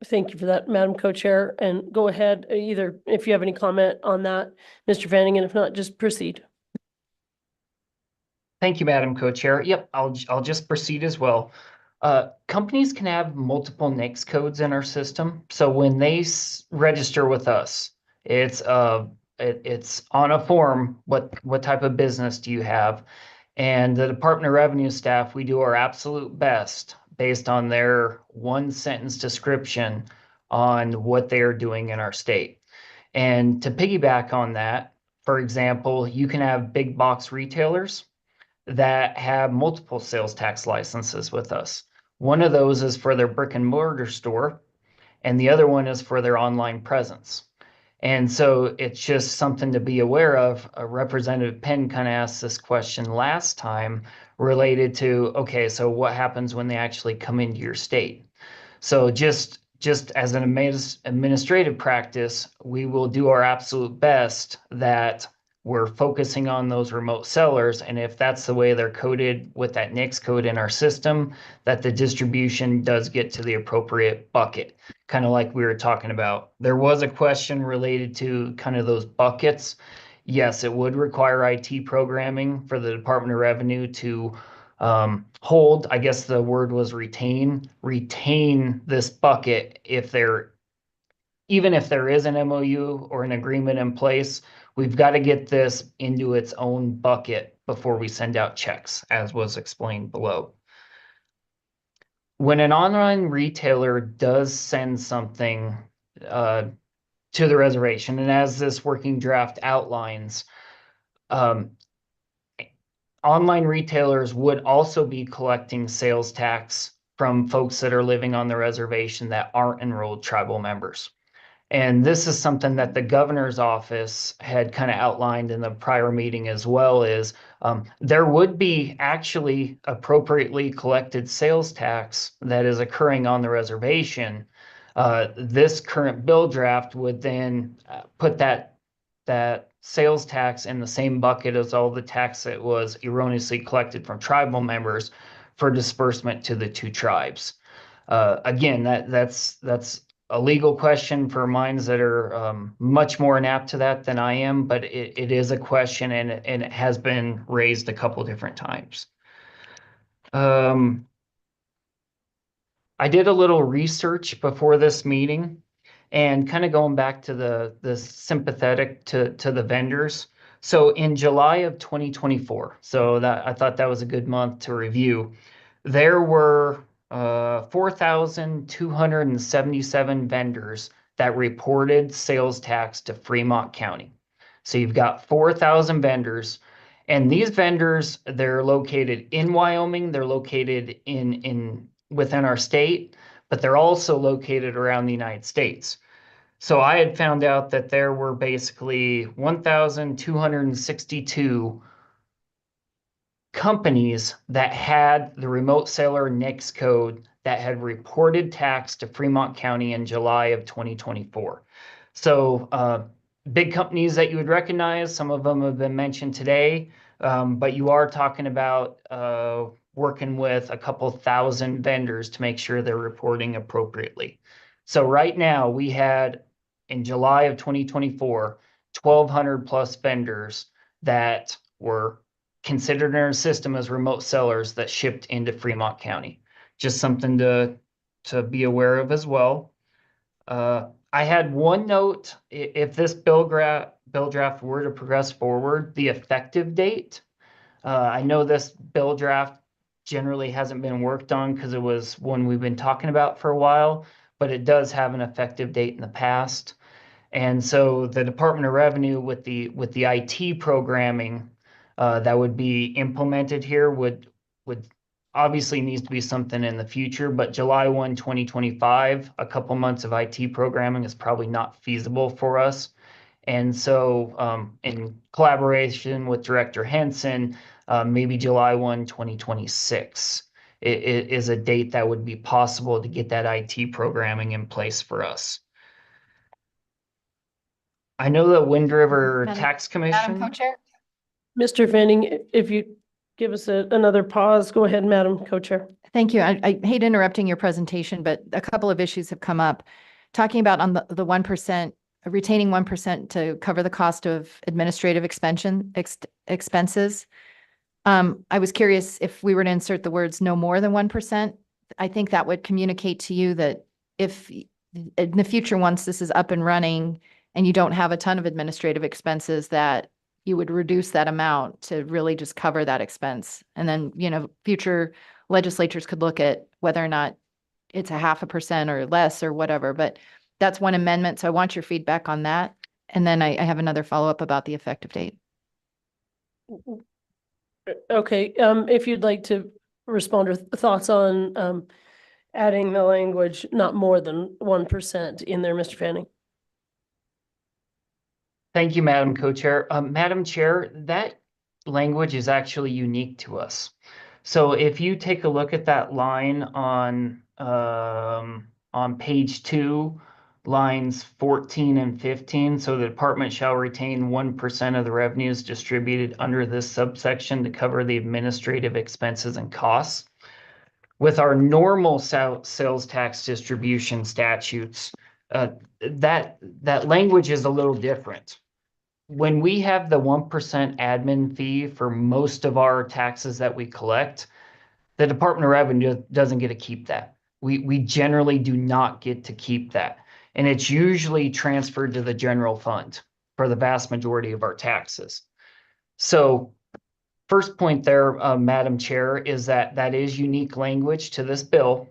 thank you for that, Madam Co-Chair. And go ahead, either if you have any comment on that, Mr. Fanning, and if not, just proceed. Thank you, Madam Co-Chair. Yep, I'll just proceed as well. Companies can have multiple NAICS codes in our system. So when they register with us, it's on a form, what type of business do you have? And the Department of Revenue staff, we do our absolute best based on their one sentence description on what they are doing in our state. And to piggyback on that, for example, you can have big box retailers that have multiple sales tax licenses with us. One of those is for their brick and mortar store, and the other one is for their online presence. And so it's just something to be aware of. Representative Penn kind of asked this question last time related to, okay, so what happens when they actually come into your state? So just as an administrative practice, we will do our absolute best that we're focusing on those remote sellers. And if that's the way they're coded with that NAICS code in our system, that the distribution does get to the appropriate bucket, kind of like we were talking about. There was a question related to kind of those buckets. Yes, it would require IT programming for the Department of Revenue to hold, I guess the word was retain this bucket even if there is an MOU or an agreement in place. We've got to get this into its own bucket before we send out checks, as was explained below. When an online retailer does send something to the reservation, and as this working draft outlines, online retailers would also be collecting sales tax from folks that are living on the reservation that aren't enrolled tribal members. And this is something that the governor's office had kind of outlined in the prior meeting as well, is there would be actually appropriately collected sales tax that is occurring on the reservation. This current bill draft would then put that sales tax in the same bucket as all the tax that was erroneously collected from tribal members for disbursement to the two tribes. Again, that's a legal question for minds that are much more inapt to that than I am, but it is a question, and it has been raised a couple different times. I did a little research before this meeting, and kind of going back to the sympathetic to the vendors. So in July of 2024, so that I thought that was a good month to review, there were 4,277 vendors that reported sales tax to Fremont County. So you've got 4,000 vendors, and these vendors, they're located in Wyoming, they're located within our state, but they're also located around the United States. So I had found out that there were basically 1,262 companies that had the remote seller NAICS code that had reported tax to Fremont County in July of 2024. So big companies that you would recognize, some of them have been mentioned today, but you are talking about working with a couple thousand vendors to make sure they're reporting appropriately. So right now we had, in July of 2024, 1,200 plus vendors that were considered in our system as remote sellers that shipped into Fremont County. Just something to be aware of as well. I had one note: if this bill draft were to progress forward, the effective date. I know this bill draft generally hasn't been worked on because it was one we've been talking about for a while, but it does have an effective date in the past. And so the Department of Revenue with the IT programming that would be implemented here would obviously needs to be something in the future, but July 1, 2025, a couple months of IT programming is probably not feasible for us. And so in collaboration with Director Henson, maybe July 1, 2026 is a date that would be possible to get that IT programming in place for us. I know the Wind River Madam- Tax Madam Commission. Co-Chair? Mr. Fanning, if you give us another pause, go ahead, Madam Co-Chair. Thank you. I hate interrupting your presentation, but a couple of issues have come up. Talking about on the 1%, retaining 1% to cover the cost of administrative expenses. I was curious if we were to insert the words no more than 1%. I think that would communicate to you that if in the future, once this is up and running and you don't have a ton of administrative expenses, that you would reduce that amount to really just cover that expense. And then, future legislatures could look at whether or not it's a 0.5% or less or whatever, but that's one amendment. So I want your feedback on that. And then I have another follow-up about the effective date. Okay, if you'd like to respond or thoughts on adding the language not more than 1% in there, Mr. Fanning. Thank you, Madam Co-Chair. Madam Chair, that language is actually unique to us. So if you take a look at that line on page 2, lines 14 and 15, so the department shall retain 1% of the revenues distributed under this subsection to cover the administrative expenses and costs. With our normal sales tax distribution statutes, that language is a little different. When we have the 1% admin fee for most of our taxes that we collect, the Department of Revenue doesn't get to keep that. We generally do not get to keep that. And it's usually transferred to the general fund for the vast majority of our taxes. So first point there, Madam Chair, is that is unique language to this bill.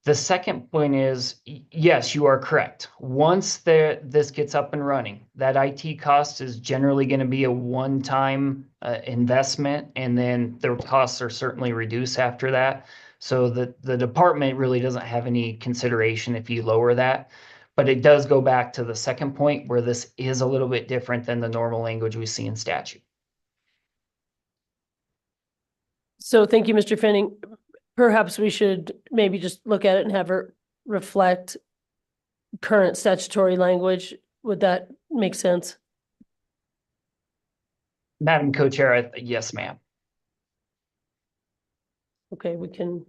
The second point is, yes, you are correct. Once this gets up and running, that IT cost is generally going to be a one-time investment, and then the costs are certainly reduced after that. So the department really doesn't have any consideration if you lower that. But it does go back to the second point where this is a little bit different than the normal language we see in statute. So thank you, Mr. Fanning. Perhaps we should maybe just look at it and have it reflect current statutory language. Would that make sense? Madam Co-Chair, yes, ma'am. Okay, we can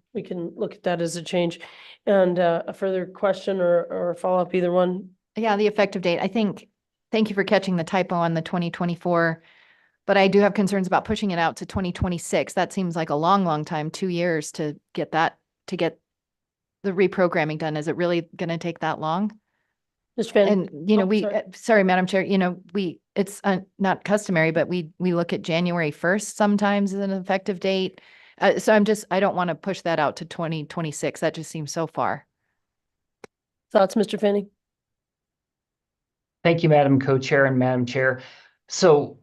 look at that as a change. And a further question or a follow-up, either one? Yeah, the effective date. Thank you for catching the typo on the 2024. But I do have concerns about pushing it out to 2026. That seems like a long, long time, 2 years to get the reprogramming done. Is it really going to take that long? Mr. Fanning? And, sorry, Madam Chair, it's not customary, but we look at January 1st sometimes as an effective date. So I don't want to push that out to 2026. That just seems so far. Thoughts, Mr. Fanning? Thank you, Madam Co-Chair and Madam Chair. So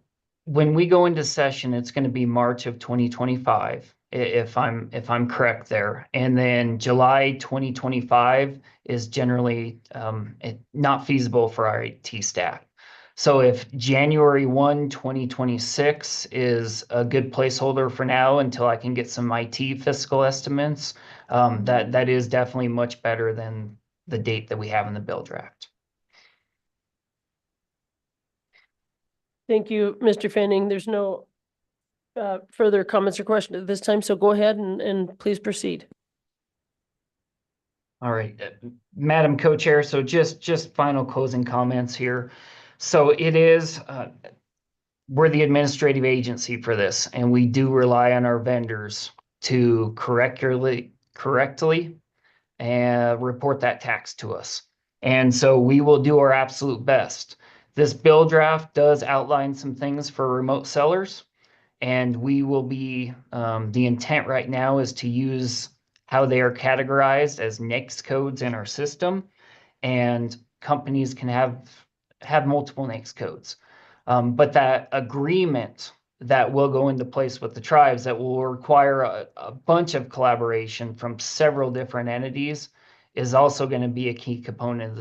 when we go into session, it's going to be March of 2025, if I'm correct there. And then July 2025 is generally not feasible for our IT staff. So if January 1, 2026 is a good placeholder for now until I can get some IT fiscal estimates, that is definitely much better than the date that we have in the bill draft. Thank you, Mr. Fanning. There's no further comments or questions at this time, so go ahead and please proceed. All right, Madam Co-Chair, so just final closing comments here. So it is, we're the administrative agency for this, and we do rely on our vendors to correctly and report that tax to us. And so we will do our absolute best. This bill draft does outline some things for remote sellers, and we will be, the intent right now is to use how they are categorized as NAICS codes in our system, and companies can have multiple NAICS codes. But that agreement that will go into place with the tribes that will require a bunch of collaboration from several different entities is also going to be a key component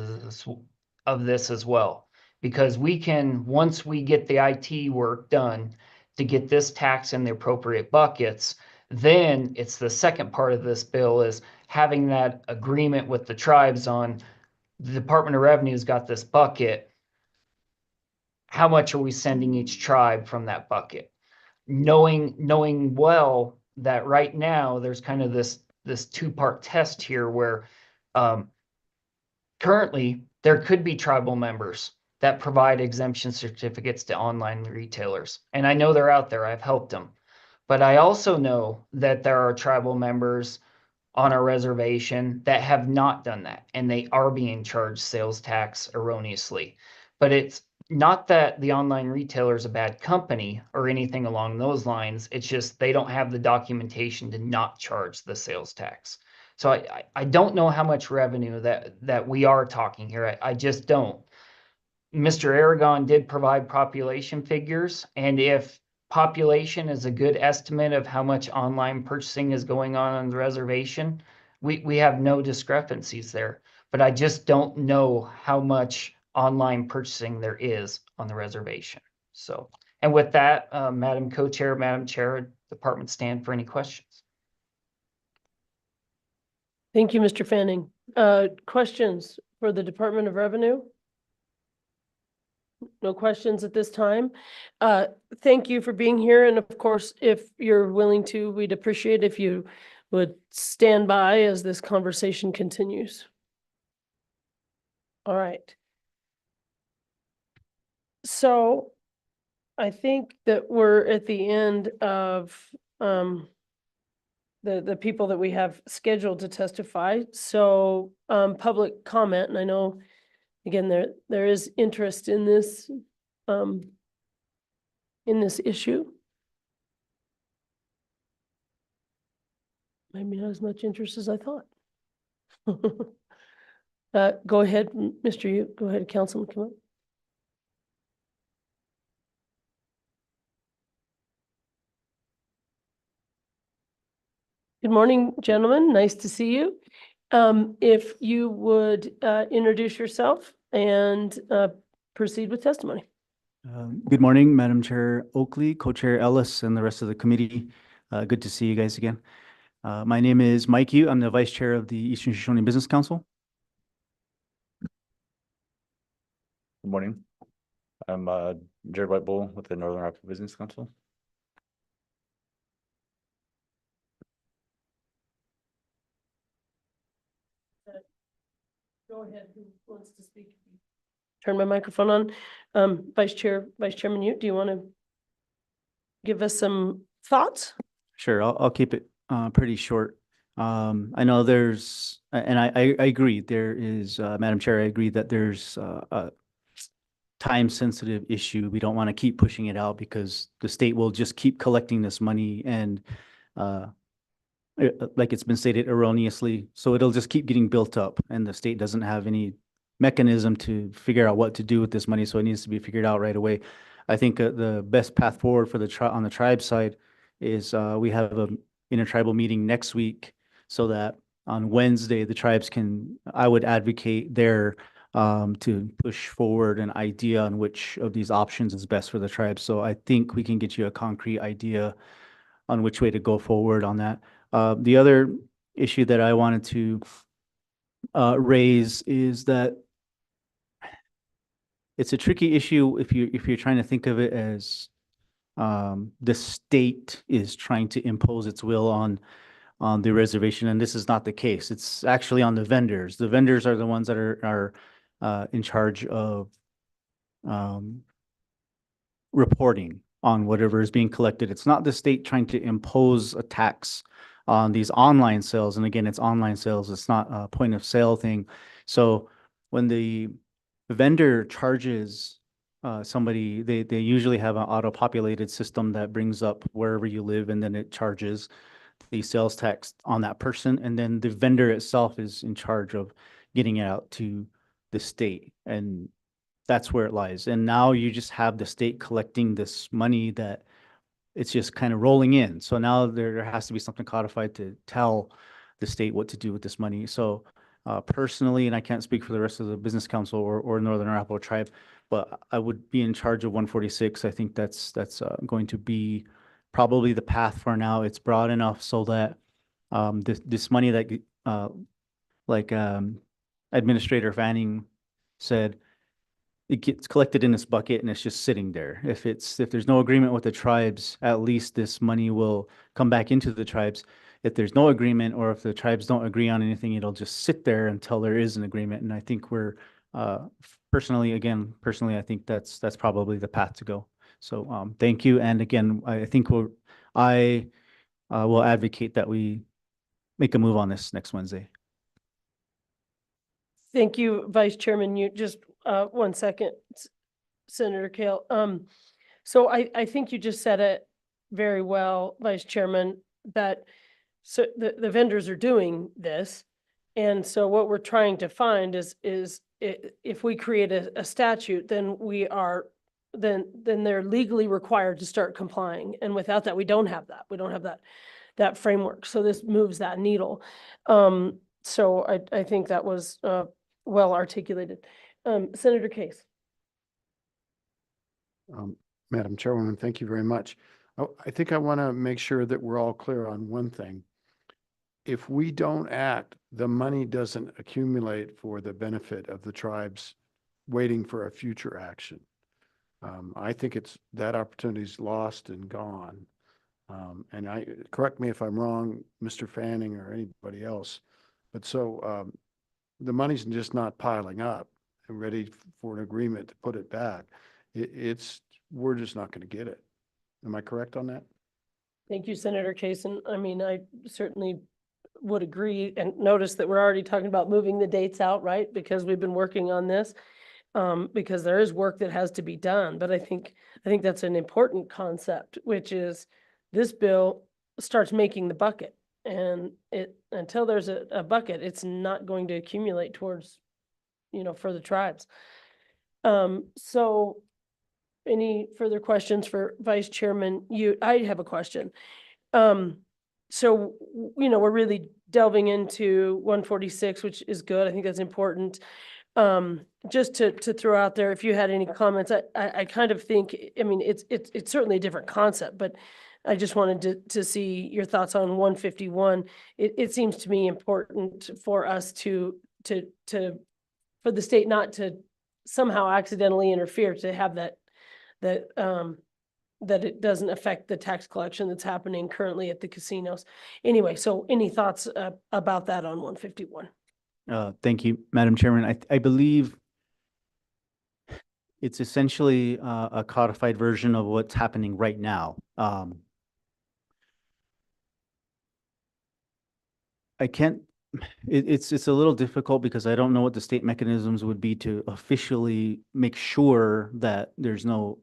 of this as well. Because we can, once we get the IT work done to get this tax in the appropriate buckets, Then it's the second part of this bill is having that agreement with the tribes on the Department of Revenue's got this bucket. How much are we sending each tribe from that bucket? Knowing well that right now there's kind of this two-part test here where currently there could be tribal members that provide exemption certificates to online retailers. And I know they're out there, I've helped them. But I also know that there are tribal members on our reservation that have not done that, and they are being charged sales tax erroneously. But it's not that the online retailer is a bad company or anything along those lines. It's just they don't have the documentation to not charge the sales tax. So I don't know how much revenue that we are talking here. I just don't. Mr. Aragon did provide population figures, and if population is a good estimate of how much online purchasing is going on the reservation, we have no discrepancies there. But I just don't know how much online purchasing there is on the reservation. So, and with that, Madam Co-Chair, Madam Chair, department stand for any questions. Thank you, Mr. Fanning. Questions for the Department of Revenue? No questions at this time. Thank you for being here. And of course, if you're willing to, we'd appreciate if you would stand by as this conversation continues. All right. So I think that we're at the end of the people that we have scheduled to testify. So public comment, and I know again, there is interest in this issue. Maybe not as much interest as I thought. Go ahead, Mr. Yu. Go ahead, Councilman Kim. Good morning, gentlemen. Nice to see you. If you would introduce yourself and proceed with testimony. Good morning, Madam Chair Oakley, Co-Chair Ellis, and the rest of the committee. Good to see you guys again. My name is Mike Yu. I'm the Vice Chair of the Eastern Shoshone Business Council. Good morning. I'm Jared White-Bull with the Northern Arapaho Business Council. Go ahead, who wants to speak? Turn my microphone on. Vice Chairman Yu, do you want to give us some thoughts? Sure, I'll keep it pretty short. I know there's, and I agree, there is, Madam Chair, I agree that there's a time-sensitive issue. We don't want to keep pushing it out because the state will just keep collecting this money and like it's been stated erroneously. So it'll just keep getting built up and the state doesn't have any mechanism to figure out what to do with this money. So it needs to be figured out right away. I think the best path forward for on the tribe side is we have a intertribal meeting next week so that on Wednesday, the tribes can, I would advocate there to push forward an idea on which of these options is best for the tribes. So I think we can get you a concrete idea on which way to go forward on that. The other issue that I wanted to raise is that it's a tricky issue if you're trying to think of it as the state is trying to impose its will on the reservation, and this is not the case. It's actually on the vendors. The vendors are the ones that are in charge of reporting on whatever is being collected. It's not the state trying to impose a tax on these online sales. And again, it's online sales. It's not a point of sale thing. So when the vendor charges somebody, they usually have an auto-populated system that brings up wherever you live, and then it charges the sales tax on that person. And then the vendor itself is in charge of getting it out to the state. And that's where it lies. And now you just have the state collecting this money that it's just kind of rolling in. So now there has to be something codified to tell the state what to do with this money. So personally, and I can't speak for the rest of the business council or Northern Arapaho tribe, but I would be in charge of 146. I think that's going to be probably the path for now. It's broad enough so that this money that like Administrator Fanning said, it gets collected in this bucket and it's just sitting there. If there's no agreement with the tribes, at least this money will come back into the tribes. If there's no agreement, or if the tribes don't agree on anything, it'll just sit there until there is an agreement. And I think we're personally, I think that's probably the path to go. So thank you. And again, I think I will advocate that we make a move on this next Wednesday. Thank you, Vice Chairman. You just, 1 second, Senator Kale. So I think you just said it very well, Vice Chairman, that so the vendors are doing this. And so what we're trying to find is if we create a statute, then then they're legally required to start complying. And without that, we don't have that. We don't have that framework. So this moves that needle. So I think that was well articulated. Senator Case. Madam Chairwoman, thank you very much. I think I want to make sure that we're all clear on one thing. If we don't act, the money doesn't accumulate for the benefit of the tribes waiting for a future action. I think that opportunity is lost and gone. And correct me if I'm wrong, Mr. Fanning or anybody else, but so the money's just not piling up and ready for an agreement to put it back. We're just not going to get it. Am I correct on that? Thank you, Senator Case. And I mean, I certainly would agree, and notice that we're already talking about moving the dates out, right? Because we've been working on this, because there is work that has to be done. But I think that's an important concept, which is this bill starts making the bucket, and until there's a bucket, it's not going to accumulate towards, for the tribes. So any further questions for Vice Chairman? I have a question. So, we're really delving into 146, which is good. I think that's important. Just to throw out there, if you had any comments, I kind of think, I mean, it's certainly a different concept, but I just wanted to see your thoughts on 151. It seems to me important for us for the state not to somehow accidentally interfere, to have that it doesn't affect the tax collection that's happening currently at the casinos. Anyway, so any thoughts about that on 151? Thank you, Madam Chairman. I believe it's essentially a codified version of what's happening right now. It's a little difficult because I don't know what the state mechanisms would be to officially make sure that there's no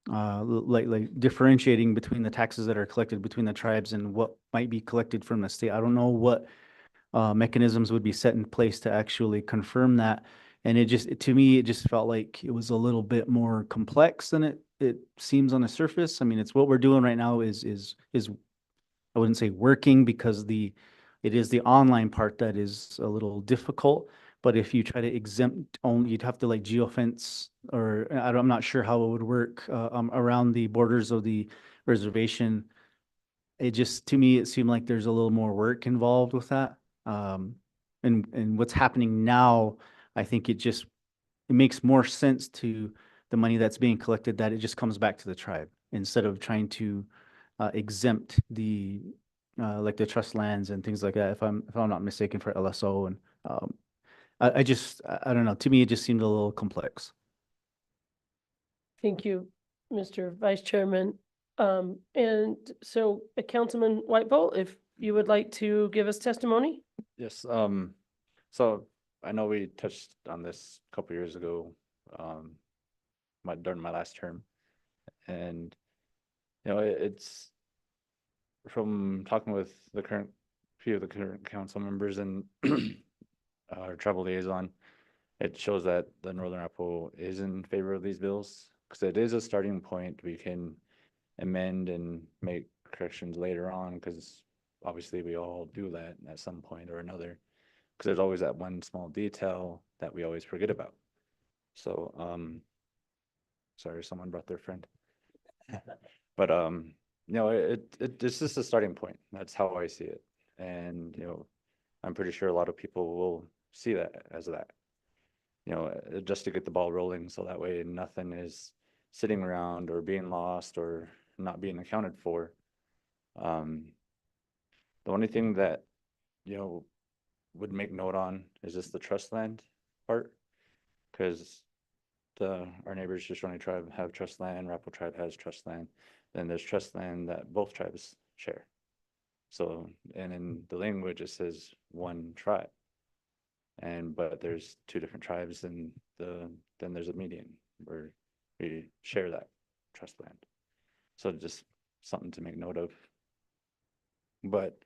like differentiating between the taxes that are collected between the tribes and what might be collected from the state. I don't know what mechanisms would be set in place to actually confirm that. And to me, it just felt like it was a little bit more complex than it seems on the surface. I mean, it's what we're doing right now is I wouldn't say working, because it is the online part that is a little difficult. But if you try to exempt only, you'd have to like geofence, or I'm not sure how it would work around the borders of the reservation. To me, it seemed like there's a little more work involved with that. And what's happening now, I think it makes more sense to the money that's being collected, that it just comes back to the tribe instead of trying to exempt the like the trust lands and things like that, if I'm not mistaken, for LSO. And I don't know. To me, it just seemed a little complex. Thank you, Mr. Vice Chairman. And so Councilman Whitebolt, if you would like to give us testimony? Yes, so I know we touched on this a couple years ago, during my last term. And, it's from talking with few of the current council members and our tribal liaison, it shows that the Northern Arapaho is in favor of these bills, because it is a starting point. We can amend and make corrections later on, because obviously we all do that at some point or another, because there's always that one small detail that we always forget about. So sorry, someone brought their friend. But it's just a starting point. That's how I see it. And, I'm pretty sure a lot of people will see that as that. Just to get the ball rolling so that way nothing is sitting around or being lost or not being accounted for. The only thing that, would make note on is just the trust land part. Because our neighbors, Shoshone Tribe, have trust land, Arapaho Tribe has trust land. Then there's trust land that both tribes share. So, and in the language, it says one tribe. But there's two different tribes and then there's a median where we share that trust land. So just something to make note of. But,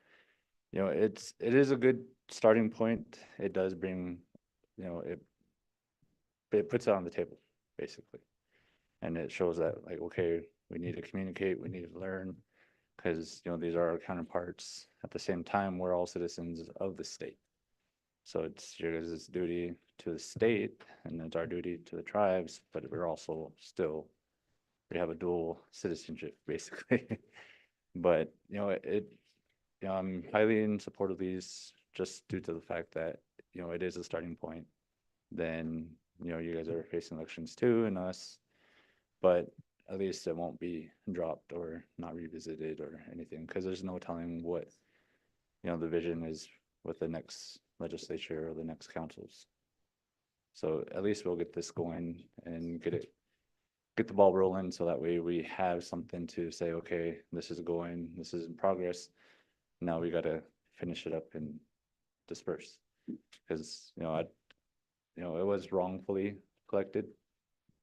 it is a good starting point. It does bring, it puts it on the table, basically. And it shows that, like, okay, we need to communicate, we need to learn, because, these are our counterparts. At the same time, we're all citizens of the state. So it's your guys' duty to the state, and it's our duty to the tribes, but we're also we have a dual citizenship, basically. But, I'm highly in support of these, just due to the fact that, it is a starting point. Then, you guys are facing elections too, and us, but at least it won't be dropped or not revisited or anything, because there's no telling what, the vision is with the next legislature or the next councils. So at least we'll get this going and get the ball rolling, so that way we have something to say, okay, this is going, this is in progress. Now we got to finish it up and disperse, because, it was wrongfully collected,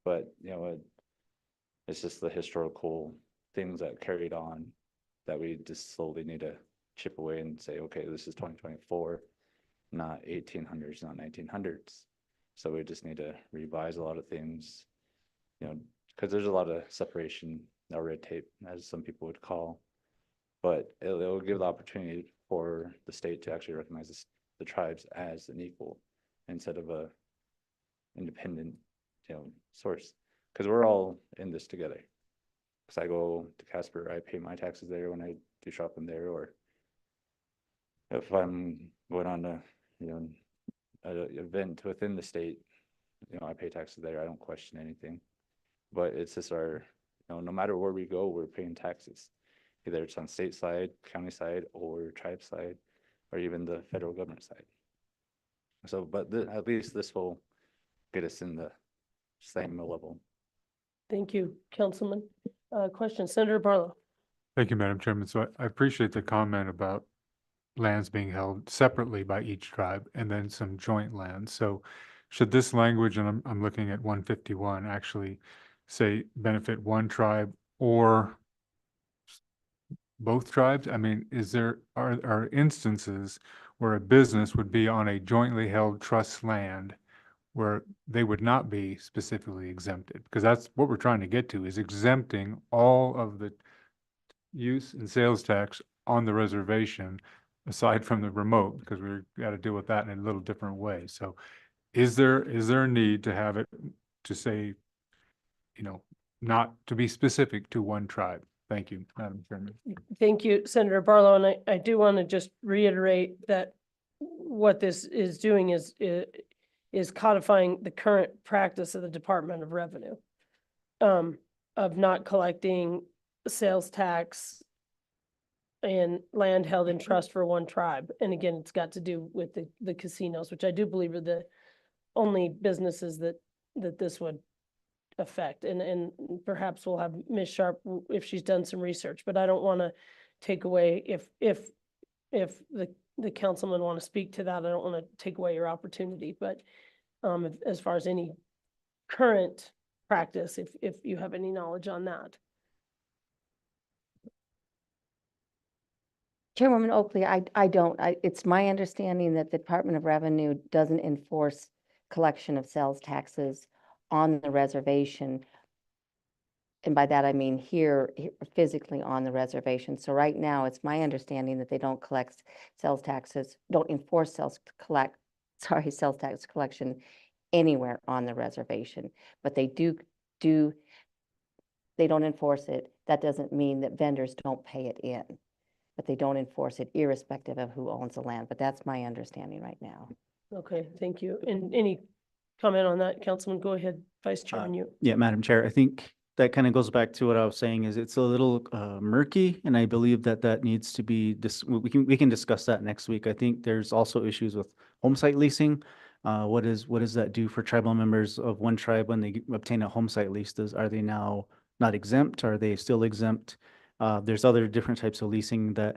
but, it's just the historical things that carried on that we just slowly need to chip away and say, okay, this is 2024, not 1800s, not 1900s. So we just need to revise a lot of things, because there's a lot of separation, or red tape, as some people would call. But it'll give the opportunity for the state to actually recognize the tribes as an equal instead of a independent, source. Because we're all in this together. Because I go to Casper, I pay my taxes there when I do shopping there, or if I'm going on a, an event within the state, I pay taxes there. I don't question anything. But it's just our, no matter where we go, we're paying taxes. Either it's on state side, county side, or tribe side, or even the federal government side. So, but at least this will get us in the same level. Thank you, Councilman. Question, Senator Barlow. Thank you, Madam Chairman. So I appreciate the comment about lands being held separately by each tribe and then some joint lands. So should this language, and I'm looking at 151, actually say benefit one tribe or both tribes? I mean, are instances where a business would be on a jointly held trust land where they would not be specifically exempted? Because that's what we're trying to get to, is exempting all of the use and sales tax on the reservation, aside from the remote, because we've got to deal with that in a little different way. So is there a need to have it to say, not to be specific to one tribe? Thank you, Madam Chairman. Thank you, Senator Barlow. And I do want to just reiterate that what this is doing is codifying the current practice of the Department of Revenue, of not collecting sales tax and land held in trust for one tribe. And again, it's got to do with the casinos, which I do believe are the only businesses that this would affect. And perhaps we'll have Ms. Sharp if she's done some research, but I don't want to take away, if the councilman want to speak to that, I don't want to take away your opportunity, but as far as any current practice, if you have any knowledge on that. Chairwoman Oakley, I don't. It's my understanding that the Department of Revenue doesn't enforce collection of sales taxes on the reservation. And by that, I mean here physically on the reservation. So right now, it's my understanding that they don't collect sales taxes, don't enforce sales tax collection anywhere on the reservation. But they don't enforce it. that doesn't mean that vendors don't pay it in, but they don't enforce it irrespective of who owns the land. But that's my understanding right now. Okay, thank you. And any comment on that, Councilman? Go ahead, Vice Chairman, you. Yeah, Madam Chair, I think that kind of goes back to what I was saying is it's a little murky, and I believe that that needs to be we can discuss that next week. I think there's also issues with home site leasing. What does that do for tribal members of one tribe when they obtain a home site lease? Are they now not exempt? Are they still exempt? There's other different types of leasing that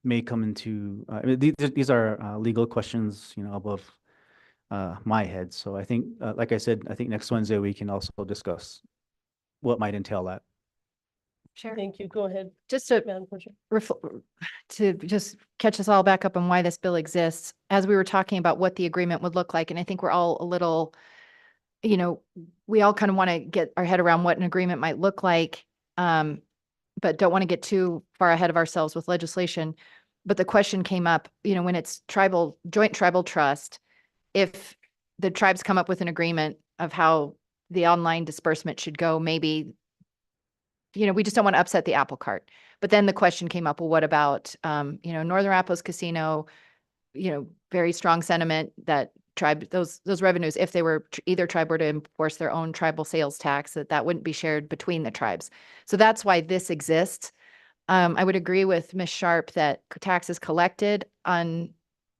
may come into, I mean, these are legal questions, you know, above my head. So I think, like I said, I think next Wednesday we can also discuss what might entail that. Sure. Thank you. Go ahead, Just to Madam Clerk. to just catch us all back up on why this bill exists, as we were talking about what the agreement would look like, and I think we're all a little, you know, we all kind of want to get our head around what an agreement might look like, but don't want to get too far ahead of ourselves with legislation. But the question came up, you know, when it's joint tribal trust, if the tribes come up with an agreement of how the online disbursement should go, maybe, you know, we just don't want to upset the apple cart. But then the question came up, well, what about, you know, Northern Arapahoe's Casino, you know, very strong sentiment that those revenues, if they were either tribe were to enforce their own tribal sales tax, that wouldn't be shared between the tribes. So that's why this exists. I would agree with Ms. Sharp that tax is collected on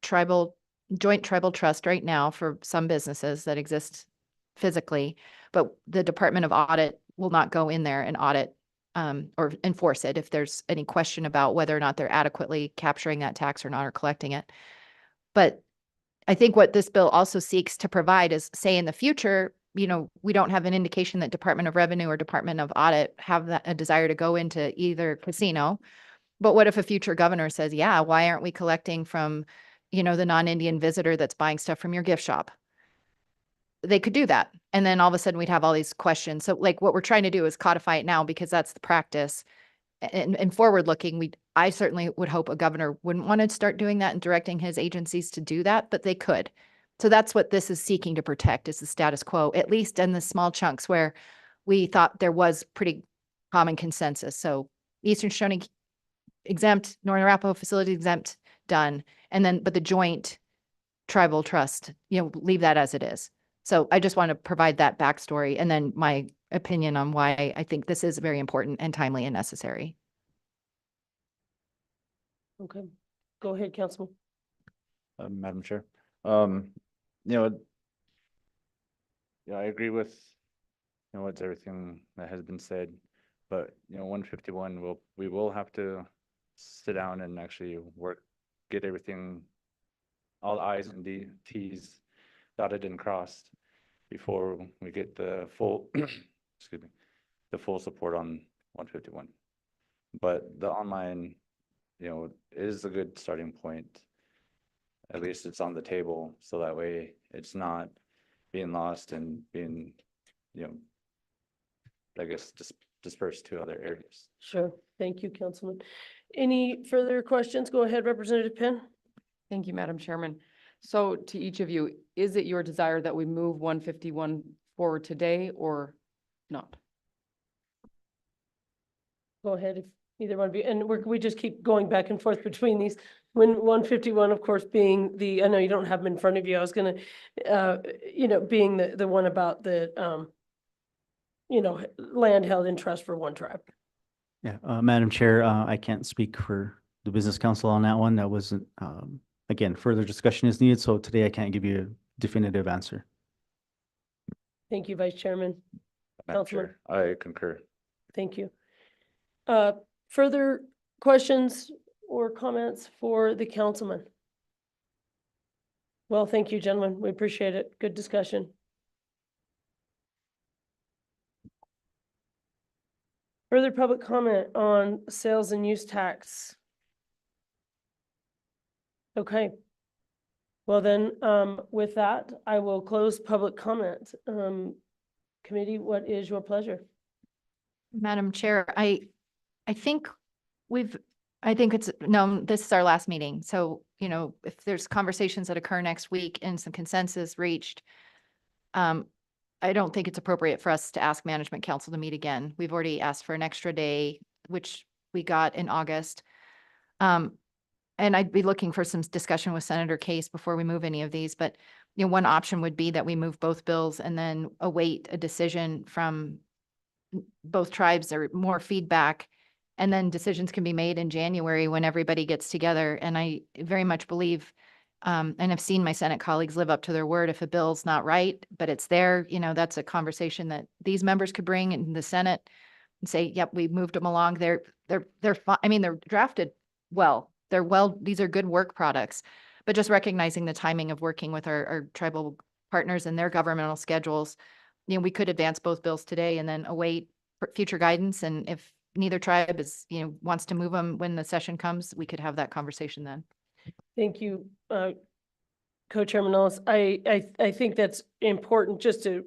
joint tribal trust right now for some businesses that exist physically, but the Department of Audit will not go in there and audit or enforce it if there's any question about whether or not they're adequately capturing that tax or not, or collecting it. But I think what this bill also seeks to provide is, say in the future, you know, we don't have an indication that Department of Revenue or Department of Audit have a desire to go into either casino. But what if a future governor says, yeah, why aren't we collecting from, you know, the non-Indian visitor that's buying stuff from your gift shop? They could do that. And then all of a sudden we'd have all these questions. So like what we're trying to do is codify it now because that's the practice. And forward looking, I certainly would hope a governor wouldn't want to start doing that and directing his agencies to do that, but they could. So that's what this is seeking to protect, is the status quo, at least in the small chunks where we thought there was pretty common consensus. So Eastern Shoshone exempt, Northern Arapahoe facility exempt, done. And then, but the joint tribal trust, you know, leave that as it is. So I just want to provide that backstory and then my opinion on why I think this is very important and timely and necessary. Okay, go ahead, Councilman. Madam Chair, you know, yeah, I agree with, you know, what's everything that has been said, but, you know, 151, we will have to sit down and actually get everything, all the I's and T's dotted and crossed before we get the full, excuse me, the full support on 151. But the online, you know, is a good starting point. At least it's on the table, so that way it's not being lost and being, you know, I guess dispersed to other areas. Sure. Thank you, Councilman. Any further questions? Go ahead, Representative Penn. Thank you, Madam Chairman. So to each of you, is it your desire that we move 151 forward today or not? Go ahead if either one of you, and we just keep going back and forth between these. When 151, of course, being I know you don't have them in front of you. I was gonna, you know, being the one about the, you know, land held in trust for one tribe. Yeah, Madam Chair, I can't speak for the Business Council on that one. That wasn't, again, further discussion is needed. So today I can't give you a definitive answer. Thank you, Vice Chairman. Madam Councilman. Chair, I concur. Thank you. Further questions or comments for the councilman? Well, thank you, gentlemen. We appreciate it. Good discussion. Further public comment on sales and use tax? Okay. Well then, with that, I will close public comment. Committee, what is your pleasure? Madam Chair, I think this is our last meeting. So, you know, if there's conversations that occur next week and some consensus reached, I I don't think it's appropriate for us to ask management council to meet again. We've already asked for an extra day, which we got in August. And I'd be looking for some discussion with Senator Case before we move any of these, but one option would be that we move both bills and then await a decision from both tribes or more feedback. And then decisions can be made in January when everybody gets together. And I very much believe, and I've seen my Senate colleagues live up to their word. If a bill's not right, but it's there, that's a conversation that these members could bring in the Senate and say, yep, we moved them along. They're fine. I mean, they're drafted well. These are good work products, but just recognizing the timing of working with our tribal partners and their governmental schedules, we could advance both bills today and then await future guidance. And if neither tribe is, wants to move them when the session comes, we could have that conversation then. Thank you, Co-Chairman Ellis. I think that's important just to,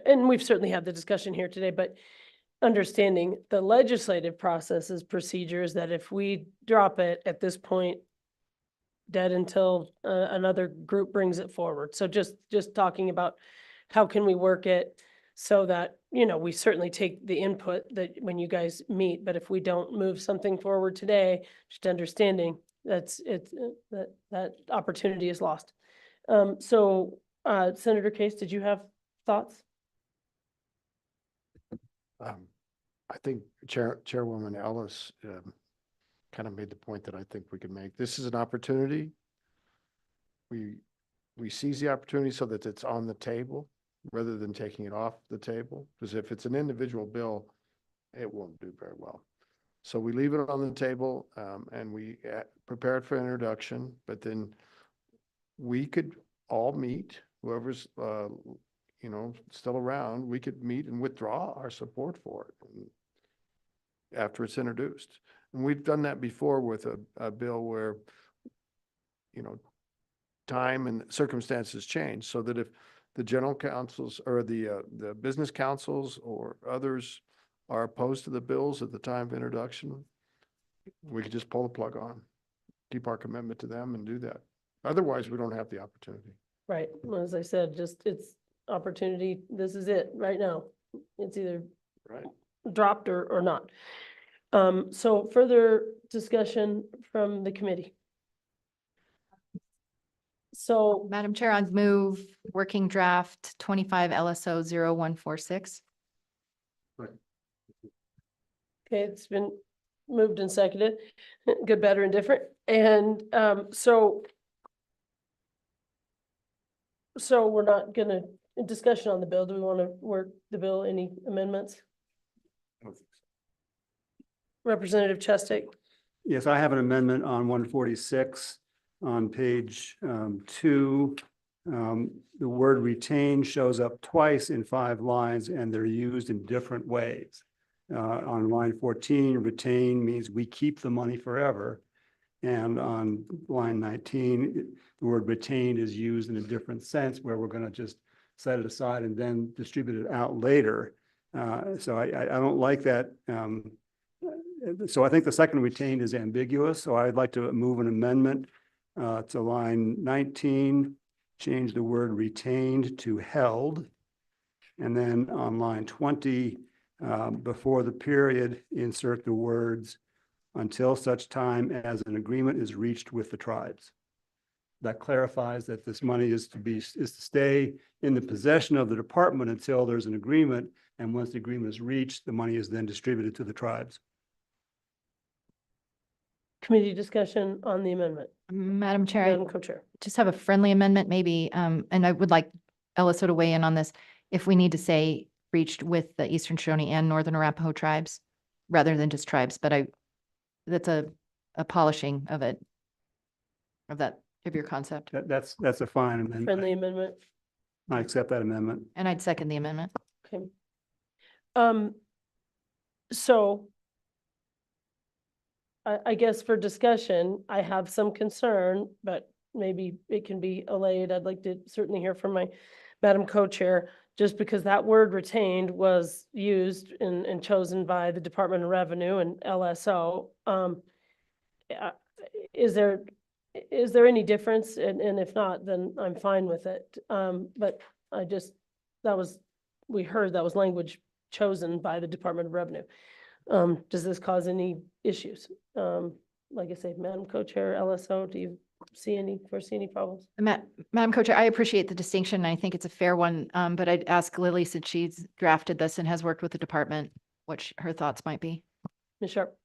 and we've certainly had the discussion here today, but understanding the legislative processes, procedures, that if we drop it at this point, dead until another group brings it forward. So just talking about how can we work it so that, we certainly take the input that when you guys meet, but if we don't move something forward today, just understanding that opportunity is lost. So Senator Case, did you have thoughts? I think Chairwoman Ellis kind of made the point that I think we can make. This is an opportunity. We seize the opportunity so that it's on the table rather than taking it off the table. Because if it's an individual bill, it won't do very well. So we leave it on the table and we prepare it for introduction, but then we could all meet, whoever's still around, we could meet and withdraw our support for it after it's introduced. And we've done that before with a bill where, time and circumstances change, so that if the general councils or the business councils or others are opposed to the bills at the time of introduction, we could just pull the plug on, keep our commitment to them and do that. Otherwise, we don't have the opportunity. Right. Well, as I said, it's opportunity. This is it right now. It's either dropped or not. So further discussion from the committee. So Madam Chair, I'd move working draft 25 LSO 0146. okay, it's been moved and seconded, good, better, and different. And so we're not gonna discussion on the bill. Do we want to work the bill? Any amendments? Representative Chestik. Yes, I have an amendment on 146 on page 2. The word retain shows up twice in 5 lines and they're used in different ways. On line 14, retain means we keep the money forever. And on line 19, the word retained is used in a different sense where we're going to just set it aside and then distribute it out later. So I don't like that. So I think the second retained is ambiguous. So I'd like to move an amendment to line 19, change the word retained to held. And then on line 20, before the period, insert the words until such time as an agreement is reached with the tribes. That clarifies that this money is to stay in the possession of the department until there's an agreement. And once the agreement is reached, the money is then distributed to the tribes. Committee discussion on the amendment. Madam Chair, Madam Co-Chair. just have a friendly amendment maybe, and I would like LSO to weigh in on this. If we need to say reached with the Eastern Shoshone and Northern Arapaho tribes, rather than just tribes, but that's a polishing of it, of your concept. That's a fine amendment. Friendly amendment. I accept that amendment. And I'd second the amendment. Okay. So I guess for discussion, I have some concern, but maybe it can be allayed. I'd like to certainly hear from my Madam Co-Chair, just because that word retained was used and chosen by the Department of Revenue and LSO. Is there any difference? And if not, then I'm fine with it. But that was we heard that was language chosen by the Department of Revenue. Does this cause any issues? Like I say, Madam Co-Chair, LSO, do you foresee any problems? Madam Co-Chair, I appreciate the distinction. I think it's a fair one. But I'd ask Lily, since she's drafted this and has worked with the department, what her thoughts might be. Ms. Sharp?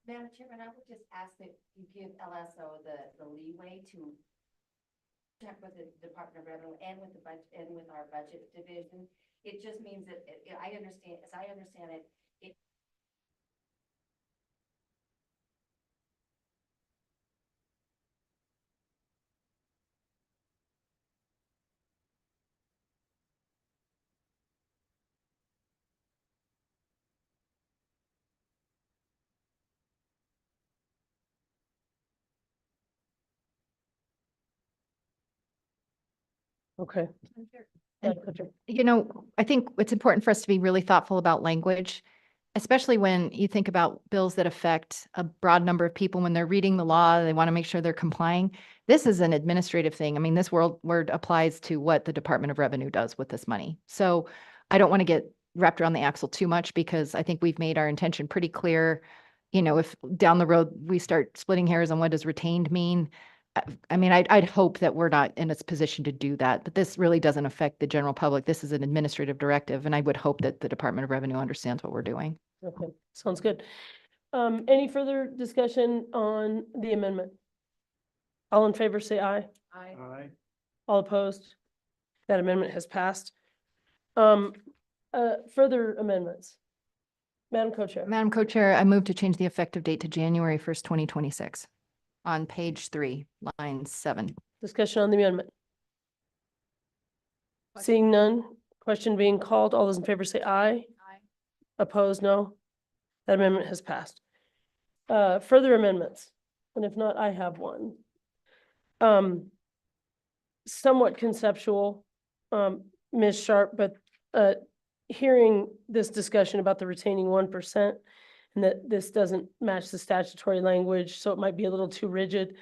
Madam Chairman, I would just ask that you give LSO the leeway to check with the Department of Revenue and with the budget and with our budget division. It just means that I understand, as I understand it, Okay. Madam Co-Chair. You know, I think it's important for us to be really thoughtful about language, especially when you think about bills that affect a broad number of people. When they're reading the law, they want to make sure they're complying. This is an administrative thing. I mean, this word applies to what the Department of Revenue does with this money. So I don't want to get wrapped around the axle too much, because I think we've made our intention pretty clear. You know, if down the road we start splitting hairs on what does retained mean, I mean, I'd hope that we're not in a position to do that, but this really doesn't affect the general public. This is an administrative directive, and I would hope that the Department of Revenue understands what we're doing. Okay, sounds good. Any further discussion on the amendment? All in favor, say aye. Aye. All opposed? That amendment has passed. Further amendments? Madam Co-Chair. Madam Co-Chair, I move to change the effective date to January 1st, 2026 on page 3, line 7. Discussion on the amendment. Seeing none, question being called, all those in favor say aye. Aye. Opposed, no. That amendment has passed. Further amendments, and if not, I have one. Somewhat conceptual, Ms. Sharp, but hearing this discussion about the retaining 1%, and that this doesn't match the statutory language, so it might be a little too rigid.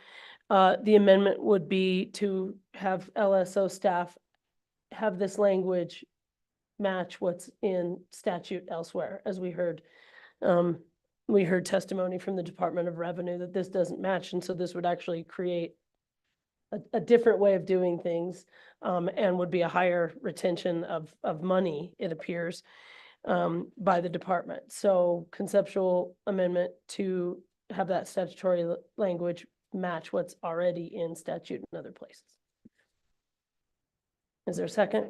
The amendment would be to have LSO staff have this language match what's in statute elsewhere. As we heard testimony from the Department of Revenue that this doesn't match, and so this would actually create a different way of doing things, and would be a higher retention of money, it appears, by the department. So conceptual amendment to have that statutory language match what's already in statute in other places. Is there a second?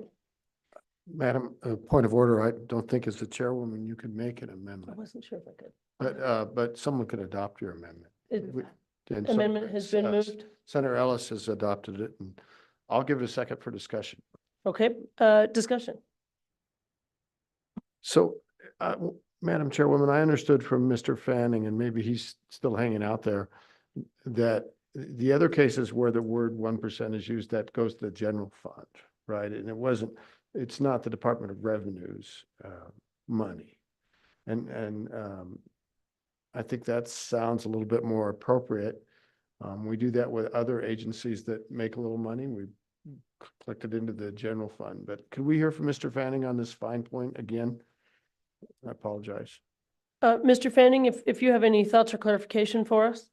Madam, point of order, I don't think as the chairwoman, you could make an I amendment, wasn't sure if I could. but someone could adopt your amendment. And so- Amendment has been moved. Senator Ellis has adopted it, and I'll give it a second for discussion. Okay, discussion. So, Madam Chairwoman, I understood from Mr. Fanning, and maybe he's still hanging out there, that the other cases where the word 1% is used, that goes to the general fund, right? And it's not the Department of Revenue's money. And I think that sounds a little bit more appropriate. We do that with other agencies that make a little money. We collect it into the general fund. But could we hear from Mr. Fanning on this fine point again? I apologize. Mr. Fanning, if you have any thoughts or clarification for us?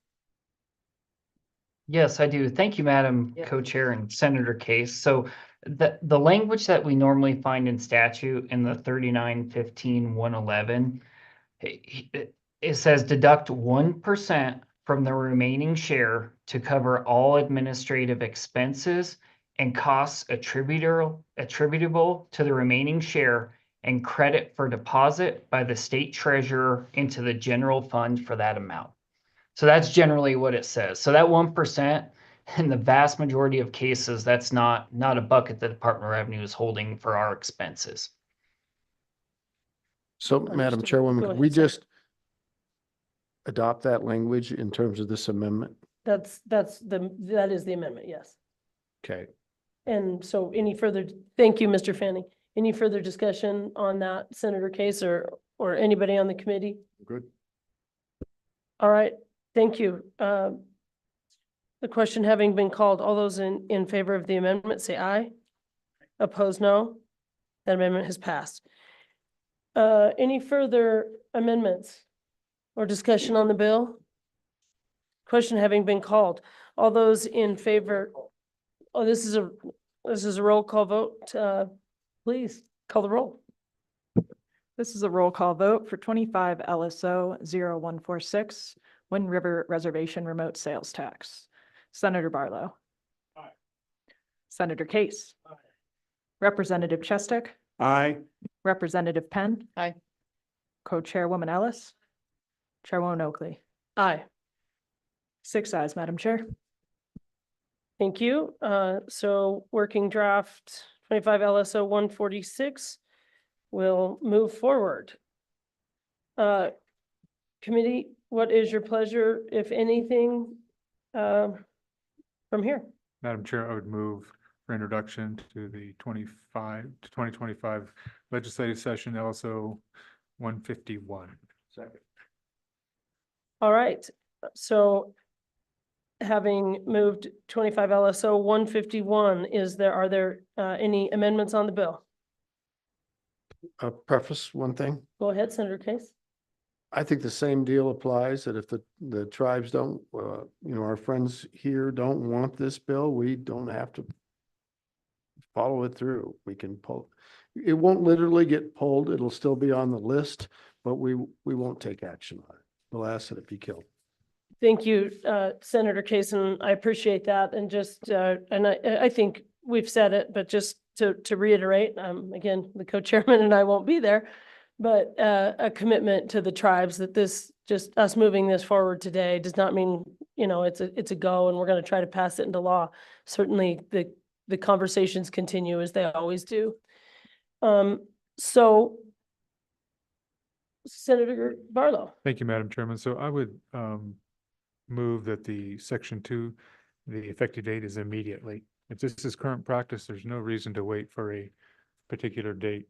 Yes, I do. Thank you, Madam Co-Chair and Senator Case. So the language that we normally find in statute in the 3915-111, it says deduct 1% from the remaining share to cover all administrative expenses and costs attributable to the remaining share and credit for deposit by the state treasurer into the general fund for that amount. So that's generally what it says. So that 1%, in the vast majority of cases, that's not a bucket the Department of Revenue is holding for our expenses. So, Madam Understood. Chairwoman, Go could ahead, we Senator. just adopt that language in terms of this amendment? That is the amendment, yes. Okay. And so thank you, Mr. Fanning. Any further discussion on that, Senator Case, or anybody on the committee? Good. All right, thank you. The question having been called, all those in favor of the amendment, say aye. Opposed, no. That amendment has passed. Any further amendments or discussion on the bill? Question having been called. All those in favor, oh, this is a roll call vote. Please call the roll. This is a roll call vote for 25 LSO 0146, Wind River Reservation Remote Sales Tax. Senator Barlow. Aye. Senator Case. Aye. Representative Chestick. Aye. Representative Penn. Aye. Co-Chairwoman Ellis. Chairwoman Oakley. Aye. 6 ayes, Madam Chair. Thank you. So working draft 25 LSO 146 will move forward. Committee, what is your pleasure, if anything, from here? Madam Chair, I would move for introduction to the 2025 legislative session, LSO 151. Second. All right, so having moved 25 LSO 151, are there any amendments on the bill? Preface one thing. Go ahead, Senator Case. I think the same deal applies that if the tribes don't, our friends here don't want this bill, we don't have to follow it through. We can pull, it won't literally get pulled. It'll still be on the list, but we won't take action on it. We'll ask that it be killed. Thank you, Senator Case, and I appreciate that. And just, and I think we've said it, but just to reiterate, again, the co-chairman and I won't be there, but a commitment to the tribes that this, just us moving this forward today does not mean, it's a go and we're going to try to pass it into law. Certainly the conversations continue as they always do. So Senator Barlow. Thank you, Madam Chairman. So I would move that the section 2, the effective date is immediately. If this is current practice, there's no reason to wait for a particular date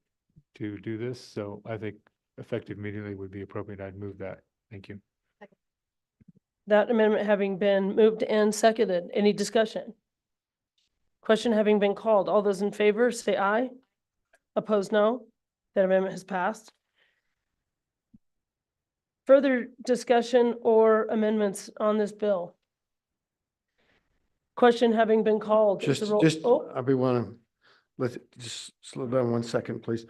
to do this. So I think effective immediately would be appropriate. I'd move that. Thank you. That amendment having been moved and seconded, any discussion? Question having been called, all those in favor say aye. Opposed, no. That amendment has passed. Further discussion or amendments on this bill? Question having been called. is the roll- oh, Let's just slow down 1 second, please.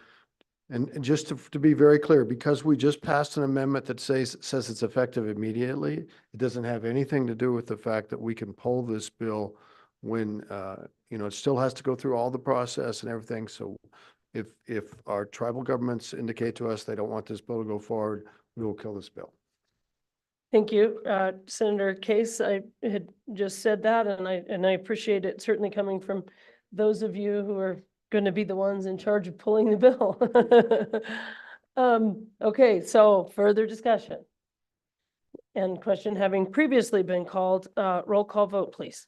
And just to be very clear, because we just passed an amendment that says it's effective immediately, it doesn't have anything to do with the fact that we can pull this bill when, it still has to go through all the process and everything. So if our tribal governments indicate to us they don't want this bill to go forward, we will kill this bill. Thank you, Senator Case. I had just said that, and I appreciate it certainly coming from those of you who are going to be the ones in charge of pulling the bill. Okay, so further discussion. And question having previously been called, roll call vote, please.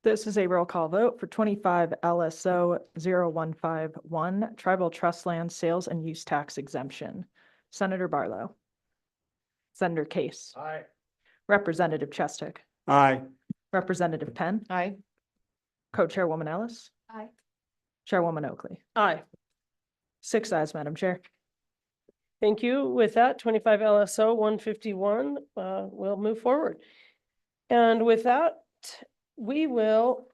This is a roll call vote for 25 LSO 0151, Tribal Trust Land Sales and Use Tax Exemption. Senator Barlow. Senator Case. Aye. Representative Chestick. Aye. Representative Penn. Aye. Co-Chairwoman Ellis. Aye. Chairwoman Oakley. Aye. 6 ayes, Madam Chair. Thank you. With that, 25 LSO 151 will move forward. And with that, we will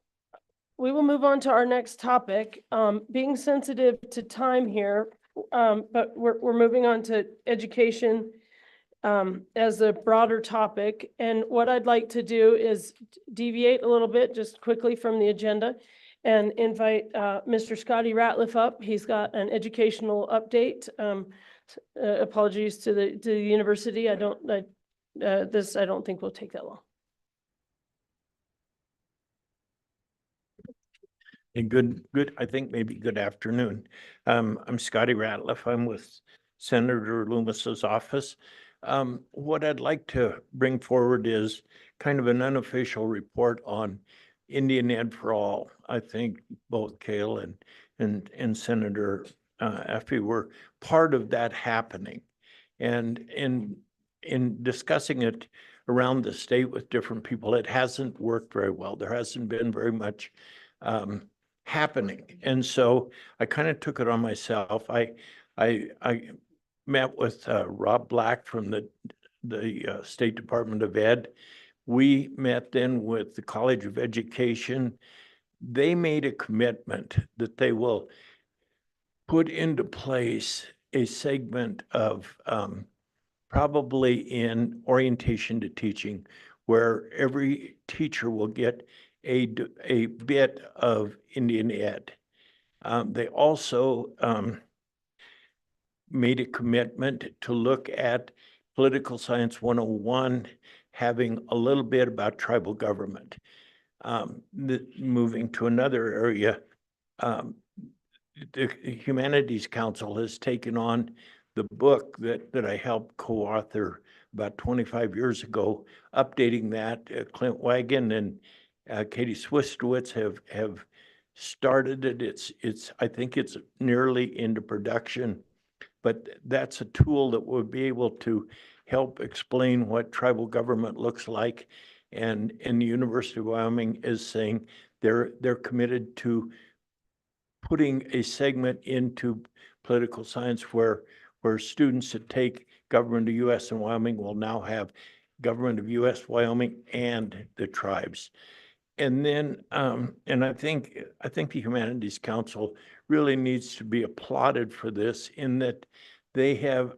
move on to our next topic. Being sensitive to time here, but we're moving on to education as a broader topic. And what I'd like to do is deviate a little bit just quickly from the agenda and invite Mr. Scotty Ratliff up. He's got an educational update. Apologies to the university. I don't think will take that long. And good, I think maybe good afternoon. I'm Scotty Ratliff. I'm with Senator Loomis's office. What I'd like to bring forward is kind of an unofficial report on Indian Ed for All. I think both Cale and Senator Effie were part of that happening. And in discussing it around the state with different people, it hasn't worked very well. There hasn't been very much happening. And so I kind of took it on myself. I met with Rob Black from the State Department of Ed. We met then with the College of Education. They made a commitment that they will put into place a segment of probably in orientation to teaching, where every teacher will get a bit of Indian Ed. They also made a commitment to look at Political Science 101, having a little bit about tribal government. Moving to another area, the Humanities Council has taken on the book that I helped co-author about 25 years ago, updating that. Clint Wagon and Katie Swistowitz have started it. I think it's nearly into production, but that's a tool that will be able to help explain what tribal government looks like. And the University of Wyoming is saying they're committed to putting a segment into political science where students that take government of U.S. and Wyoming will now have government of U.S., Wyoming, and the tribes. And then, and I think the Humanities Council really needs to be applauded for this, in that they have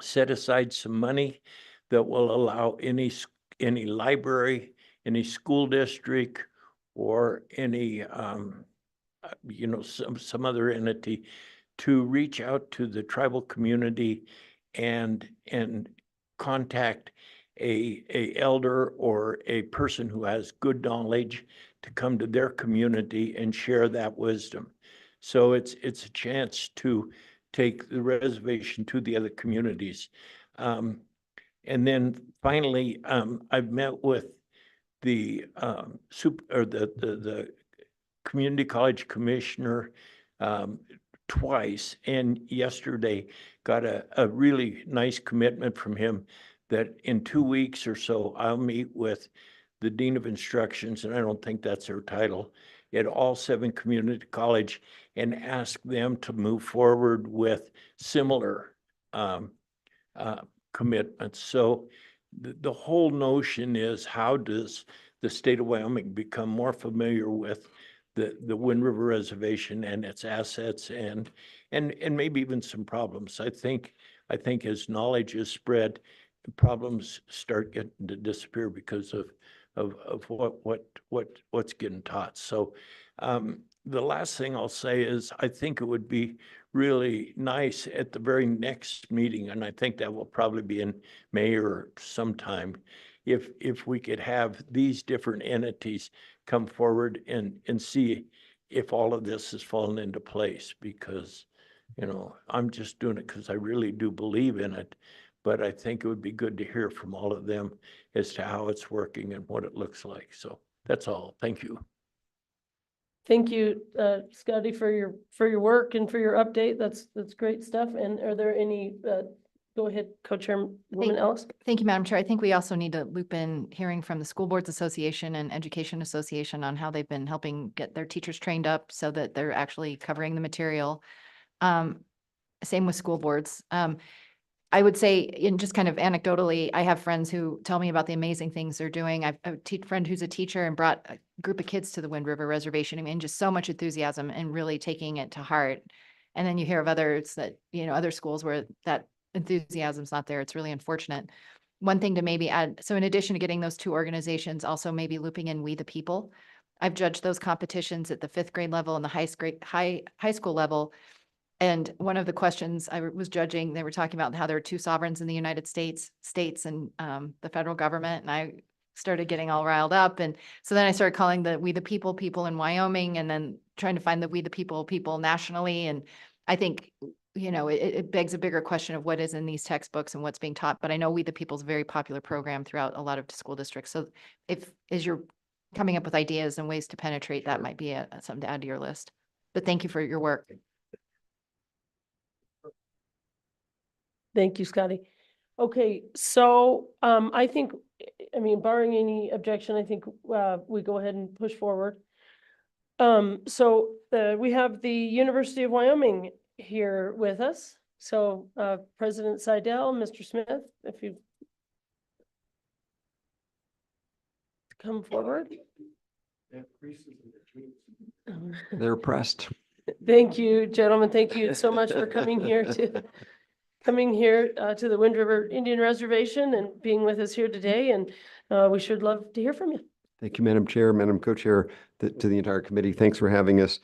set aside some money that will allow any library, any school district, or any some other entity to reach out to the tribal community and contact a elder or a person who has good knowledge to come to their community and share that wisdom. So it's a chance to take the reservation to the other communities. And then finally, I've met with the the community college commissioner twice, and yesterday got a really nice commitment from him that in 2 weeks or so, I'll meet with the Dean of Instructions, and I don't think that's their title, at all 7 community college, and ask them to move forward with similar commitments. So the whole notion is, how does the state of Wyoming become more familiar with the Wind River Reservation and its assets, and maybe even some problems. I think as knowledge is spread, problems start getting to disappear because of what's getting taught. So the last thing I'll say is, I think it would be really nice at the very next meeting, and I think that will probably be in May or sometime, if we could have these different entities come forward and see if all of this has fallen into place, because, I'm just doing it because I really do believe in it, but I think it would be good to hear from all of them as to how it's working and what it looks like. So that's all. Thank you. Thank you, Scotty, for your work and for your update. That's great stuff. And are there any, go ahead, Co-Chairwoman Ellis? Thank you, Madam Chair. I think we also need to loop in hearing from the School Boards Association and Education Association on how they've been helping get their teachers trained up so that they're actually covering the material. Same with school boards. I would say, in just kind of anecdotally, I have friends who tell me about the amazing things they're doing. I've a friend who's a teacher and brought a group of kids to the Wind River Reservation. I mean, just so much enthusiasm and really taking it to heart. And then you hear of others that, other schools where that enthusiasm's not there. It's really unfortunate. One thing to maybe add, so in addition to getting those 2 organizations, also maybe looping in We the People. I've judged those competitions at the 5th grade level and the high school level. And one of the questions I was judging, they were talking about how there are 2 sovereigns in the United States and the federal government. And I started getting all riled up. And so then I started calling the We the People in Wyoming, and then trying to find the We the People nationally. And I think, it begs a bigger question of what is in these textbooks and what's being taught. But I know We the People is a very popular program throughout a lot of school districts. So as you're coming up with ideas and ways to penetrate, that might be something to add to your list. But thank you for your work. Thank you, Scotty. Okay, so I think, barring any objection, I think we go ahead and push forward. We have the University of Wyoming here with us. So, President Seidel, Mr. Smith, if you come forward. They're pressed. Thank you, gentlemen. Thank you so much for coming here to the Wind River Indian Reservation and being with us here today. And we should love to hear from you. Thank you, Madam Chair, Madam Co-Chair, to the entire committee. Thanks for having us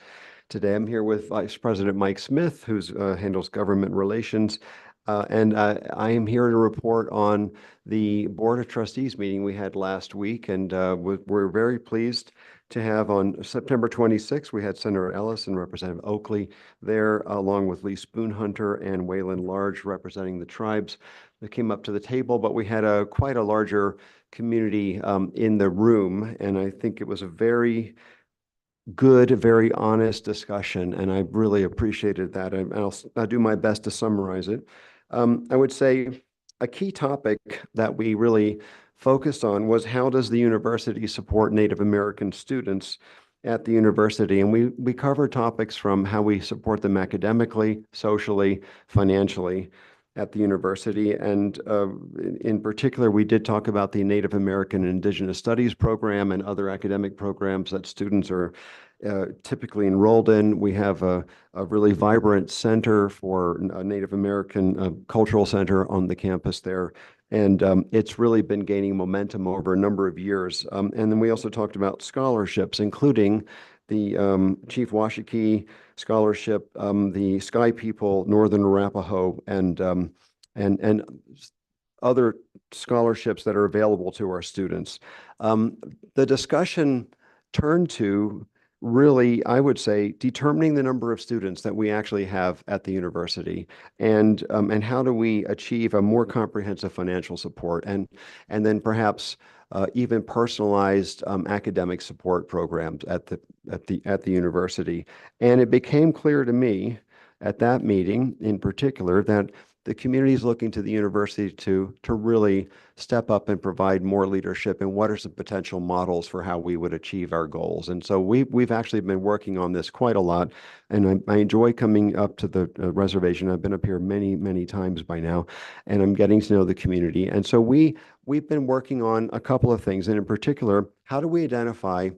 today. I'm here with Vice President Mike Smith, who handles government relations. And I am here to report on the Board of Trustees meeting we had last week. And we're very pleased to have on September 26th, we had Senator Ellis and Representative Oakley there, along with Lee Spoonhunter and Waylon Large representing the tribes that came up to the table. But we had quite a larger community in the room. And I think it was a very good, very honest discussion. And I really appreciated that. I'll do my best to summarize it. I would say a key topic that we really focused on was how does the university support Native American students at the university? And we covered topics from how we support them academically, socially, financially at the university. And in particular, we did talk about the Native American and Indigenous Studies program and other academic programs that students are typically enrolled in. We have a really vibrant center for a Native American cultural center on the campus there. And it's really been gaining momentum over a number of years. And then we also talked about scholarships, including the Chief Washakie Scholarship, the Sky People, Northern Arapaho, and other scholarships that are available to our students. The discussion turned to really, I would say, determining the number of students that we actually have at the university, and how do we achieve a more comprehensive financial support, and then perhaps even personalized academic support programs at the university. And it became clear to me at that meeting in particular that the community is looking to the university to really step up and provide more leadership, and what are some potential models for how we would achieve our goals. And so we've actually been working on this quite a lot, and I enjoy coming up to the reservation. I've been up here many, many times by now, and I'm getting to know the community. And so we've been working on a couple of things, and in particular, how do we identify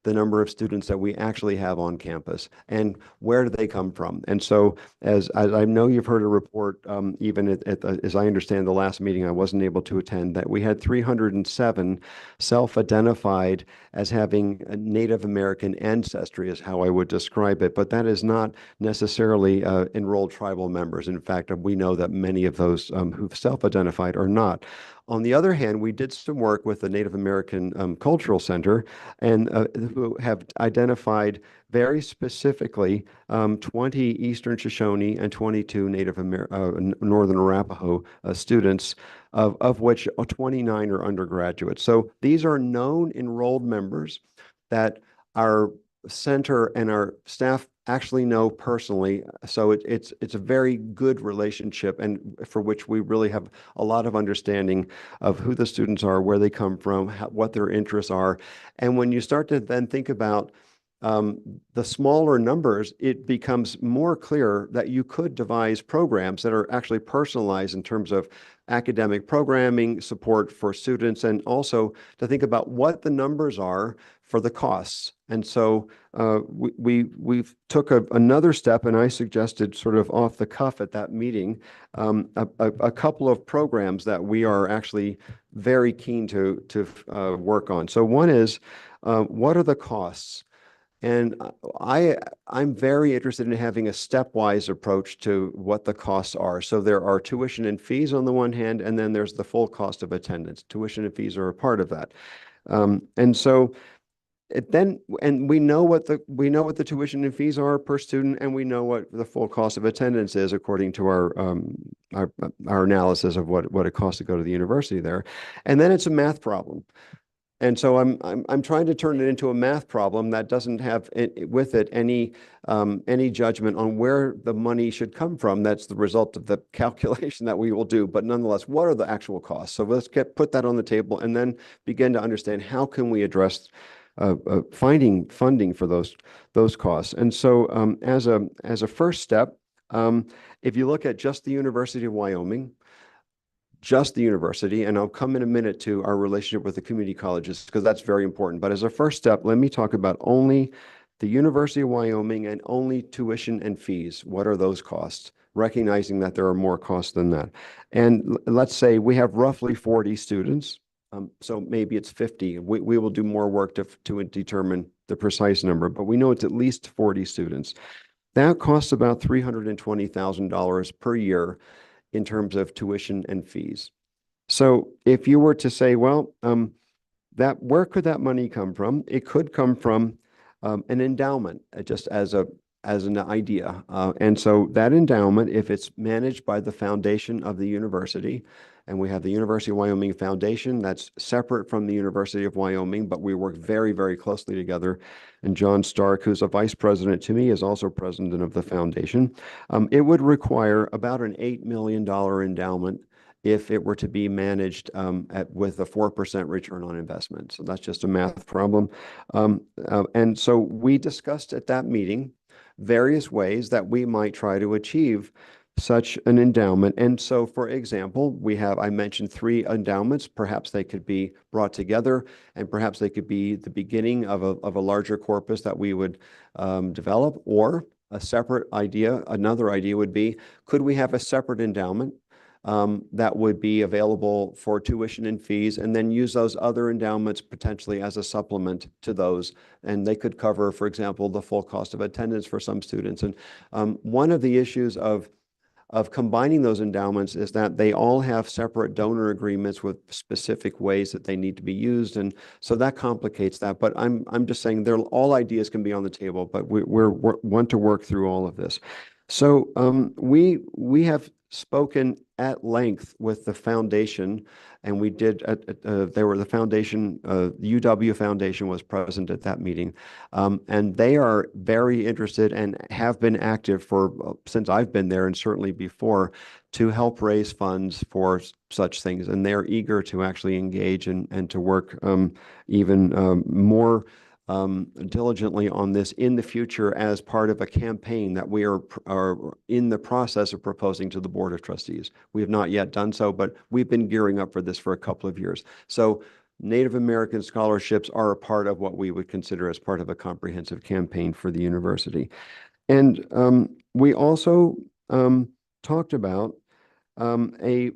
the number of students that we actually have on campus, and where do they come from? And so as I know you've heard a report, even as I understand the last meeting I wasn't able to attend, that we had 307 self-identified as having a Native American ancestry is how I would describe it, but that is not necessarily enrolled tribal members. In fact, we know that many of those who've self-identified are not. On the other hand, we did some work with the Native American Cultural Center, and who have identified very specifically 20 Eastern Shoshone and 22 Northern Arapaho students, of which 29 are undergraduates. So these are known enrolled members that our center and our staff actually know personally. So it's a very good relationship, and for which we really have a lot of understanding of who the students are, where they come from, what their interests are. And when you start to then think about the smaller numbers, it becomes more clear that you could devise programs that are actually personalized in terms of academic programming, support for students, and also to think about what the numbers are for the costs. And so we've took another step, and I suggested sort of off the cuff at that meeting, a couple of programs that we are actually very keen to work on. So one is, what are the costs? And I'm very interested in having a stepwise approach to what the costs are. So there are tuition and fees on the one hand, and then there's the full cost of attendance. Tuition and fees are a part of that. And so we know what the tuition and fees are per student, and we know what the full cost of attendance is according to our analysis of what it costs to go to the university there. And then it's a math problem. And so I'm trying to turn it into a math problem that doesn't have with it any judgment on where the money should come from. That's the result of the calculation that we will do. But nonetheless, what are the actual costs? So let's put that on the table, and then begin to understand how can we address finding funding for those costs. And so as a first step, if you look at just the University of Wyoming, just the university, and I'll come in a minute to our relationship with the community colleges, because that's very important. But as a first step, let me talk about only the University of Wyoming and only tuition and fees. What are those costs? Recognizing that there are more costs than that. And let's say we have roughly 40 students. So maybe it's 50. We will do more work to determine the precise number, but we know it's at least 40 students. That costs about $320,000 per year in terms of tuition and fees. So if you were to say, well, where could that money come from? It could come from an endowment, just as an idea. And so that endowment, if it's managed by the foundation of the university, and we have the University of Wyoming Foundation that's separate from the University of Wyoming, but we work very, very closely together. And John Stark, who's a vice president to me, is also president of the foundation. It would require about an $8 million endowment if it were to be managed with a 4% return on investment. So that's just a math problem. And so we discussed at that meeting various ways that we might try to achieve such an endowment. And so, for example, I mentioned 3 endowments. Perhaps they could be brought together, and perhaps they could be the beginning of a larger corpus that we would develop. Or a separate idea, another idea would be, could we have a separate endowment that would be available for tuition and fees, and then use those other endowments potentially as a supplement to those. And they could cover, for example, the full cost of attendance for some students. And one of the issues of combining those endowments is that they all have separate donor agreements with specific ways that they need to be used. And so that complicates that. But I'm just saying all ideas can be on the table, but we want to work through all of this. So we have spoken at length with the foundation, and we did, the foundation, the UW Foundation was present at that meeting. And they are very interested and have been active since I've been there, and certainly before, to help raise funds for such things. And they're eager to actually engage and to work even more diligently on this in the future as part of a campaign that we are in the process of proposing to the Board of Trustees. We have not yet done so, but we've been gearing up for this for a couple of years. So Native American scholarships are a part of what we would consider as part of a comprehensive campaign for the university. And we also talked about a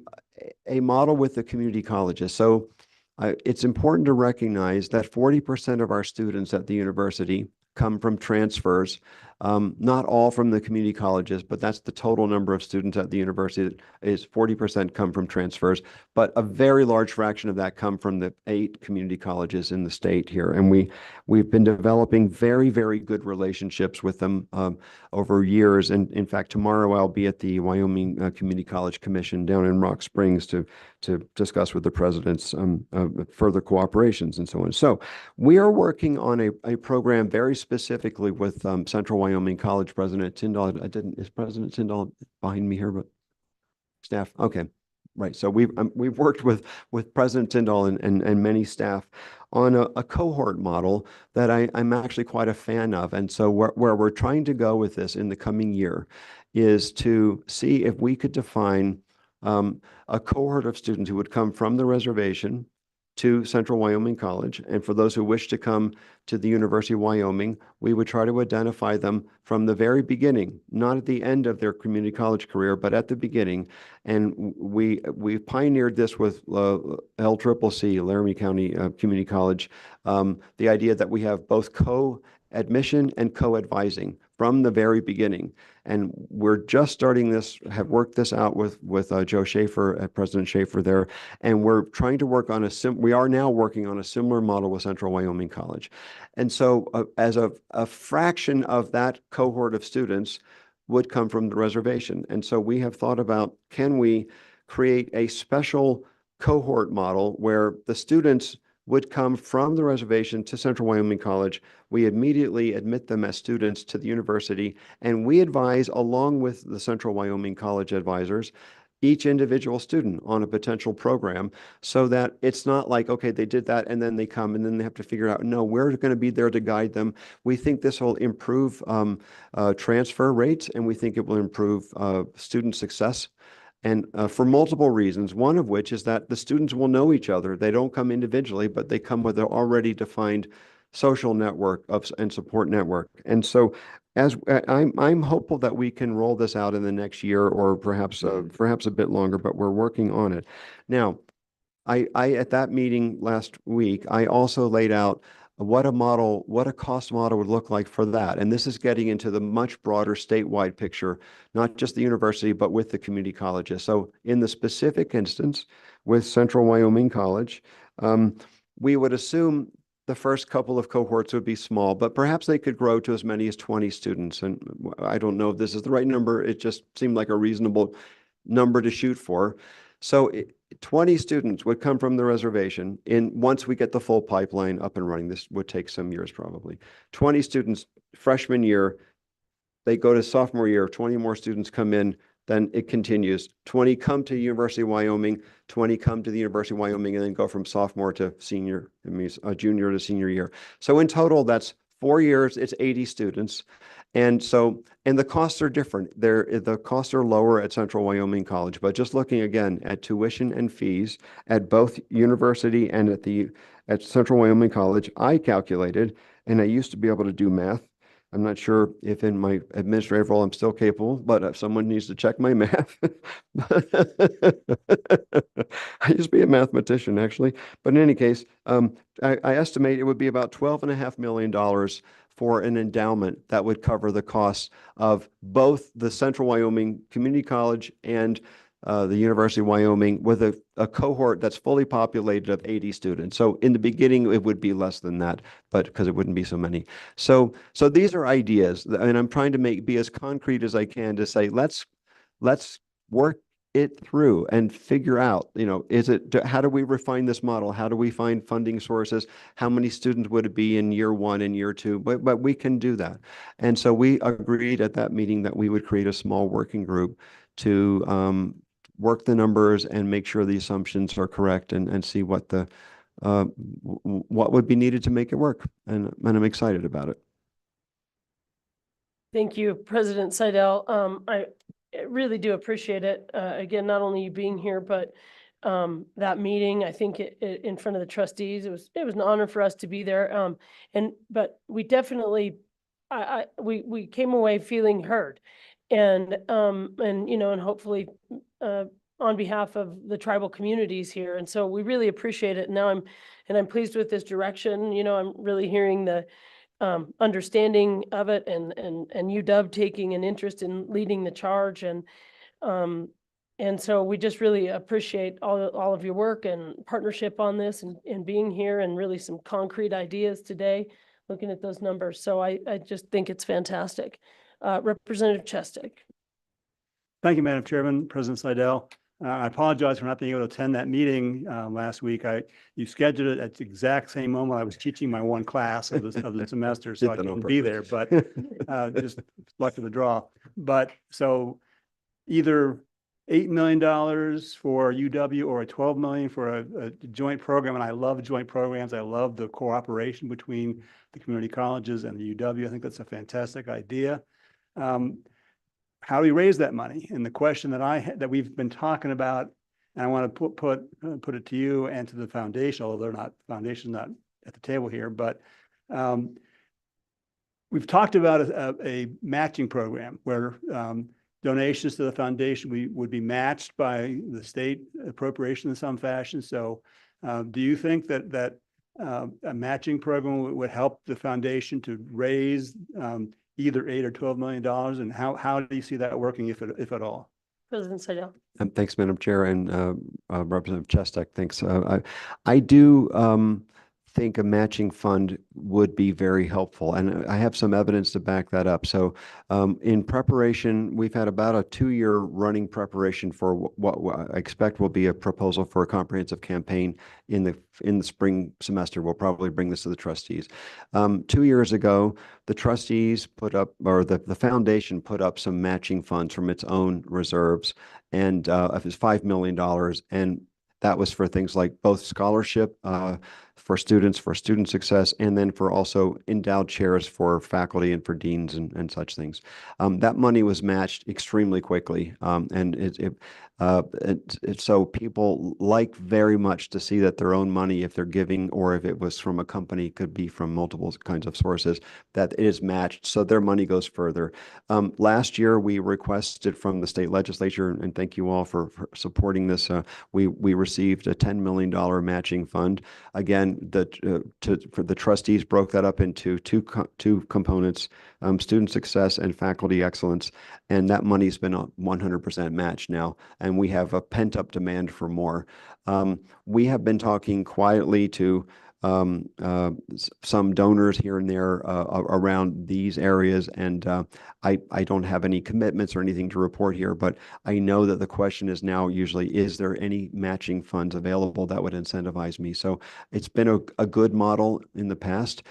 model with the community colleges. So it's important to recognize that 40% of our students at the university come from transfers, not all from the community colleges, but that's the total number of students at the university is 40% come from transfers, but a very large fraction of that come from the 8 community colleges in the state here. And we've been developing very, very good relationships with them over years. And in fact, tomorrow I'll be at the Wyoming Community College Commission down in Rock Springs to discuss with the presidents further cooperations and so on. So we are working on a program very specifically with Central Wyoming College President Tyndall. Is President Tyndall behind me here, but staff? Okay, right. So we've worked with President Tyndall and many staff on a cohort model that I'm actually quite a fan of. And so where we're trying to go with this in the coming year is to see if we could define a cohort of students who would come from the reservation to Central Wyoming College. And for those who wish to come to the University of Wyoming, we would try to identify them from the very beginning, not at the end of their community college career, but at the beginning. And we pioneered this with LCCC, Laramie County Community College, the idea that we have both co-admission and co-advising from the very beginning. And we're just starting this, have worked this out with Joe Schaefer, President Schaefer there. And we're trying to work on we are now working on a similar model with Central Wyoming College. And so as a fraction of that cohort of students would come from the reservation. And so we have thought about, can we create a special cohort model where the students would come from the reservation to Central Wyoming College. We immediately admit them as students to the university, and we advise along with the Central Wyoming College advisors each individual student on a potential program so that it's not like, okay, they did that and then they come and then they have to figure out, no, we're going to be there to guide them. We think this will improve transfer rates, and we think it will improve student success. And for multiple reasons, one of which is that the students will know each other. They don't come individually, but they come with an already defined social network and support network. And so as I'm hopeful that we can roll this out in the next year, or perhaps a bit longer, but we're working on it. Now, I at that meeting last week, I also laid out what a cost model would look like for that. And this is getting into the much broader statewide picture, not just the university, but with the community colleges. So in the specific instance with Central Wyoming College, we would assume the first couple of cohorts would be small, but perhaps they could grow to as many as 20 students. And I don't know if this is the right number. It just seemed like a reasonable number to shoot for. So 20 students would come from the reservation once we get the full pipeline up and running. This would take some years probably. 20 students freshman year, they go to sophomore year, 20 more students come in, then it continues. 20 come to University of Wyoming, 20 come to the University of Wyoming, and then go from sophomore to senior, it means junior to senior year. So in total, that's 4 years, it's 80 students. And so, and the costs are different. The costs are lower at Central Wyoming College, but just looking again at tuition and fees at both university and at Central Wyoming College, I calculated, and I used to be able to do math. I'm not sure if in my administrative role I'm still capable, but if someone needs to check my math. I used to be a mathematician, actually. But in any case, I estimate it would be about $12.5 million for an endowment that would cover the costs of both the Central Wyoming Community College and the University of Wyoming, with a cohort that's fully populated of 80 students. So in the beginning, it would be less than that, but because it wouldn't be so many. So these are ideas, and I'm trying to be as concrete as I can to say, let's work it through and figure out, how do we refine this model? How do we find funding sources? How many students would it be in year 1 and year 2? But we can do that. And so we agreed at that meeting that we would create a small working group to work the numbers and make sure the assumptions are correct, and see what would be needed to make it work. And I'm excited about it. Thank you, President Seidel. I really do appreciate it. Again, not only you being here, but that meeting, I think in front of the trustees, it was an honor for us to be there. But we definitely, we came away feeling heard. And hopefully on behalf of the tribal communities here. And so we really appreciate it. Now I'm pleased with this direction. I'm really hearing the understanding of it, and UW taking an interest in leading the charge. And so we just really appreciate all of your work and partnership on this, and being here, and really some concrete ideas today, looking at those numbers. So I just think it's fantastic. Representative Chestik. Thank you, Madam Chairman, President Seidel. I apologize for not being able to attend that meeting last week. You scheduled it at the exact same moment I was teaching my one class of the semester, so I couldn't be there, but just luck of the draw. But so either $8 million for UW or $12 million for a joint program. And I love joint programs. I love the cooperation between the community colleges and the UW. I think that's a fantastic idea. How do we raise that money? And the question that we've been talking about, and I want to put it to you and to the foundation, although foundation's not at the table here, but we've talked about a matching program where donations to the foundation would be matched by the state appropriation in some fashion. So do you think that a matching program would help the foundation to raise either $8 or $12 million, and how do you see that working, if at all? President Seidel. Thanks, Madam Chair, and Representative Chestek. Thanks. I do think a matching fund would be very helpful, and I have some evidence to back that up. So in preparation, we've had about a 2-year running preparation for what I expect will be a proposal for a comprehensive campaign in the spring semester. We'll probably bring this to the trustees. 2 years ago, the trustees put up, or the foundation put up some matching funds from its own reserves, and it was $5 million. And that was for things like both scholarship for student success, and then for also endowed chairs for faculty and for deans and such things. That money was matched extremely quickly. And so people like very much to see that their own money, if they're giving or if it was from a company, could be from multiple kinds of sources, that it is matched. So their money goes further. Last year, we requested from the state legislature, and thank you all for supporting this. We received a $10 million matching fund. Again, for the trustees broke that up into two components, student success and faculty excellence. And that money's been 100% matched now. And we have a pent-up demand for more. We have been talking quietly to some donors here and there around these areas, and I don't have any commitments or anything to report here, but I know that the question is now usually, is there any matching funds available that would incentivize me? So it's been a good model in the past.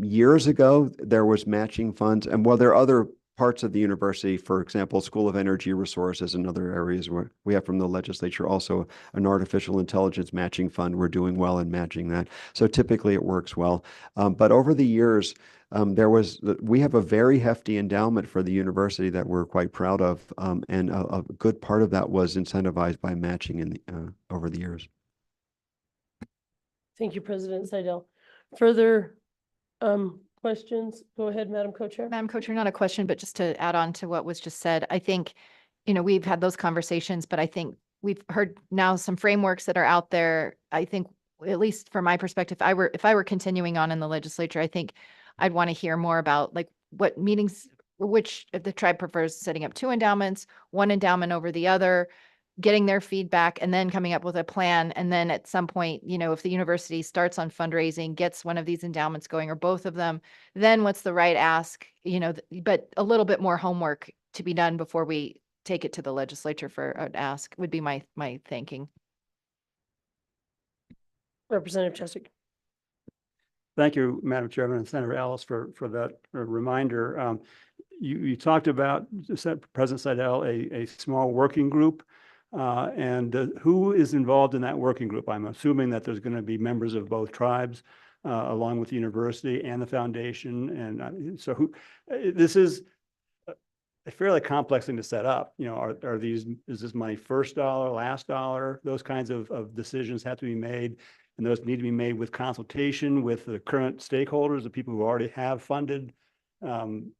Years ago, there was matching funds, and while there are other parts of the university, for example, School of Energy Resources and other areas where we have from the legislature also an artificial intelligence matching fund. We're doing well in matching that. So typically it works well. But over the years, we have a very hefty endowment for the university that we're quite proud of. And a good part of that was incentivized by matching over the years. Thank you, President Seidel. Further questions? Go ahead, Madam Co-Chair. Madam Co-Chair, not a question, but just to add on to what was just said, I think, we've had those conversations, but I think we've heard now some frameworks that are out there. I think, at least from my perspective, if I were continuing on in the legislature, I think I'd want to hear more about like what meetings, which if the tribe prefers setting up 2 endowments, one endowment over the other, getting their feedback, and then coming up with a plan. And then at some point, if the university starts on fundraising, gets one of these endowments going or both of them, then what's the right ask, but a little bit more homework to be done before we take it to the legislature for an ask would be my thinking. Representative Cheswick. Thank you, Madam Chairman and Senator Ellis for that reminder. You talked about, President Seidel, a small working group. And who is involved in that working group? I'm assuming that there's going to be members of both tribes, along with the university and the foundation. And so this is a fairly complex thing to set up. Is this money first dollar, last dollar? Those kinds of decisions have to be made. And those need to be made with consultation with the current stakeholders, the people who already have funded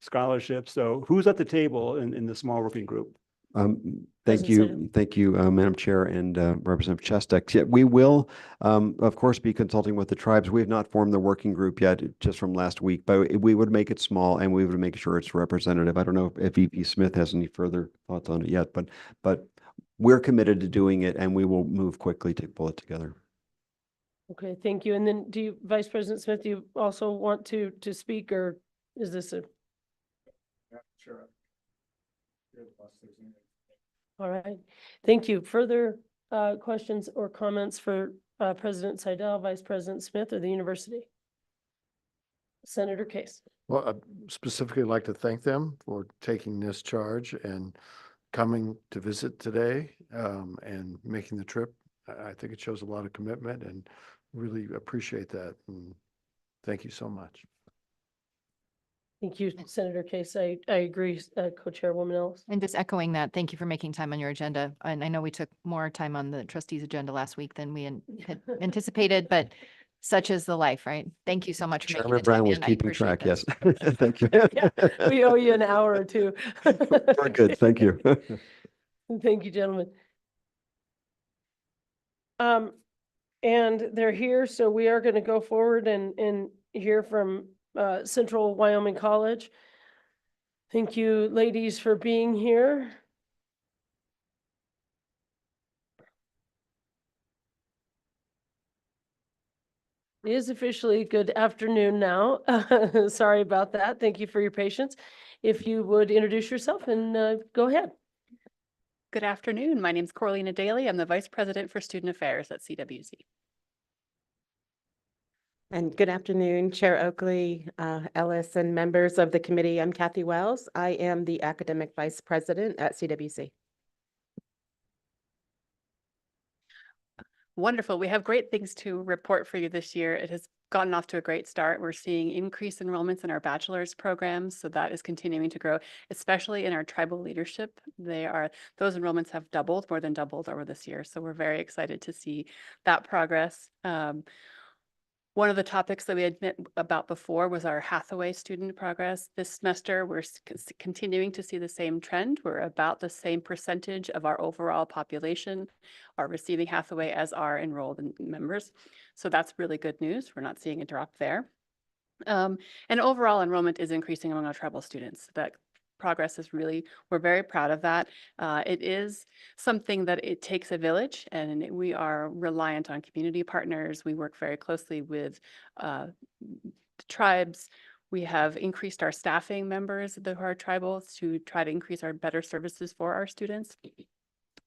scholarships. So who's at the table in the small working group? Thank you, Madam Chair and Representative Chestek. Yeah, we will, of course, be consulting with the tribes. We have not formed the working group yet, just from last week, but we would make it small and we would make sure it's representative. I don't know if VP Smith has any further thoughts on it yet, but we're committed to doing it, and we will move quickly to pull it together. Okay, thank you. And then Vice President Smith, do you also want to speak, or is this a? Sure. All right, thank you. Further questions or comments for President Seidel, Vice President Smith, or the university? Senator Case. Well, I'd specifically like to thank them for taking this charge and coming to visit today and making the trip. I think it shows a lot of commitment, and really appreciate that. And thank you so much. Thank you, Senator Case. I agree, Co-Chairwoman Ellis. And just echoing that, thank you for making time on your agenda. And I know we took more time on the trustees' agenda last week than we had anticipated, but such is the life, right? Thank you so much for Chairman making the time Brown was in. I keeping appreciate track. Yes. this. Thank you. Yeah, we owe you an hour or two. Very good. Thank you. Thank you, gentlemen. And they're here, so we are going to go forward and hear from Central Wyoming College. Thank you, ladies, for being here. It is officially good afternoon now. Sorry about that. Thank you for your patience. If you would introduce yourself and go ahead. Good afternoon. My name is Corlina Daly. I'm the Vice President for Student Affairs at CWC. And good afternoon, Chair Oakley, Ellis, and members of the committee. I'm Kathy Wells. I am the Academic Vice President at CWC. Wonderful. We have great things to report for you this year. It has gotten off to a great start. We're seeing increased enrollments in our bachelor's programs, so that is continuing to grow, especially in our tribal leadership. Those enrollments have doubled, more than doubled over this year. So we're very excited to see that progress. One of the topics that we had met about before was our Hathaway student progress. This semester, we're continuing to see the same trend. We're about the same percentage of our overall population are receiving Hathaway as are enrolled members. So that's really good news. We're not seeing a drop there. And overall enrollment is increasing among our tribal students. That progress is really, we're very proud of that. It is something that it takes a village, and we are reliant on community partners. We work very closely with the tribes. We have increased our staffing members that are tribal to try to increase our better services for our students.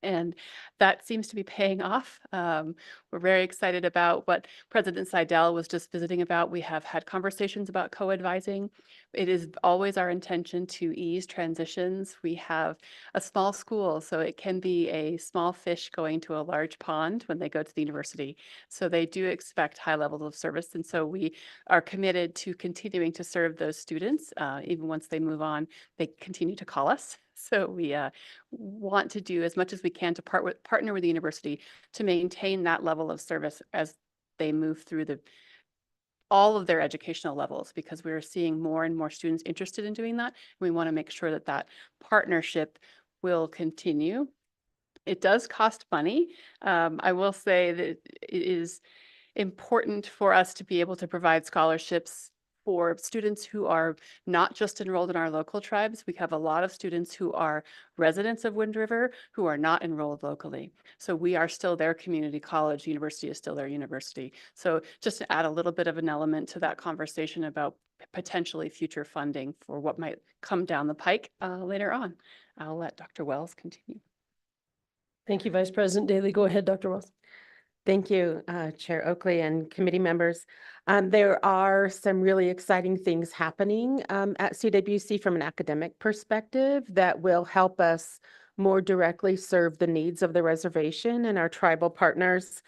And that seems to be paying off. We're very excited about what President Seidel was just visiting about. We have had conversations about co-advising. It is always our intention to ease transitions. We have a small school, so it can be a small fish going to a large pond when they go to the university. So they do expect high levels of service. And so we are committed to continuing to serve those students. Even once they move on, they continue to call us. So we want to do as much as we can to partner with the university to maintain that level of service as they move through all of their educational levels, because we're seeing more and more students interested in doing that. We want to make sure that that partnership will continue. It does cost money. I will say that it is important for us to be able to provide scholarships for students who are not just enrolled in our local tribes. We have a lot of students who are residents of Wind River who are not enrolled locally. So we are still their community college. University is still their university. So just to add a little bit of an element to that conversation about potentially future funding for what might come down the pike later on. I'll let Dr. Wells continue. Thank you, Vice President Daly. Go ahead, Dr. Wells. Thank you, Chair Oakley and committee members. There are some really exciting things happening at CWC from an academic perspective that will help us more directly serve the needs of the reservation and our tribal partners.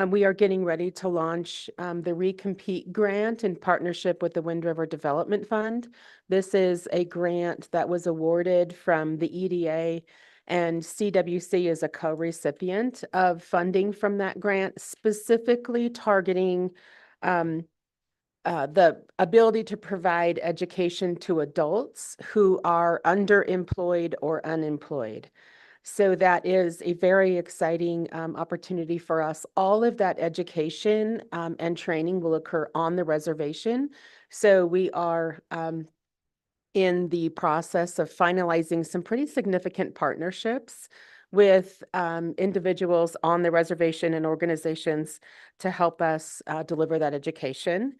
We are getting ready to launch the Recompete grant in partnership with the Wind River Development Fund. This is a grant that was awarded from the EDA, and CWC is a co-recipient of funding from that grant, specifically targeting the ability to provide education to adults who are underemployed or unemployed. So that is a very exciting opportunity for us. All of that education and training will occur on the reservation. So we are in the process of finalizing some pretty significant partnerships with individuals on the reservation and organizations to help us deliver that education.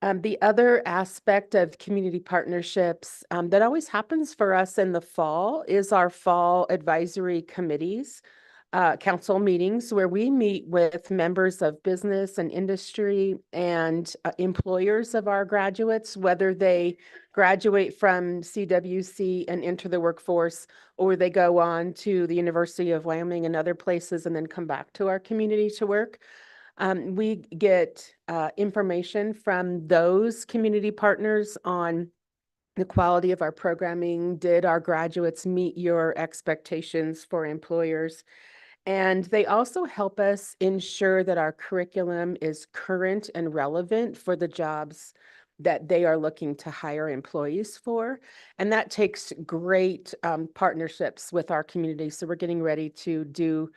The other aspect of community partnerships that always happens for us in the fall is our fall advisory committees, council meetings, where we meet with members of business and industry and employers of our graduates, whether they graduate from CWC and enter the workforce, or they go on to the University of Wyoming and other places and then come back to our community to work. We get information from those community partners on the quality of our programming. Did our graduates meet your expectations for employers? And they also help us ensure that our curriculum is current and relevant for the jobs that they are looking to hire employees for. And that takes great partnerships with our community. So we're getting ready to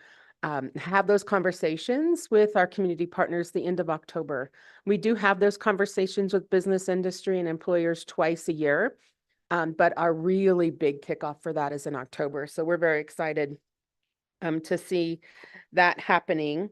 have those conversations with our community partners the end of October. We do have those conversations with business, industry, and employers twice a year, but our really big kickoff for that is in October. So we're very excited to see that happening.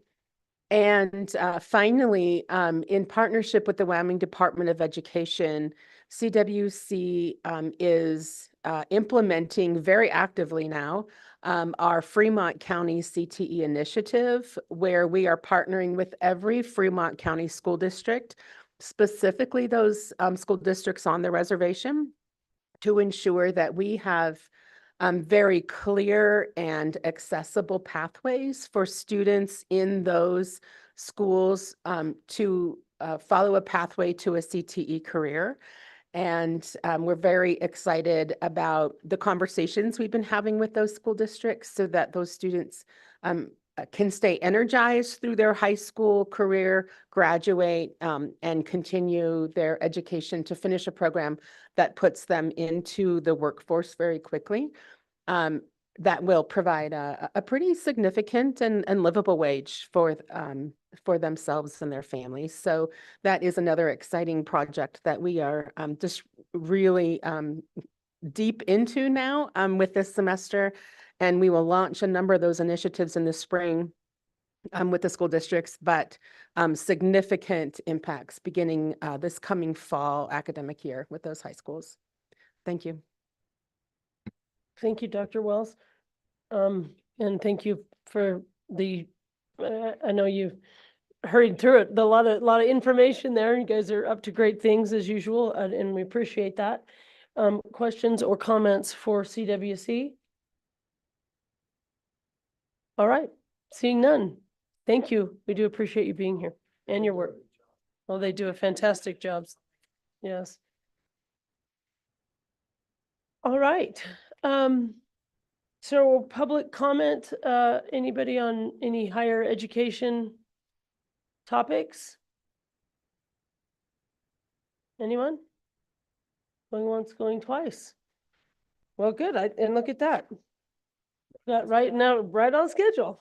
And finally, in partnership with the Wyoming Department of Education, CWC is implementing very actively now our Fremont County CTE initiative, where we are partnering with every Fremont County school district, specifically those school districts on the reservation, to ensure that we have very clear and accessible pathways for students in those schools to follow a pathway to a CTE career. And we're very excited about the conversations we've been having with those school districts so that those students can stay energized through their high school career, graduate, and continue their education to finish a program that puts them into the workforce very quickly. That will provide a pretty significant and livable wage for themselves and their families. So that is another exciting project that we are just really deep into now with this semester. And we will launch a number of those initiatives in the spring with the school districts, but significant impacts beginning this coming fall academic year with those high schools. Thank you. Thank you, Dr. Wells. And thank you for the, I know you hurried through it, a lot of information there. You guys are up to great things as usual, and we appreciate that. Questions or comments for CWC? All right, seeing none. Thank you. We do appreciate you being here and your work. Well, they do a fantastic job. Yes. All right. So public comment, anybody on any higher education topics? Anyone? Going once, going twice. Well, good. And look at that. Got right now, right on schedule.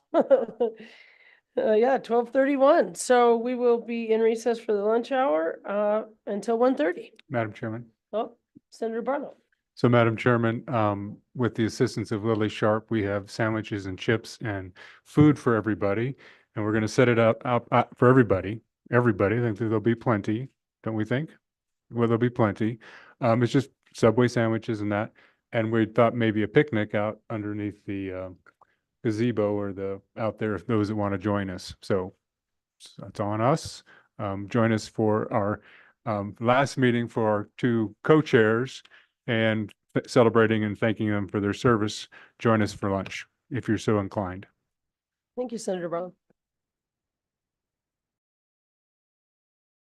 Yeah, 12:31. So we will be in recess for the lunch hour until 1:30. Madam Chairman. Oh, Senator Barlow. So Madam Chairman, with the assistance of Lily Sharp, we have sandwiches and chips and food for everybody. And we're going to set it up for everybody. Everybody, I think there'll be plenty, don't we think? Well, there'll be plenty. It's just Subway sandwiches and that. And we thought maybe a picnic out underneath the gazebo or out there if those that want to join us. So that's on us. Join us for our last meeting for our two co-chairs and celebrating and thanking them for their service. Join us for lunch if you're so inclined. Thank you, Senator Barlow.